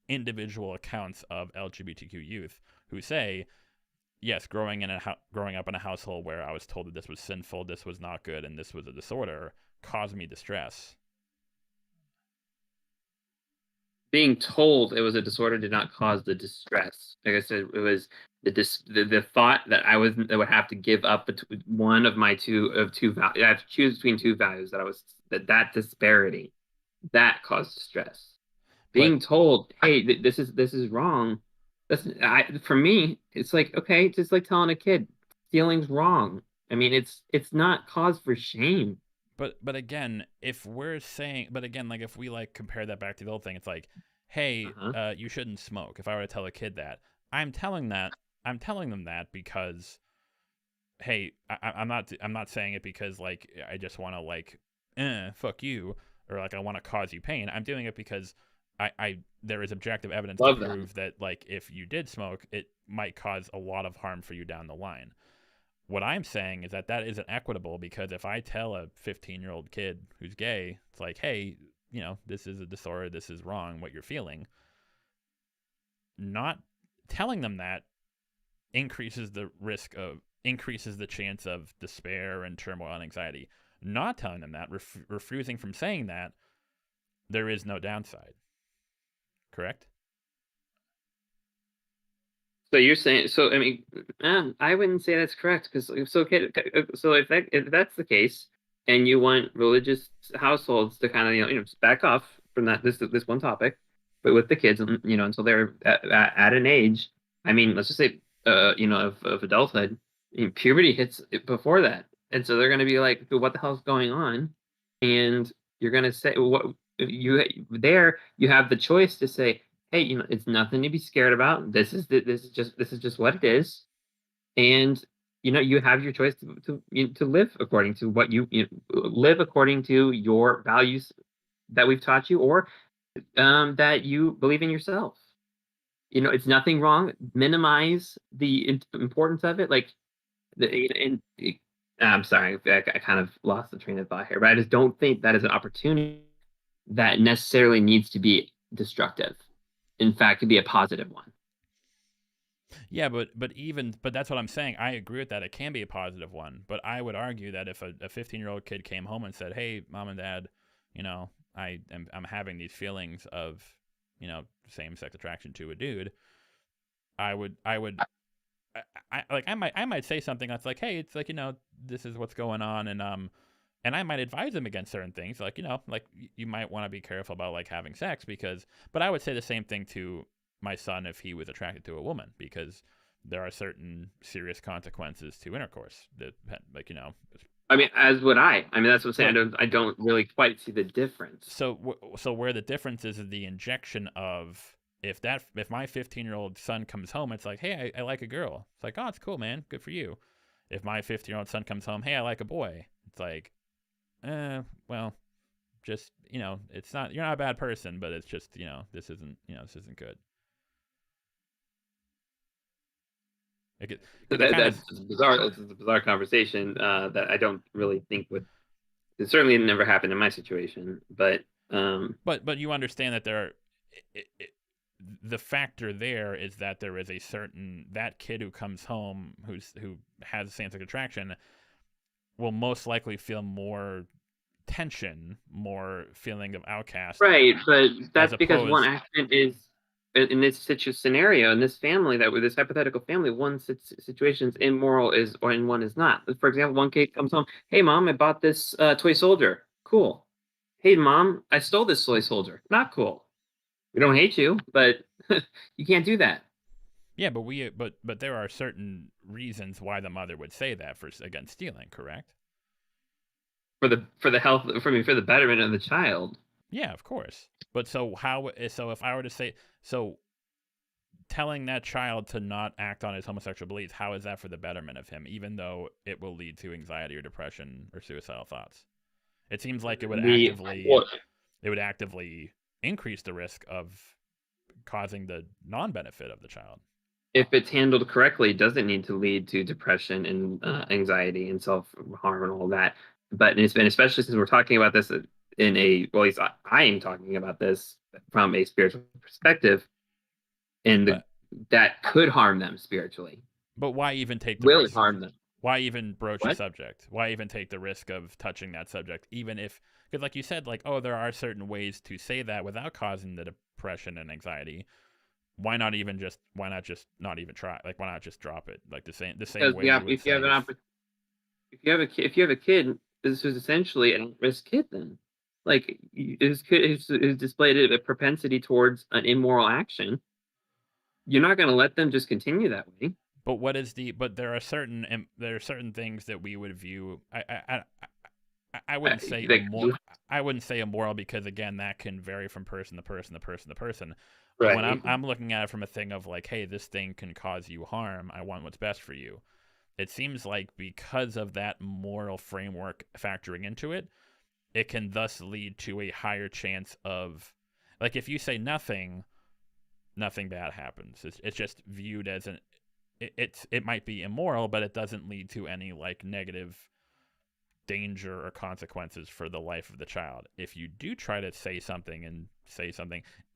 individual accounts of LGBTQ youth who say, yes, growing up in a household where I was told that this was sinful, this was not good, and this was a disorder, caused me distress.
Being told it was a disorder did not cause the distress. Like I said, it was the thought that I would have to give up one of my two values. I have to choose between two values that disparity that caused distress. Being told, hey, this is wrong. For me, it's like, okay, it's just like telling a kid stealing's wrong. I mean, it's not cause for shame.
But again, if we're saying, like if we like compare that back to the old thing, it's like, hey, you shouldn't smoke. If I were to tell a kid that, I'm telling them that because, hey, I'm not saying it because like I just want to like, fuck you, or like I want to cause you pain. I'm doing it because there is objective evidence to prove that like if you did smoke, it might cause a lot of harm for you down the line. What I'm saying is that isn't equitable, because if I tell a 15-year-old kid who's gay, it's like, hey, this is a disorder, this is wrong, what you're feeling. Not telling them that increases the chance of despair and turmoil and anxiety. Not telling them that, refusing from saying that, there is no downside. Correct?
So you're saying, I mean, I wouldn't say that's correct, because if that's the case, and you want religious households to kind of just back off from this one topic, but with the kids, until they're at an age, I mean, let's just say of adulthood, puberty hits before that, And so they're going to be like, what the hell's going on? And you're going to say, what you there, you have the choice to say, hey, it's nothing to be scared about. This is just what it is. And, you have your choice to live according to what live according to your values that we've taught you, or that you believe in yourself. It's nothing wrong. Minimize the importance of it. Like, I'm sorry, I kind of lost the train of thought here, but I just don't think that is an opportunity that necessarily needs to be destructive. In fact, to be a positive one.
Yeah, but that's what I'm saying. I agree with that. It can be a positive one, but I would argue that if a 15-year-old kid came home and said, "Hey, mom and dad, I'm having these feelings of, same-sex attraction to a dude," I might say something that's like, "Hey, it's like, this is what's going on," and I might advise them against certain things, like, like you might want to be careful about like having sex but I would say the same thing to my son if he was attracted to a woman, because there are certain serious consequences to intercourse that, like,
I mean, as would I. I mean, that's what I'm saying. I don't really quite see the difference.
So where the difference is the injection of, if my 15-year-old son comes home, it's like, "Hey, I like a girl." It's like, "Oh, it's cool, man. Good for you." If my 15-year-old son comes home, "Hey, I like a boy," it's like, well, just, it's not, you're not a bad person, but it's just, this isn't good.
That's bizarre. It's a bizarre conversation that I don't really think would. It certainly never happened in my situation, but
you understand that the factor there is that there is that kid who comes home who has same-sex attraction will most likely feel more tension, more feeling of outcast.
Right, but that's because one accident is, in this scenario, in this family, with this hypothetical family, one situation is immoral and one is not. For example, one kid comes home, "Hey, mom, I bought this toy soldier." Cool. "Hey, mom, I stole this toy soldier." Not cool. We don't hate you, but you can't do that.
Yeah, but there are certain reasons why the mother would say that against stealing, correct?
For the health, for the betterment of the child.
Yeah, of course. But so if I were to say, so telling that child to not act on his homosexual beliefs, how is that for the betterment of him, even though it will lead to anxiety or depression or suicidal thoughts? It seems like it would actively increase the risk of causing the non-benefit of the child.
If it's handled correctly, it doesn't need to lead to depression and anxiety and self-harm and all that. But especially since we're talking about this at least I am talking about this from a spiritual perspective, and that could harm them spiritually.
But why even take the
risk?
Will it harm them? Why even broach a subject? Why even take the risk of touching that subject? Even if, because like you said, like, there are certain ways to say that without causing the depression and anxiety. Why not not even try? Like, why not just drop it? Like the same way.
If you have a kid, this is essentially an at-risk kid. Then, like, his kid has displayed a propensity towards an immoral action. You're not going to let them just continue that way.
But there are certain things that we would view. I wouldn't say I wouldn't say immoral, because again, that can vary from person to person to person to person. Right. When I'm looking at it from a thing of like, hey, this thing can cause you harm, I want what's best for you. It seems like because of that moral framework factoring into it, it can thus lead to a higher chance of, like, if you say nothing bad happens. It's just viewed as it might be immoral, but it doesn't lead to any like negative danger or consequences for the life of the child. If you do try to say something,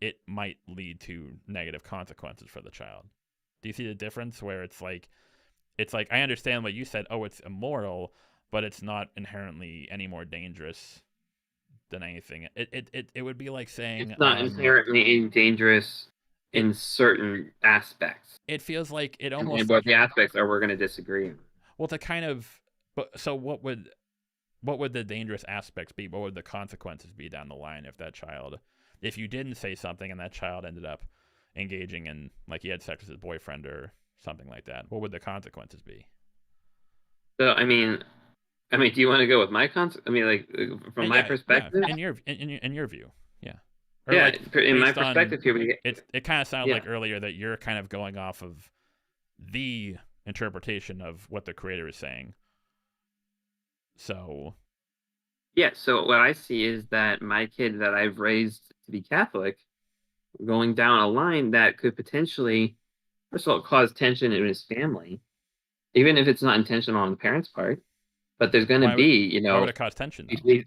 it might lead to negative consequences for the child. Do you see the difference where it's like I understand what you said, it's immoral, but it's not inherently any more dangerous than anything. It would be like saying
it's not inherently dangerous in certain aspects.
It feels like it almost.
And what the aspects are, we're going to disagree.
Well, so what would the dangerous aspects be? What would the consequences be down the line if you didn't say something and that child ended up engaging in, like, he had sex with his boyfriend or something like that? What would the consequences be?
So, I mean, I mean, do you want to go with my concept? I mean, like from my
Yeah,
perspective,
in your view, yeah, or
yeah.
like
In my
based on
perspective here,
it kind of sounded
yeah,
like earlier that you're kind of going off of the interpretation of what the creator is saying. So
yeah. So what I see is that my kid that I've raised to be Catholic, going down a line that could potentially, first of all, cause tension in his family, even if it's not intentional on the parents' part. But there's going to be,
why would it cause tension though?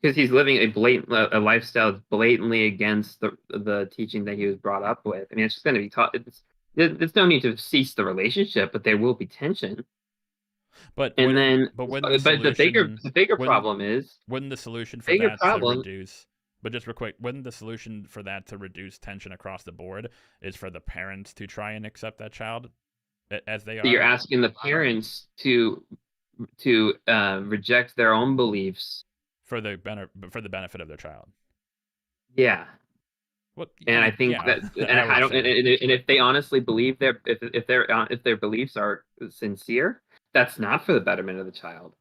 because he's living a lifestyle blatantly against the teaching that he was brought up with. I mean, it's just going to be taught. There's no need to cease the relationship, but there will be tension.
But
And then,
wouldn't the
but
solution
the bigger problem is
wouldn't the solution for
bigger
that to
problem.
reduce? But just real quick, wouldn't the solution for that to reduce tension across the board is for the parents to try and accept that child as they
You're
are?
asking the parents to reject their own beliefs.
For the benefit of their child.
Yeah.
What?
And I think
yeah,
that, and I don't, and if they honestly believe if their beliefs are sincere, that's not for the betterment of the child.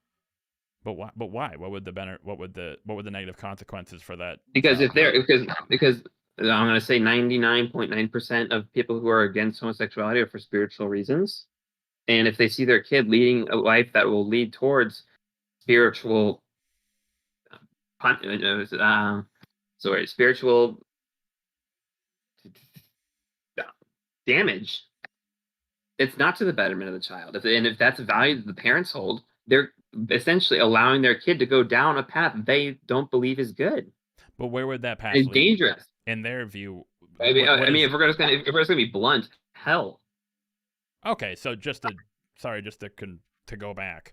But why? But why? What would the negative consequences for that?
Because
child
if they're because I'm going to say 99.9% of people who are against homosexuality are for spiritual reasons, and if they see their kid leading a life that will lead towards spiritual, spiritual damage, it's not to the betterment of the child. If that's a value that the parents hold, they're essentially allowing their kid to go down a path they don't believe is good.
But where would that path
It's
lead?
dangerous.
In their view,
I mean, if we're just gonna be blunt, hell.
Okay, so just to go back,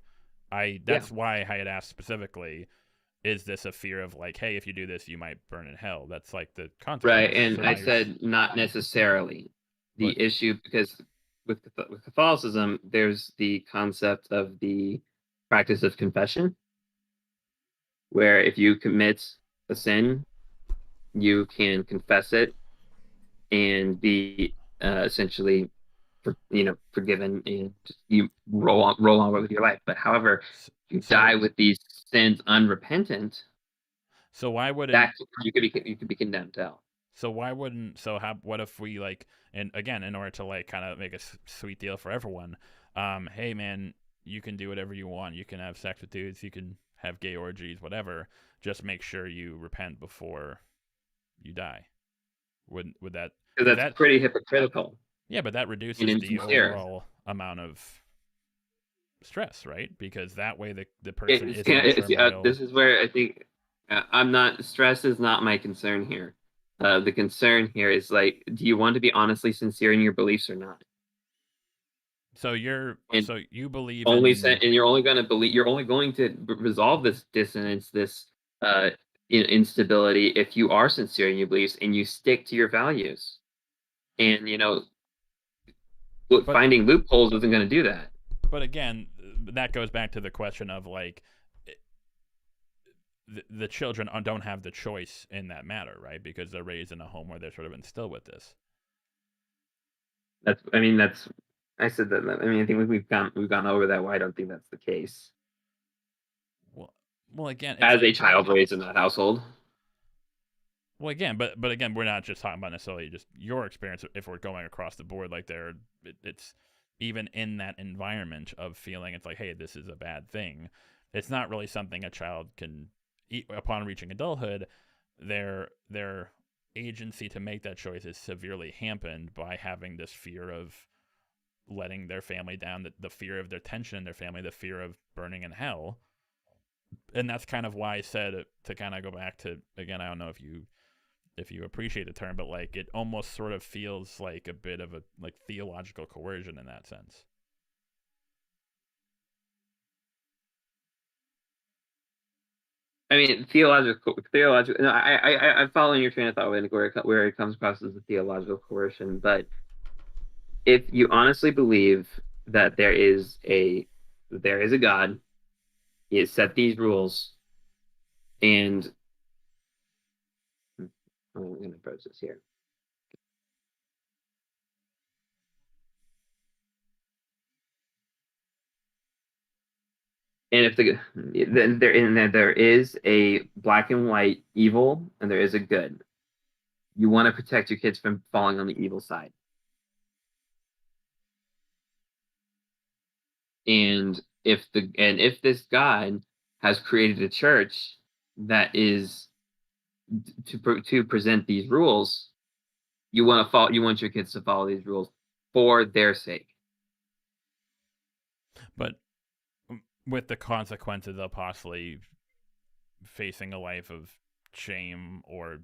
that's why I had asked specifically, is this a fear of like, hey, if you do this, you might burn in hell? That's like the consequence.
Right, and I said not necessarily. The issue, because with Catholicism, there's the concept of the practice of confession, where if you commit a sin, you can confess it and be essentially, forgiven, and you roll on with your life. But however, you die with these sins unrepentant.
So why wouldn't
that you could be condemned to hell?
So why wouldn't what if we like, and again, in order to like kind of make a sweet deal for everyone, hey man, you can do whatever you want, you can have sex with dudes, you can have gay orgies, whatever, just make sure you repent before you die. Would that?
Because that's pretty hypocritical.
Yeah, but that reduces the overall amount of stress, right? Because that way the person isn't.
This is where I think I'm not. Stress is not my concern here. The concern here is like, do you want to be honestly sincere in your beliefs or not?
So you believe
only and you're only going to believe. You're only going to resolve this dissonance, this instability, if you are sincere in your beliefs and you stick to your values. And finding loopholes isn't going to do that.
But again, that goes back to the question of like, the children don't have the choice in that matter, right? Because they're raised in a home where they're sort of instilled with this.
I said that. I mean, I think we've gone over that. Why I don't think that's the case.
Well, again,
as a child raised in that household.
Well, again, but again, we're not just talking about necessarily just your experience. If we're going across the board, like it's even in that environment of feeling it's like, hey, this is a bad thing. It's not really something a child can, upon reaching adulthood, their agency to make that choice is severely hampered by having this fear of letting their family down, the fear of their tension in their family, the fear of burning in hell. And that's kind of why I said, to kind of go back to, again, I don't know if you appreciate the term, but like it almost sort of feels like a bit of a like theological coercion in that sense.
I mean, theological. No, I'm following your train of thought where it comes across as a theological coercion. But if you honestly believe that there is a God, He has set these rules, and I'm going to approach this here. And if then there is a black and white evil and there is a good. You want to protect your kids from falling on the evil side. And if this God has created a church that is to present these rules, you want your kids to follow these rules for their sake.
But with the consequences of possibly facing a life of shame or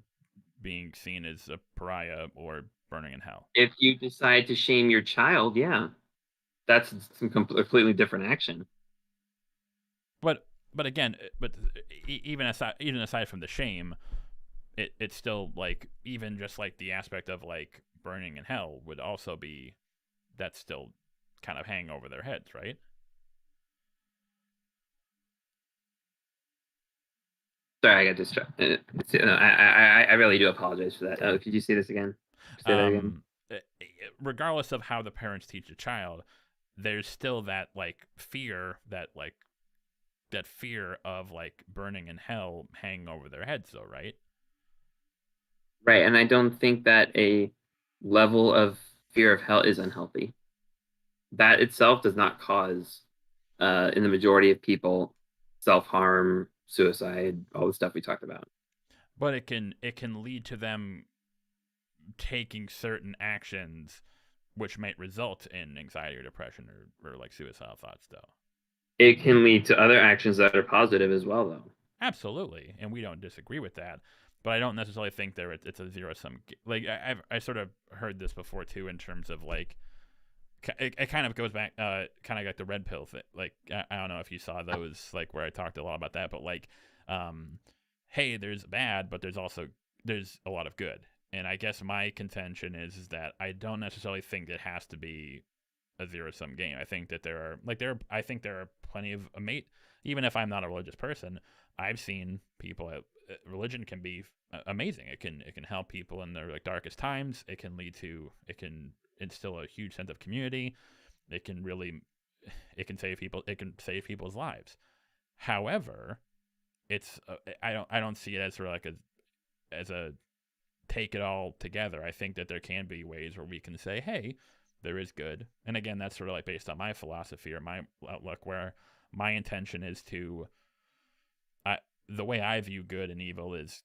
being seen as a pariah or burning in hell.
If you decide to shame your child, yeah, that's some completely different action.
But again, even aside from the shame, it's still like, even just like the aspect of like burning in hell would also be, that's still kind of hanging over their heads, right?
Sorry, I got distracted. I really do apologize for that. Could you say this again? Say that again.
Regardless of how the parents teach a child, there's still that like fear, that fear of like burning in hell hanging over their heads, though, right?
Right, and I don't think that a level of fear of hell is unhealthy. That itself does not cause, in the majority of people, self-harm, suicide, all the stuff we talked about.
But it can lead to them taking certain actions which might result in anxiety or depression or like suicidal thoughts, though.
It can lead to other actions that are positive as well, though.
Absolutely, and we don't disagree with that. But I don't necessarily think it's a zero-sum. Like I sort of heard this before too, in terms of like, it kind of goes back, kind of like the red pill thing. Like I don't know if you saw those, like where I talked a lot about that, but like, hey, there's bad, but there's a lot of good. And I guess my contention is that I don't necessarily think it has to be a zero-sum game. I think that there are plenty of even if I'm not a religious person, I've seen people. Religion can be amazing. It can help people in their like darkest times. It can instill a huge sense of community. It can save people. It can save people's lives. However, I don't see it as sort of like as a take it all together. I think that there can be ways where we can say, hey, there is good. And again, that's sort of like based on my philosophy or my outlook, where my intention is the way I view good and evil is,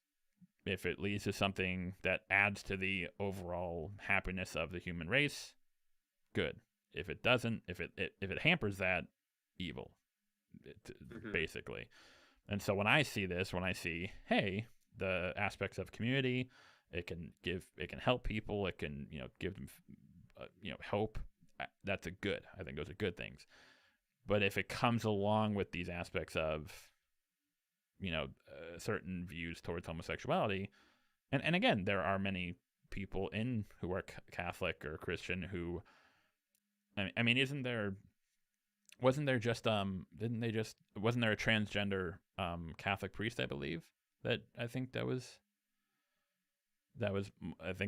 if it leads to something that adds to the overall happiness of the human race, good. If it doesn't, if it hampers that, evil, basically. And so when I see, hey, the aspects of community, it can help people, it can give them hope. That's a good. I think those are good things. But if it comes along with these aspects of certain views towards homosexuality, and again, there are many people who are Catholic or Christian who, I mean, wasn't there a transgender Catholic priest, I believe, I think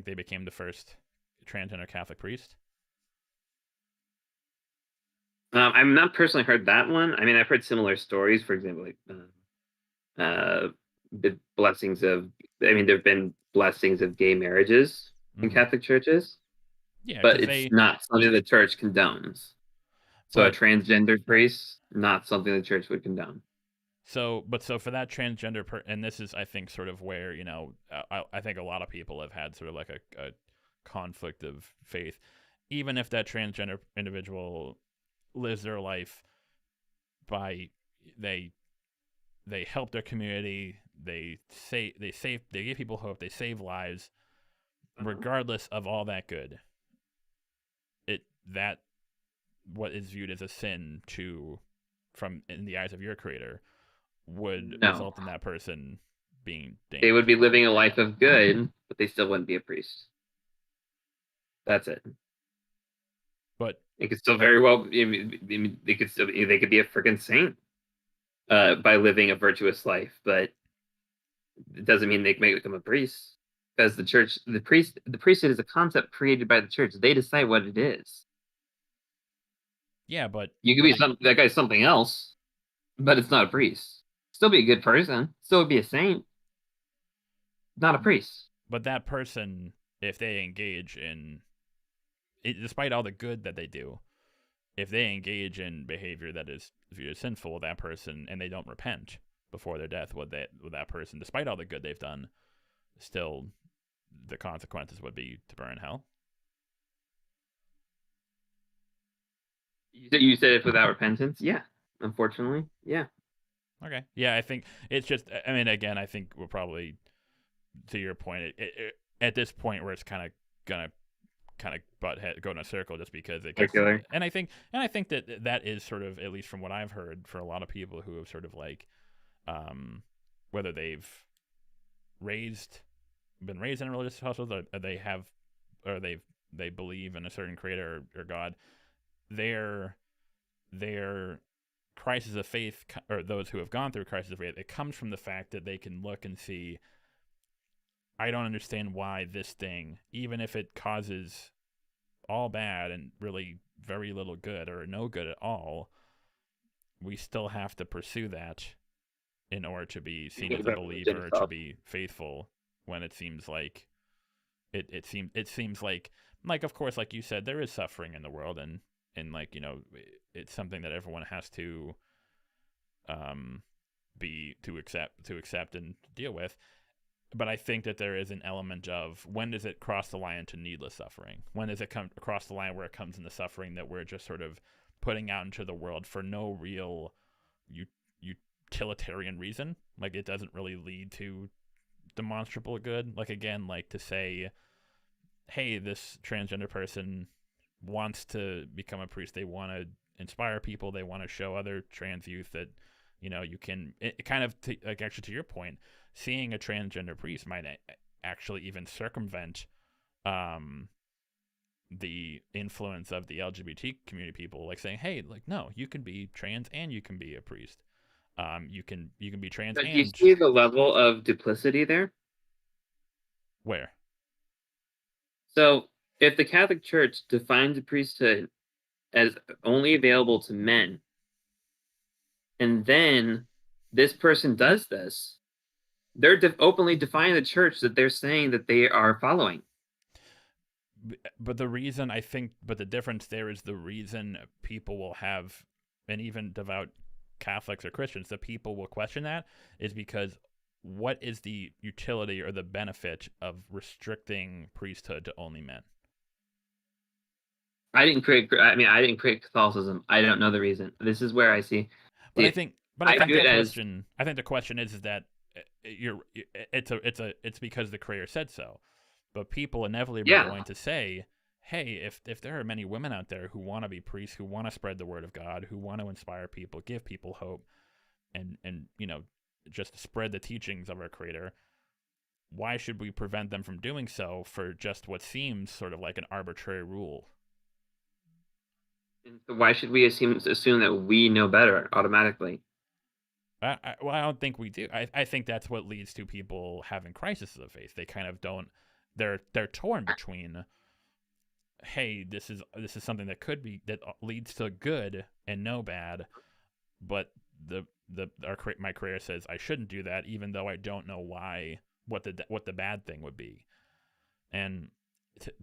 they became the first transgender Catholic priest.
I've not personally heard that one. I mean, I've heard similar stories. For example, like the blessings of. I mean, there have been blessings of gay marriages in Catholic churches.
Yeah,
but it's not something the church condones. So a transgender priest, not something the church would condone.
So for that transgender and this is, I think, sort of where I think a lot of people have had sort of like a conflict of faith, even if that transgender individual lives their life by they help their community, they give people hope, they save lives, regardless of all that good. That what is viewed as a sin in the eyes of your creator would result in that person being dangerous.
They would be living a life of good, but they still wouldn't be a priest. That's it.
But
it could still very well. They could be a freaking saint by living a virtuous life, but it doesn't mean they may become a priest. Because the priesthood is a concept created by the church. They decide what it is.
Yeah, but
you could be that guy's something else. but it's not a priest. Still be a good person. Still be a saint. Not a priest.
But that person, if they engage in, despite all the good that they do, if they engage in behavior that is viewed as sinful, that person, and they don't repent before their death, would that person, despite all the good they've done, still the consequences would be to burn in hell?
You said it without repentance? Yeah. Unfortunately, yeah.
Okay. Yeah, I think it's just, I mean, again, I think we're probably, to your point, at this point where it's kind of gonna butt head go in a circle just because it gets,
Circular.
and I think that is sort of, at least from what I've heard, for a lot of people who have sort of like, whether they've been raised in a religious household, or they believe in a certain creator or God, their crisis of faith, or those who have gone through crisis of faith, it comes from the fact that they can look and see, I don't understand why this thing, even if it causes all bad and really very little good or no good at all, we still have to pursue that in order to be seen as a believer, to be faithful, when it seems like it seems like of course, like you said, there is suffering in the world, and like, you know, it's something that everyone has to accept and deal with. But I think that there is an element of, when does it cross the line into needless suffering? When does it come across the line where it comes into suffering that we're just sort of putting out into the world for no real utilitarian reason? Like, it doesn't really lead to demonstrable good. Like, again, like to say, hey, this transgender person wants to become a priest. They want to inspire people. They want to show other trans youth that, you know, you can, it kind of, like, actually, to your point, seeing a transgender priest might actually even circumvent the influence of the LGBT community people, like saying, hey, like, no, you can be trans and you can be a priest. You can be trans.
Do you see the level of duplicity there?
Where?
So, if the Catholic Church defines the priesthood as only available to men, and then this person does this, they're openly defying the church that they're saying that they are following.
But the reason, I think, but the difference there is, the reason people will have, and even devout Catholics or Christians, the people will question that, is because what is the utility or the benefit of restricting priesthood to only men?
I didn't create Catholicism. I don't know the reason. This is where I see.
But I think the question is that it's because the Creator said so. But people inevitably are going to say, hey, if there are many women out there who want to be priests, who want to spread the word of God, who want to inspire people, give people hope, and you know, just spread the teachings of our Creator, why should we prevent them from doing so for just what seems sort of like an arbitrary rule?
Why should we assume that we know better automatically?
Well, I don't think we do. I think that's what leads to people having crises of faith. They kind of don't. They're torn between, hey, this is something that could be, that leads to good and no bad, but my Creator says I shouldn't do that, even though I don't know why, what the bad thing would be. And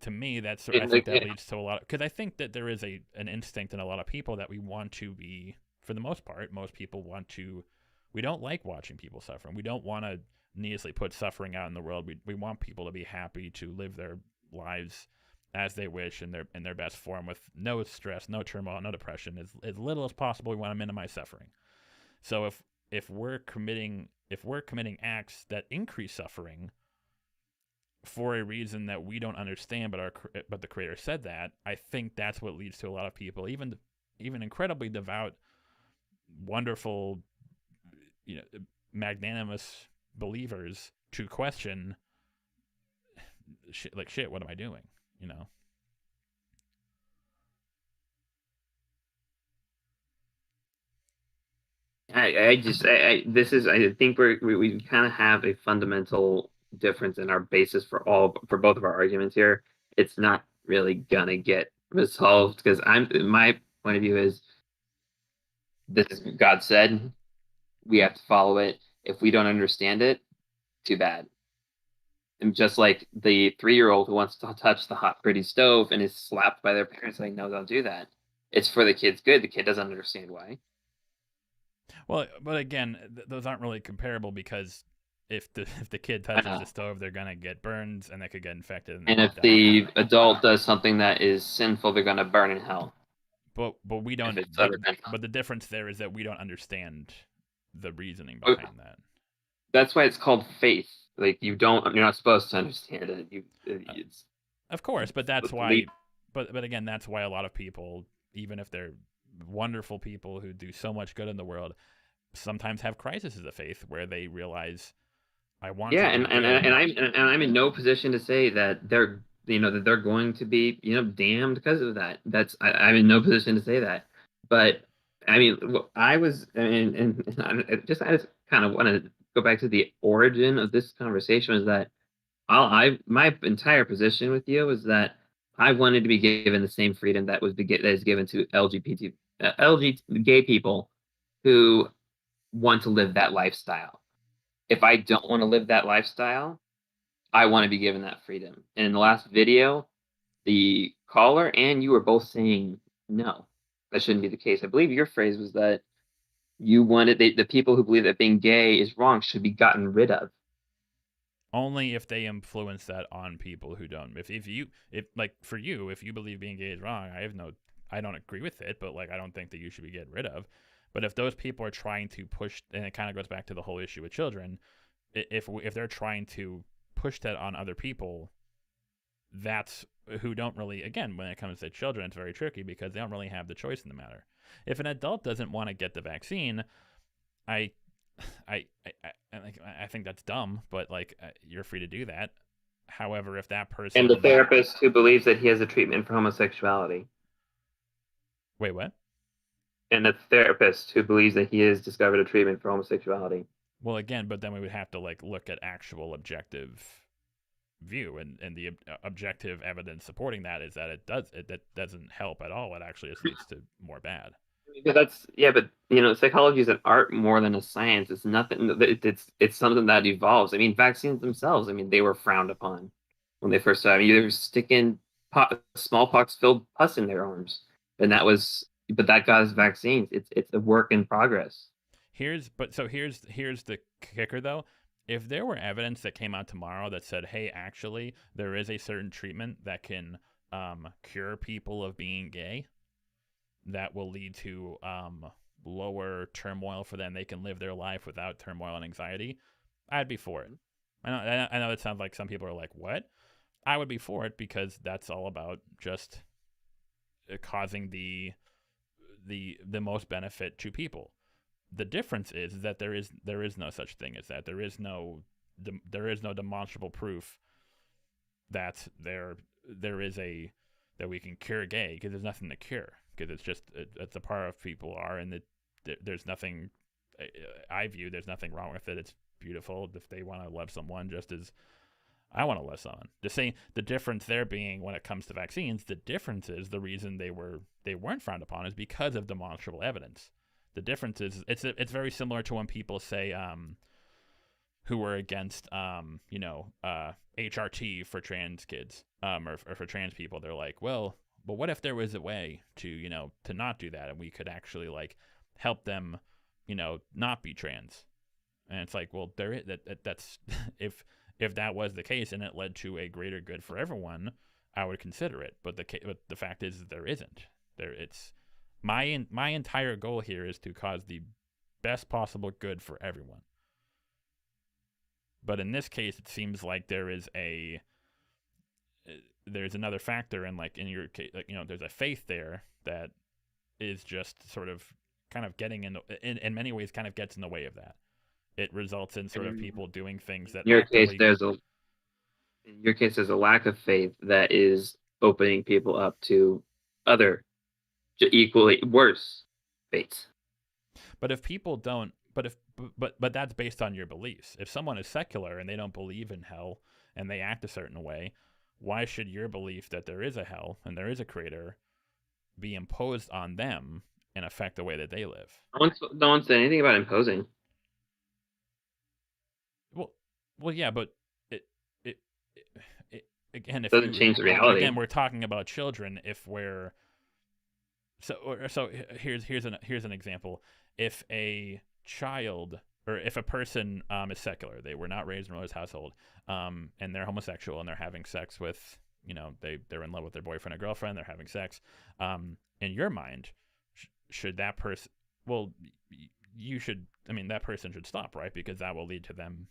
to me, that's, I think that leads to a lot, because I think that there is an instinct in a lot of people that we want to be, for the most part, most people we don't like watching people suffering. We don't want to needlessly put suffering out in the world. We want people to be happy to live their lives as they wish, in their best form, with no stress, no turmoil, no depression, as little as possible. We want to minimize suffering. So if we're committing acts that increase suffering for a reason that we don't understand, but the Creator said that, I think that's what leads to a lot of people, even incredibly devout, wonderful, you know, magnanimous believers, to question, shit, what am I doing? You know.
I think we kind of have a fundamental difference in our basis for both of our arguments here. It's not really gonna get resolved, because my point of view is, this is what God said.
we have to follow it. If we don't understand it, too bad. And just like the 3-year-old who wants to touch the hot, pretty stove and is slapped by their parents, like, no, don't do that. It's for the kid's good. The kid doesn't understand why.
Well, but again, those aren't really comparable because if the kid touches the stove, they're gonna get burns and they could get infected.
And if the adult does something that is sinful, they're gonna burn in hell.
But we don't.
If it's
But the difference there is that we don't understand the reasoning behind that.
That's why it's called faith. Like you're not supposed to understand it. It's
Of course, but that's why. But again, that's why a lot of people, even if they're wonderful people who do so much good in the world, sometimes have crises of faith where they realize, I want.
Yeah, and I'm in no position to say that they're going to be damned because of that. I'm in no position to say that. But I mean, I just kind of want to go back to the origin of this conversation. Is that my entire position with you is that I wanted to be given the same freedom that is given to LGBT gay people who want to live that lifestyle. If I don't want to live that lifestyle, I want to be given that freedom. And in the last video, the caller and you were both saying no, that shouldn't be the case. I believe your phrase was that you wanted the people who believe that being gay is wrong should be gotten rid of.
Only if they influence that on people who don't. If like for you, if you believe being gay is wrong, I don't agree with it, but like I don't think that you should be getting rid of. But if those people are trying to push, and it kind of goes back to the whole issue with children, if they're trying to push that on other people, that's who don't really, again, when it comes to children, it's very tricky because they don't really have the choice in the matter. If an adult doesn't want to get the vaccine, I think that's dumb, but like you're free to do that. However, if that person
and the therapist who believes that he has a treatment for homosexuality.
Wait, what?
And the therapist who believes that he has discovered a treatment for homosexuality.
Well, again, but then we would have to like look at actual objective view, and the objective evidence supporting that is that that doesn't help at all. It actually just leads to more bad.
But psychology is an art more than a science. It's nothing. It's something that evolves. I mean, vaccines themselves. I mean, they were frowned upon when they first started. I mean, they were sticking smallpox-filled pus in their arms, and but that got us vaccines. It's a work in progress.
Here's the kicker though. If there were evidence that came out tomorrow that said, hey, actually, there is a certain treatment that can cure people of being gay, that will lead to lower turmoil for them, they can live their life without turmoil and anxiety, I'd be for it. I know it sounds like some people are like, what? I would be for it because that's all about just causing the most benefit to people. The difference is that there is no such thing as that. There is no demonstrable proof that that we can cure gay, because there's nothing to cure, because it's just it's a part of people are, and there's nothing. I view there's nothing wrong with it. It's beautiful if they want to love someone just as I want to love someone. The difference there being when it comes to vaccines, the difference is the reason they weren't frowned upon is because of demonstrable evidence. The difference is it's very similar to when people say who were against HRT for trans kids or for trans people. They're like, well, but what if there was a way to to not do that, and we could actually like help them not be trans. And it's like, well, that's if that was the case and it led to a greater good for everyone, I would consider it. But the fact is that there isn't. It's my entire goal here is to cause the best possible good for everyone. But in this case, it seems like there's another factor, and like in your case, like, there's a faith there that is just sort of kind of getting in many ways kind of gets in the way of that. It results in sort of people doing things that
in your case there's a lack of faith that is opening people up to other equally worse faiths.
But if people don't, but that's based on your beliefs. If someone is secular and they don't believe in hell and they act a certain way, why should your belief that there is a hell and there is a creator be imposed on them and affect the way that they live?
No one said anything about imposing.
Well, yeah, but it, again, if
Doesn't
you
change the reality.
again, we're talking about children. If we're so here's an example. If a child or if a person is secular, they were not raised in a religious household, and they're homosexual and they're having sex with, they're in love with their boyfriend or girlfriend, they're having sex. In your mind, should that person? Well, you should. I mean, that person should stop, right? Because that will lead to them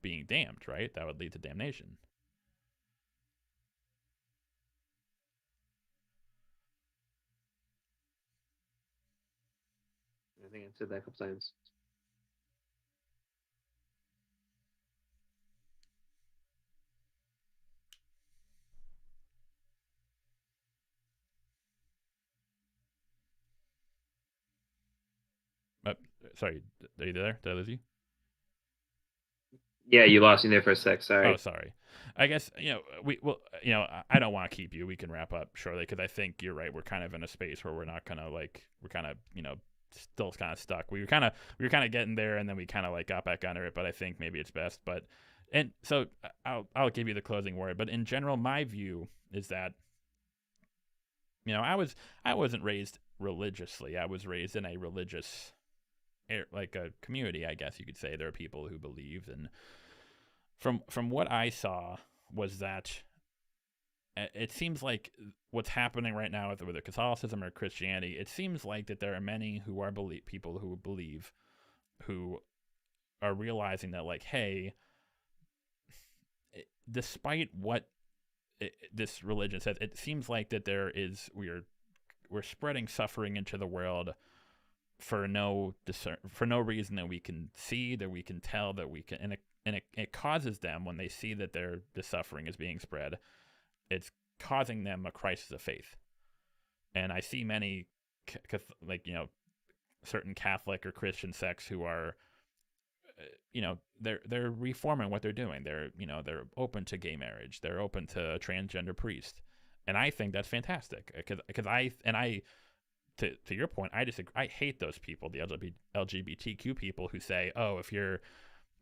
being damned, right? That would lead to damnation.
I think I said that a couple times.
Sorry, are you there? Did I lose you?
Yeah, you lost me there for a sec. Sorry.
Oh, sorry. I guess I don't want to keep you. We can wrap up shortly because I think you're right. We're kind of in a space where we're not gonna we're kind of still kind of stuck. We were kind of getting there, and then we kind of got back under it. But I think maybe it's best. And so I'll give you the closing word. But in general, my view is that I wasn't raised religiously. I was raised in a religious a community, I guess you could say. There are people who believe, and from what I saw was that it seems like what's happening right now, whether Catholicism or Christianity, it seems like that there are many who are people who believe, who are realizing that hey, despite what this religion says, it seems like that we're spreading suffering into the world for no reason that we can see, that we can tell, that we can, and it causes them, when they see that the suffering is being spread, it's causing them a crisis of faith. And I see many certain Catholic or Christian sects who are they're reforming what they're doing. They're open to gay marriage. They're open to a transgender priest, and I think that's fantastic because to your point, I disagree. I hate those people, the LGBTQ people who say, "Oh, if you're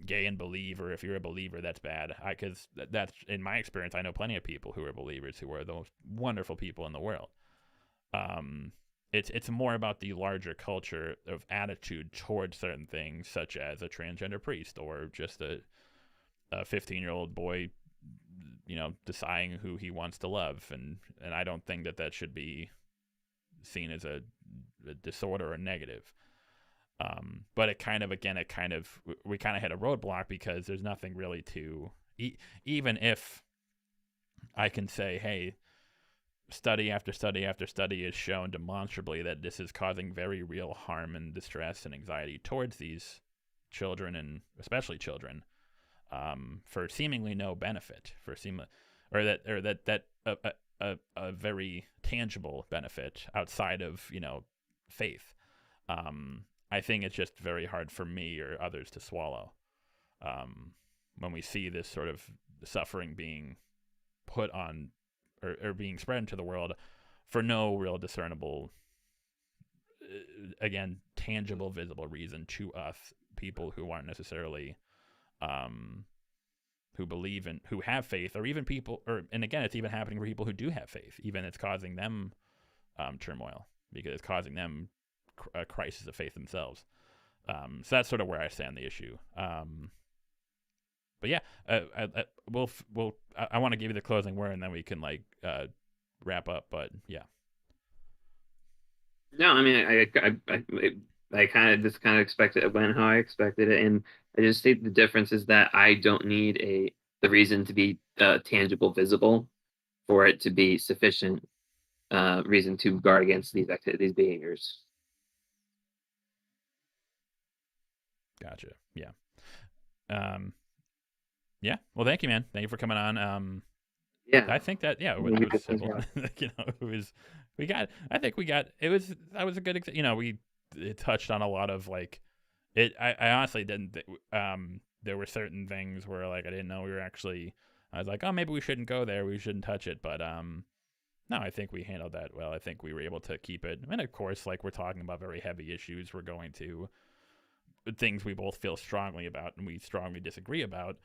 gay and believe, or if you're a believer, that's bad." Because that's, in my experience, I know plenty of people who are believers who are the most wonderful people in the world. It's more about the larger culture of attitude towards certain things, such as a transgender priest or just a 15-year-old boy, deciding who he wants to love, and I don't think that should be seen as a disorder or negative. But we kind of hit a roadblock because there's nothing really to, even if I can say, hey, study after study after study has shown demonstrably that this is causing very real harm and distress and anxiety towards these children, and especially children, for seemingly no benefit, a very tangible benefit outside of faith. I think it's just very hard for me or others to swallow when we see this sort of suffering being put on or being spread into the world for no real discernible, again, tangible, visible reason to us, people who aren't necessarily who believe in, who have faith, or even people, and again, it's even happening for people who do have faith. Even it's causing them turmoil because it's causing them a crisis of faith themselves. So that's sort of where I stand the issue. But yeah, I want to give you the closing word, and then we can wrap up. But yeah.
No, I mean, I kind of just expected it went how I expected it, and I just think the difference is that I don't need the reason to be tangible, visible, for it to be sufficient reason to guard against these behaviors.
Gotcha. Yeah. Yeah. Well, thank you, man. Thank you for coming on.
Yeah.
I think that it was simple. I think we got it was that was a good. It touched on a lot of it. I honestly didn't. There were certain things where I didn't know we were actually. I was like, oh, maybe we shouldn't go there. We shouldn't touch it. But no, I think we handled that well. I think we were able to keep it. And of course, we're talking about very heavy issues. We're going to things we both feel strongly about and we strongly disagree about,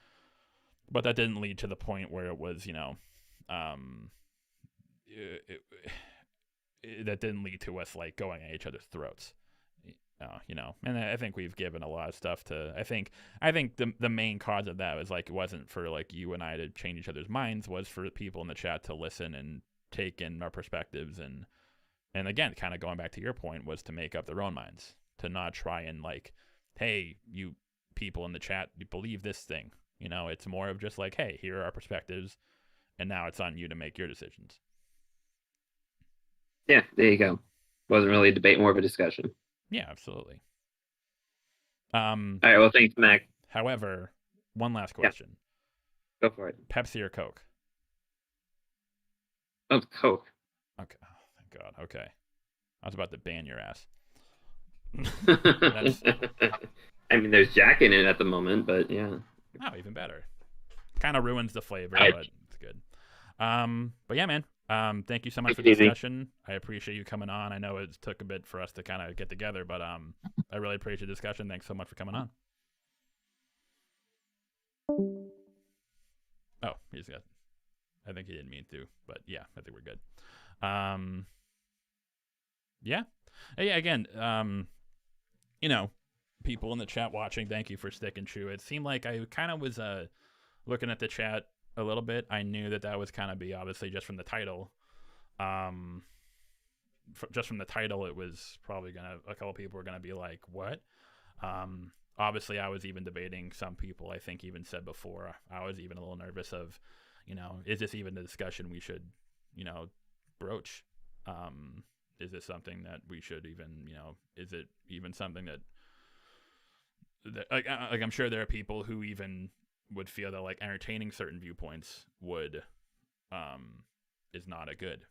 but that didn't lead to the point where it was, that didn't lead to us like going at each other's throats. And I think we've given a lot of stuff to. I think the main cause of that was like it wasn't for like you and I to change each other's minds, was for the people in the chat to listen and take in our perspectives, and again, kind of going back to your point, was to make up their own minds, to not try and like, hey, you people in the chat, you believe this thing. It's more of just like, hey, here are our perspectives, and now it's on you to make your decisions.
Yeah, there you go. Wasn't really a debate, more of a discussion.
Yeah, absolutely.
All right, well, thanks, Mac.
However, one last question.
Yeah. Go for it.
Pepsi or Coke?
Oh, Coke.
Okay. Oh, thank God. Okay. I was about to ban your ass.
I mean, there's Jack in it at the moment, but yeah.
Oh, even better. Kind of ruins the flavor, but it's good. But yeah, man. Thank you so much for the discussion. I appreciate you coming on. I know it took a bit for us to kind of get together, but I really appreciate the discussion. Thanks so much for coming on. Oh, he's got. I think he didn't mean to, but yeah, I think we're good. Yeah. Again, people in the chat watching, thank you for sticking true. It seemed like I kind of was looking at the chat a little bit. I knew that was kind of be obviously just from the title. Just from the title, it was probably a couple people were gonna be like, what? Obviously, I was even debating. Some people, I think, even said before, I was even a little nervous of, is this even a discussion we should, broach? Is this something that we should even, is it even something that like I'm sure there are people who even would feel that like entertaining certain viewpoints would is not a good,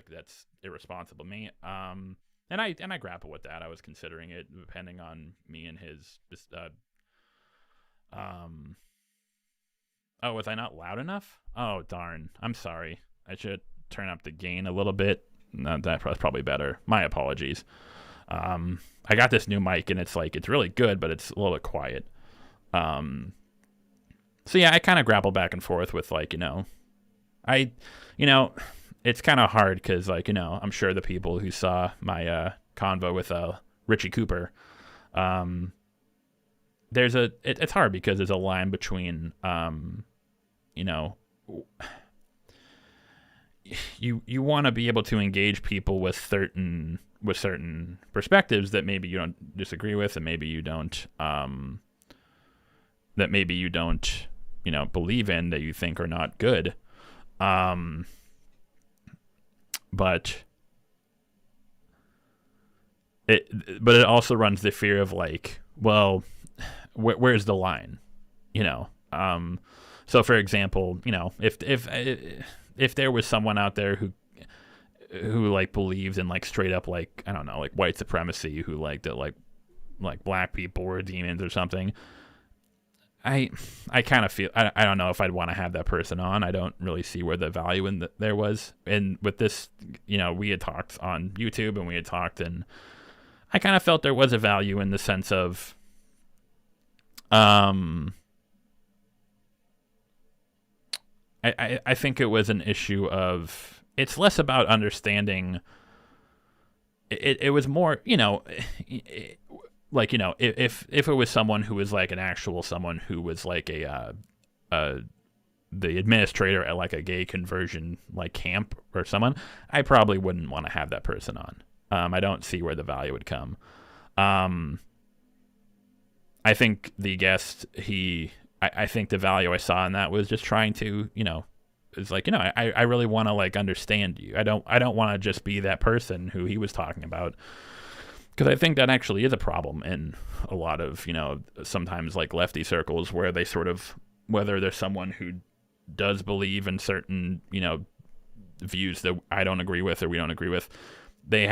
that's irresponsible. Me and I grapple with that. I was considering it depending on me and his oh, was I not loud enough? Oh darn, I'm sorry. I should turn up the gain a little bit. No, that was probably better. My apologies. I got this new mic and it's really good, but it's a little bit quiet. So yeah, I kind of grapple back and forth with it's kind of hard because I'm sure the people who saw my convo with Richie Cooper, it's hard because there's a line between you want to be able to engage people with certain perspectives that maybe you don't disagree with, and maybe you don't believe in, that you think are not good. But it also runs the fear of well, where's the line? So for example, if there was someone out there who believes in straight up I don't know, white supremacy, who that black people were demons or something, I kind of feel I don't know if I'd want to have that person on. I don't really see where the value in there was. And with this, we had talked on YouTube and we had talked, and I kind of felt there was a value in the sense of I think it was an issue of, it's less about understanding. It was more, if it was someone who was an actual someone who was the administrator at a gay conversion camp or someone, I probably wouldn't want to have that person on. I don't see where the value would come. I think the guest, I think the value I saw in that was just trying to, it's I really want to understand you. I don't want to just be that person who he was talking about, because I think that actually is a problem in a lot of, sometimes lefty circles, where they sort of, whether there's someone who does believe in certain, views that I don't agree with or we don't agree with, they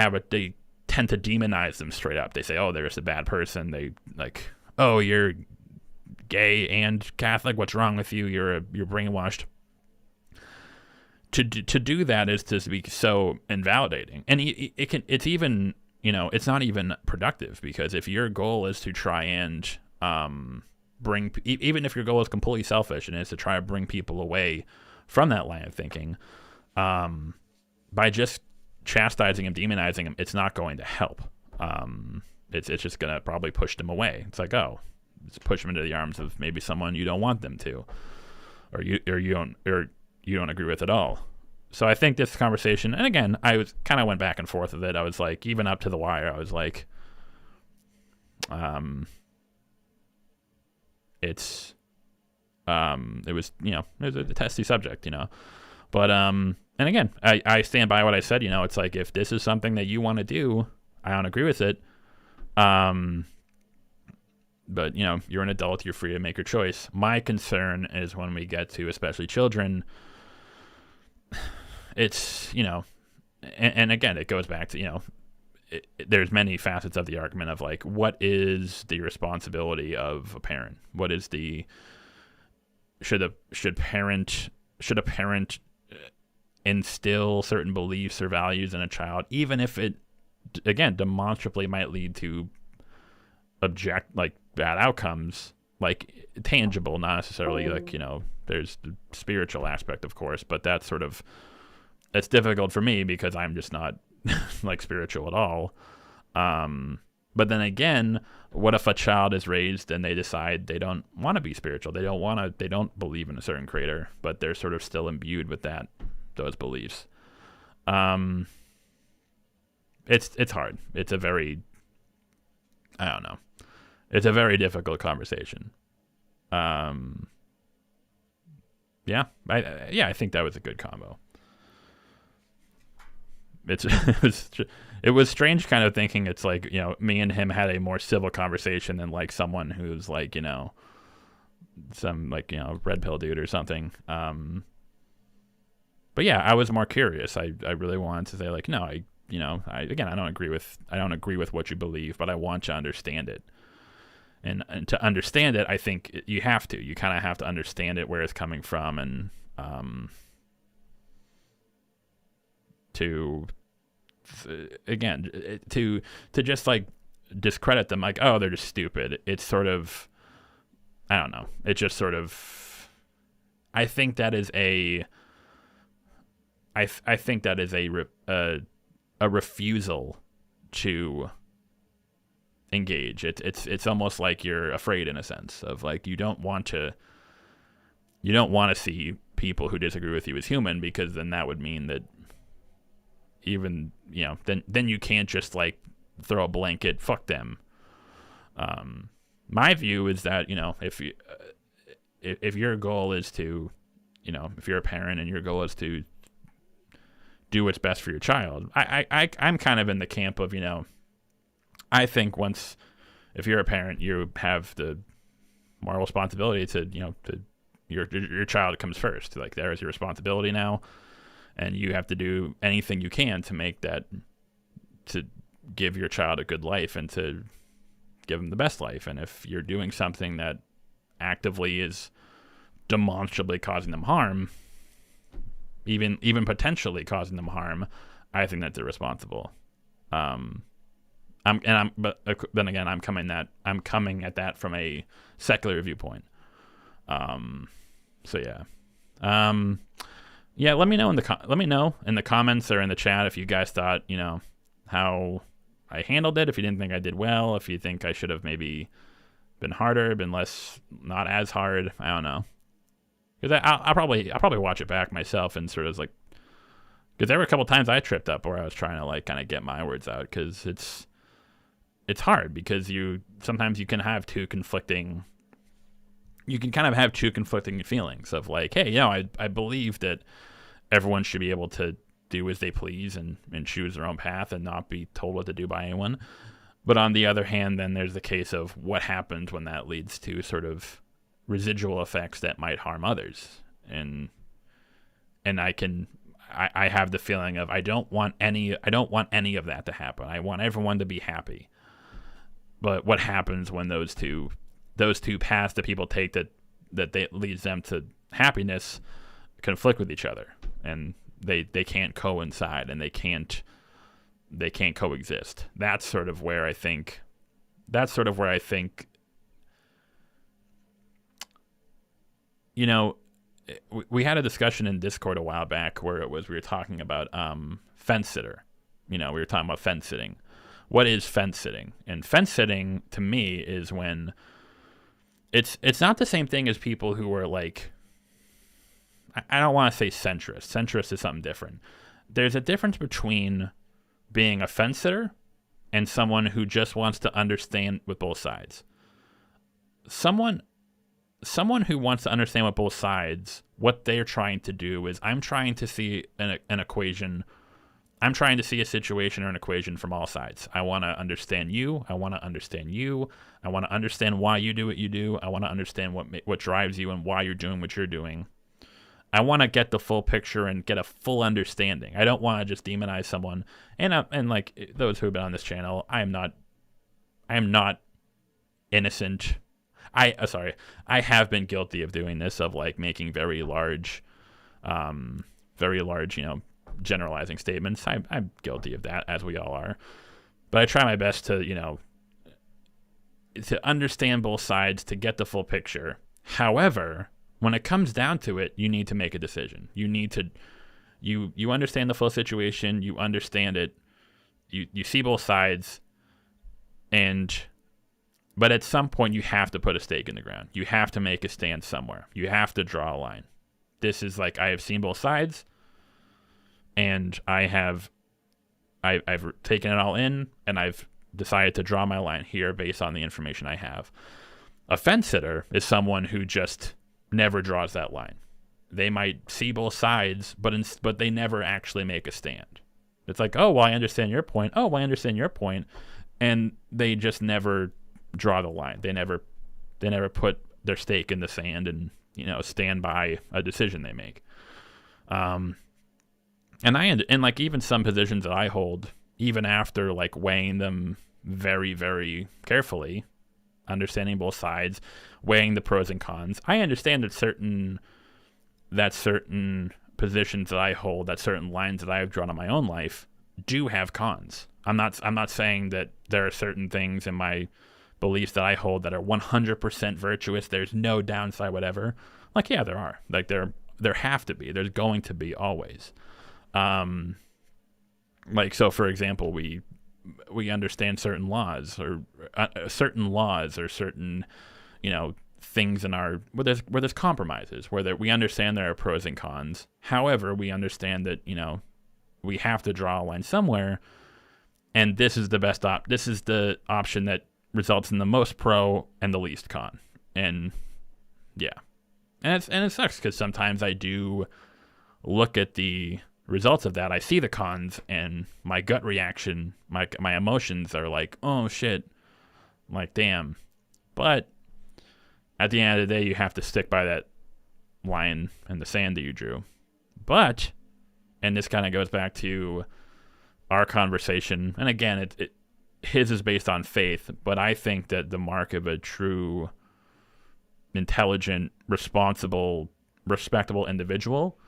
tend to demonize them straight up. They say, oh, they're just a bad person. They oh, you're gay and Catholic, what's wrong with you? You're brainwashed. To do that is to be so invalidating, and it's even it's not even productive, because if your goal is to try and even if your goal is completely selfish and is to try to bring people away from that line of thinking, by just chastising them, demonizing them, it's not going to help. It's just going to probably push them away. It's like, oh, let's push them into the arms of maybe someone you don't want them to, or you don't agree with at all. So I think this conversation, and again, I was kind of went back and forth with it. I was like, even up to the wire, I was like, it was a testy subject, but and again, I stand by what I said. It's like, if this is something that you want to do, I don't agree with it. But you're an adult, you're free to make your choice. My concern is when we get to especially children, it's and again, it goes back to there's many facets of the argument of like, what is the responsibility of a parent? What is should a parent instill certain beliefs or values in a child, even if it, again, demonstrably might lead to bad outcomes, like tangible, not necessarily like, there's the spiritual aspect, of course, but that's difficult for me because I'm just not like spiritual at all. But then again, what if a child is raised and they decide they don't want to be spiritual? They don't believe in a certain creator, but they're sort of still imbued with those beliefs. It's hard. It's a very, I don't know. It's a very difficult conversation. I think that was a good combo. It was strange kind of thinking it's like, me and him had a more civil conversation than like someone who's like, some like, red pill dude or something. But yeah, I was more curious. I really wanted to say like, no, I don't agree with what you believe, but I want to understand it. And to understand it, I think you kind of have to understand it, where it's coming from, and to just like discredit them, like, oh, they're just stupid. It's sort of, I don't know. It's just sort of, I think that is a refusal to engage. It's almost like you're afraid, in a sense, of like, you don't want to see people who disagree with you as human, because then that would mean that even then you can't just like throw a blanket fuck them. My view is that if your goal is to if you're a parent and your goal is to do what's best for your child, I'm kind of in the camp of I think if you're a parent, you have the moral responsibility to your child comes first. Like, there is your responsibility now, and you have to do anything you can to make that, to give your child a good life and to give them the best life. And if you're doing something that actively is demonstrably causing them harm, even potentially causing them harm, I think that's irresponsible. But then again, I'm coming at that from a secular viewpoint. So yeah. Yeah, let me know in the comments or in the chat if you guys thought, how I handled it, if you didn't think I did well, if you think I should have maybe been harder, been less, not as hard. I don't know. Because I'll probably watch it back myself and sort of like, because there were a couple times I tripped up where I was trying to like kind of get my words out, because it's hard, because sometimes you can have two conflicting feelings of like, hey, I believe that everyone should be able to do as they please and choose their own path and not be told what to do by anyone. But on the other hand, then there's the case of what happens when that leads to sort of residual effects that might harm others. And I have the feeling of I don't want any of that to happen. I want everyone to be happy. But what happens when those two paths that people take that leads them to happiness conflict with each other, and they can't coincide, and they can't they can't coexist. That's sort of where I think you know, we had a discussion in Discord a while back where we were talking about fence sitter. We were talking about fence sitting. What is fence sitting? And fence sitting to me is when it's not the same thing as people who are like, I don't want to say centrist. Centrist is something different. There's a difference between being a fence sitter and someone who just wants to understand with both sides. Someone who wants to understand with both sides, what they're trying to do is, I'm trying to see an equation. I'm trying to see a situation or an equation from all sides. I want to understand you. I want to understand you. I want to understand why you do what you do. I want to understand what drives you and why you're doing what you're doing. I want to get the full picture and get a full understanding. I don't want to just demonize someone. And like those who have been on this channel, I am not innocent. I have been guilty of doing this, of like making very large, generalizing statements. I'm guilty of that, as we all are. But I try my best to understand both sides, to get the full picture. However, when it comes down to it, you need to make a decision. You need to, you understand the full situation. You understand it. You see both sides, but at some point you have to put a stake in the ground. You have to make a stand somewhere. You have to draw a line. This is like, I have seen both sides, and I've taken it all in, and I've decided to draw my line here based on the information I have. A fence sitter is someone who just never draws that line. They might see both sides, but they never actually make a stand. It's like, oh, well, I understand your point. Oh, well, I understand your point. And they just never draw the line. They never put their stake in the sand and, stand by a decision they make. And like even some positions that I hold, even after like weighing them very, very carefully, understanding both sides, weighing the pros and cons, I understand that certain positions that I hold, that certain lines that I have drawn in my own life, do have cons. I'm not saying that there are certain things in my beliefs that I hold that are 100% virtuous. There's no downside, whatever. Like, yeah, there are. Like there have to be. There's going to be always. Like, so for example, we understand certain laws or certain things in our where there's compromises, where we understand there are pros and cons. However, we understand that we have to draw a line somewhere, and this is the best this is the option that results in the most pro and the least con. And yeah, and it sucks because sometimes I do look at the results of that. I see the cons, and my gut reaction, my emotions are like, oh shit, I'm like, damn. But at the end of the day, you have to stick by that line in the sand that you drew. But, and this kind of goes back to our conversation, and again, his is based on faith, but I think that the mark of a true, intelligent, responsible, respectable individual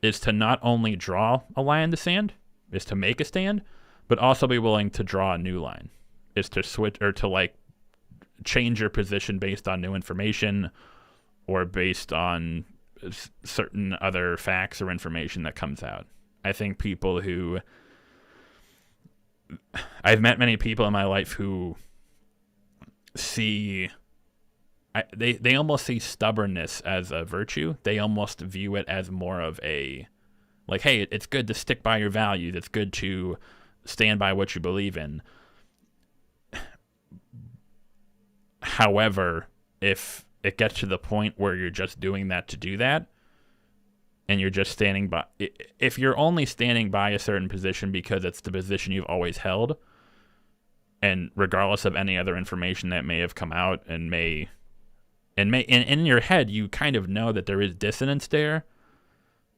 is to not only draw a line in the sand, is to make a stand, but also be willing to draw a new line, is to switch or to like change your position based on new information or based on certain other facts or information that comes out. I think I've met many people in my life who they almost see stubbornness as a virtue. They almost view it as more of a, like, hey, it's good to stick by your values. It's good to stand by what you believe in. However, if it gets to the point where you're just doing that to do that, and you're just standing by, if you're only standing by a certain position because it's the position you've always held, and regardless of any other information that may have come out and in your head, you kind of know that there is dissonance there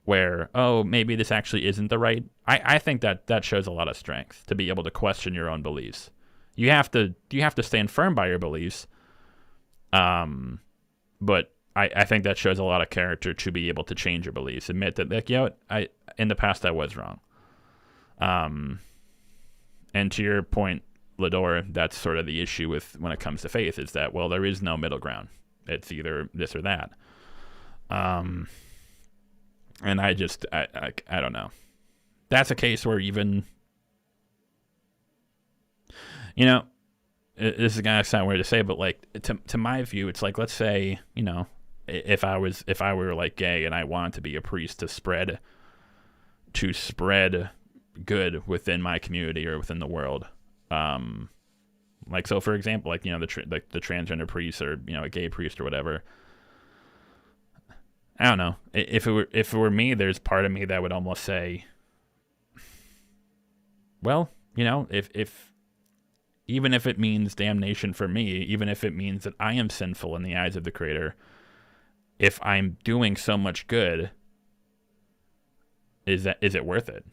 where, oh, maybe this actually isn't the right. I think that shows a lot of strength to be able to question your own beliefs. You have to stand firm by your beliefs. But I think that shows a lot of character to be able to change your beliefs. Admit that, like, in the past I was wrong. And to your point, Lador, that's sort of the issue with when it comes to faith, is that, well, there is no middle ground. It's either this or that. And I don't know. That's a case where even, you know, this is gonna sound weird to say, but like to my view, it's like, let's say, you know, if I were like gay and I wanted to be a priest to spread good within my community or within the world, like, so for example, like, you know, the transgender priest, or, you know, a gay priest or whatever. I don't know. If it were me, there's part of me that would almost say, well, you know, if even if it means damnation for me, even if it means that I am sinful in the eyes of the Creator, if I'm doing so much good, is it worth it?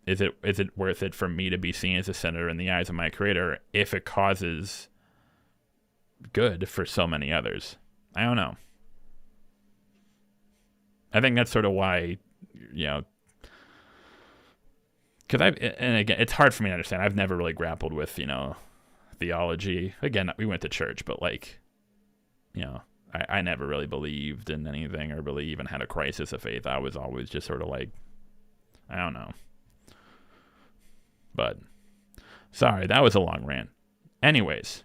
Is it worth it for me to be seen as a sinner in the eyes of my Creator if it causes good for so many others? I don't know. I think that's sort of why, you know, because and again, it's hard for me to understand. I've never really grappled with, you know, theology. Again, we went to church, but like, you know, I never really believed in anything or really even had a crisis of faith. I was always just sort of like, I don't know. But sorry, that was a long rant. Anyways,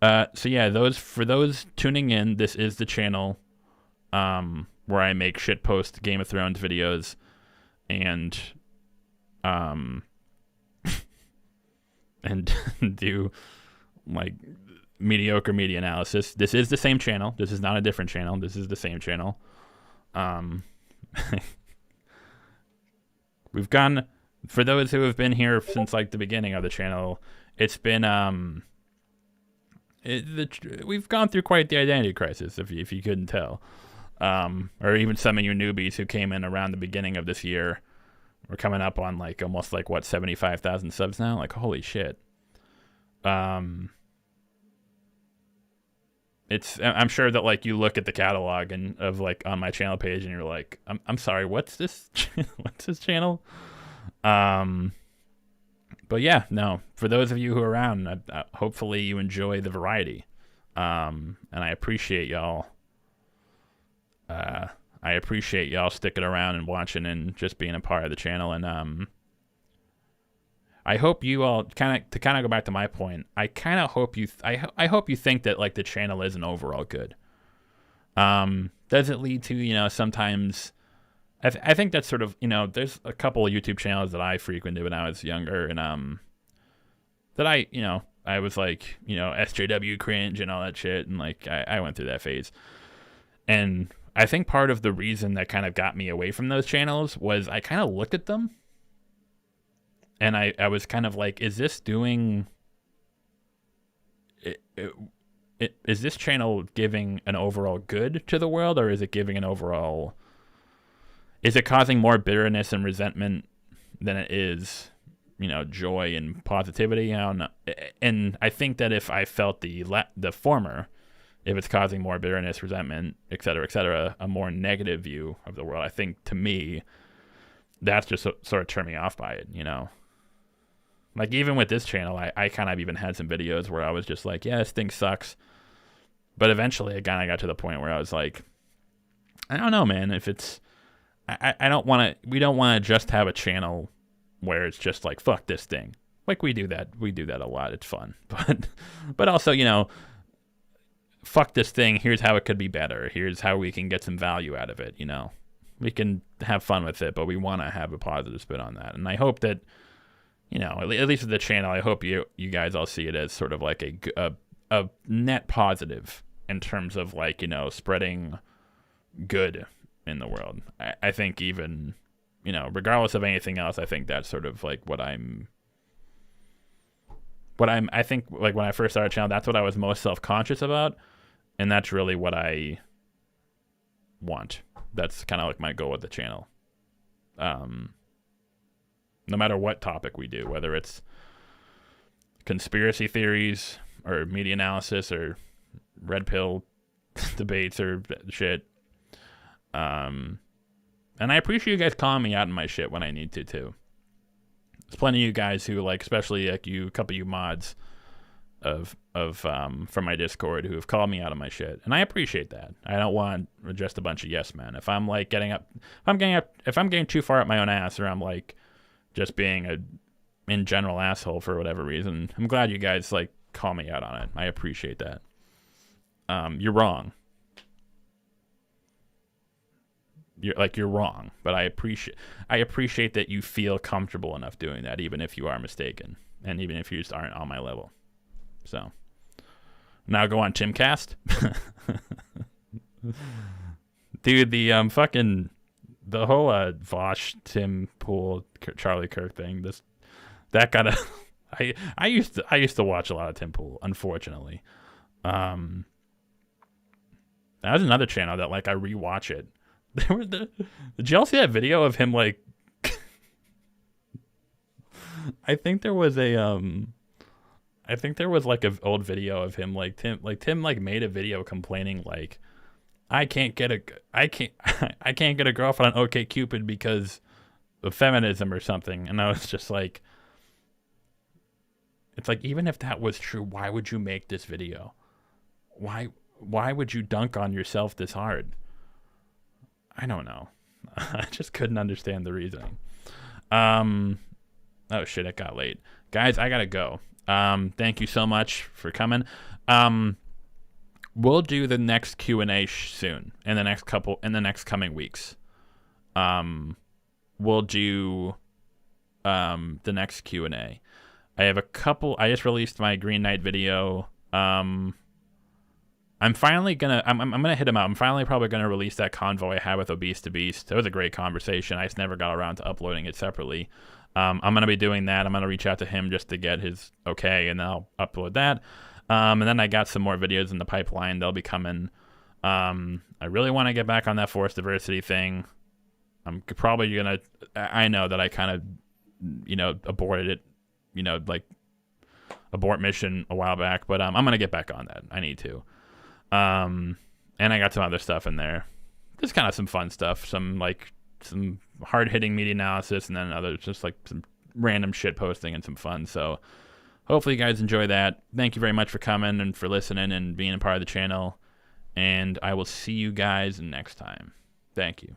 so yeah, for those tuning in, this is the channel where I make shitpost Game of Thrones videos and and do like mediocre media analysis. This is the same channel. This is not a different channel. This is the same channel. We've gone, for those who have been here since like the beginning of the channel, it's been we've gone through quite the identity crisis, if you couldn't tell. Or even some of you newbies who came in around the beginning of this year. We're coming up on like almost like what, 75,000 subs now? Like, holy shit. I'm sure that like you look at the catalog and of like on my channel page and you're like, I'm sorry, what's this channel? But yeah, no, for those of you who are around, hopefully you enjoy the variety. And I appreciate y'all. I appreciate y'all sticking around and watching and just being a part of the channel. And I hope you all to go back to my point. I kind of hope I hope you think that like the channel isn't overall good. Does it lead to, you know, sometimes I think that's sort of, you know, there's a couple of YouTube channels that I frequented when I was younger, and that I was like, you know, SJW cringe and all that shit, and like I went through that phase. And I think part of the reason that kind of got me away from those channels was I kind of looked at them and I was kind of like, is this doing is this channel giving an overall good to the world, or is it giving an overall, is it causing more bitterness and resentment than it is, you know, joy and positivity? I don't know. And I think that if I felt the former, if it's causing more bitterness, resentment, et cetera, a more negative view of the world, I think to me, that's just sort of turned me off by it, you know? Like even with this channel, I kind of even had some videos where I was just like, yeah, this thing sucks. But eventually, again, I got to the point where I was like, I don't know, man, if it's, I don't want to, we don't want to just have a channel where it's just like, fuck this thing. Like we do that a lot. It's fun. But also, you know, fuck this thing, here's how it could be better, here's how we can get some value out of it, you know. We can have fun with it, but we want to have a positive spin on that. And I hope that, you know, at least with the channel, I hope you guys all see it as sort of like a net positive in terms of like, you know, spreading good in the world. I think even, you know, regardless of anything else, I think that's sort of like I think like when I first started a channel, that's what I was most self-conscious about. And that's really what I want. That's kind of like my goal with the channel. No matter what topic we do, whether it's conspiracy theories or media analysis or red pill debates or shit. And I appreciate you guys calling me out in my shit when I need to too. there's plenty of you guys who like, especially like you, a couple of you mods of from my Discord who have called me out of my shit, and I appreciate that. I don't want just a bunch of yes men. If I'm like if I'm getting too far up my own ass, or I'm like just being a in general asshole for whatever reason, I'm glad you guys like call me out on it. I appreciate that. You're wrong. You're wrong, but I appreciate that you feel comfortable enough doing that, even if you are mistaken, and even if you just aren't on my level. So now go on Timcast. Dude, the the whole Vosh, Tim Pool, Charlie Kirk thing, that got a I used to watch a lot of Tim Pool, unfortunately. That was another channel that like I rewatch it. Did y'all see that video of him like I think there was like an old video of him like Tim made a video complaining like I can't get a girlfriend on OkCupid because of feminism or something, and I was just like, it's like, even if that was true, why would you make this video? Why would you dunk on yourself this hard? I don't know. I just couldn't understand the reasoning. Oh shit, it got late. Guys, I gotta go. Thank you so much for coming. We'll do the next Q&A soon in the next coming weeks. We'll do the next Q&A. I have a couple. I just released my Green Knight video. I'm finally gonna I'm gonna hit him out. I'm finally probably gonna release that convo I had with Obese to Beast. It was a great conversation. I just never got around to uploading it separately. I'm gonna be doing that. I'm gonna reach out to him just to get his okay, and then I'll upload that. And then I got some more videos in the pipeline. They'll be coming. I really want to get back on that forced diversity thing. I'm probably gonna. I know that I kind of, aborted it. Like abort mission a while back, but I'm gonna get back on that. I need to. And I got some other stuff in there. Just kind of some fun stuff. Some hard-hitting media analysis, and then others just like some random shit posting and some fun. So hopefully you guys enjoy that. Thank you very much for coming and for listening and being a part of the channel. And I will see you guys next time. Thank you.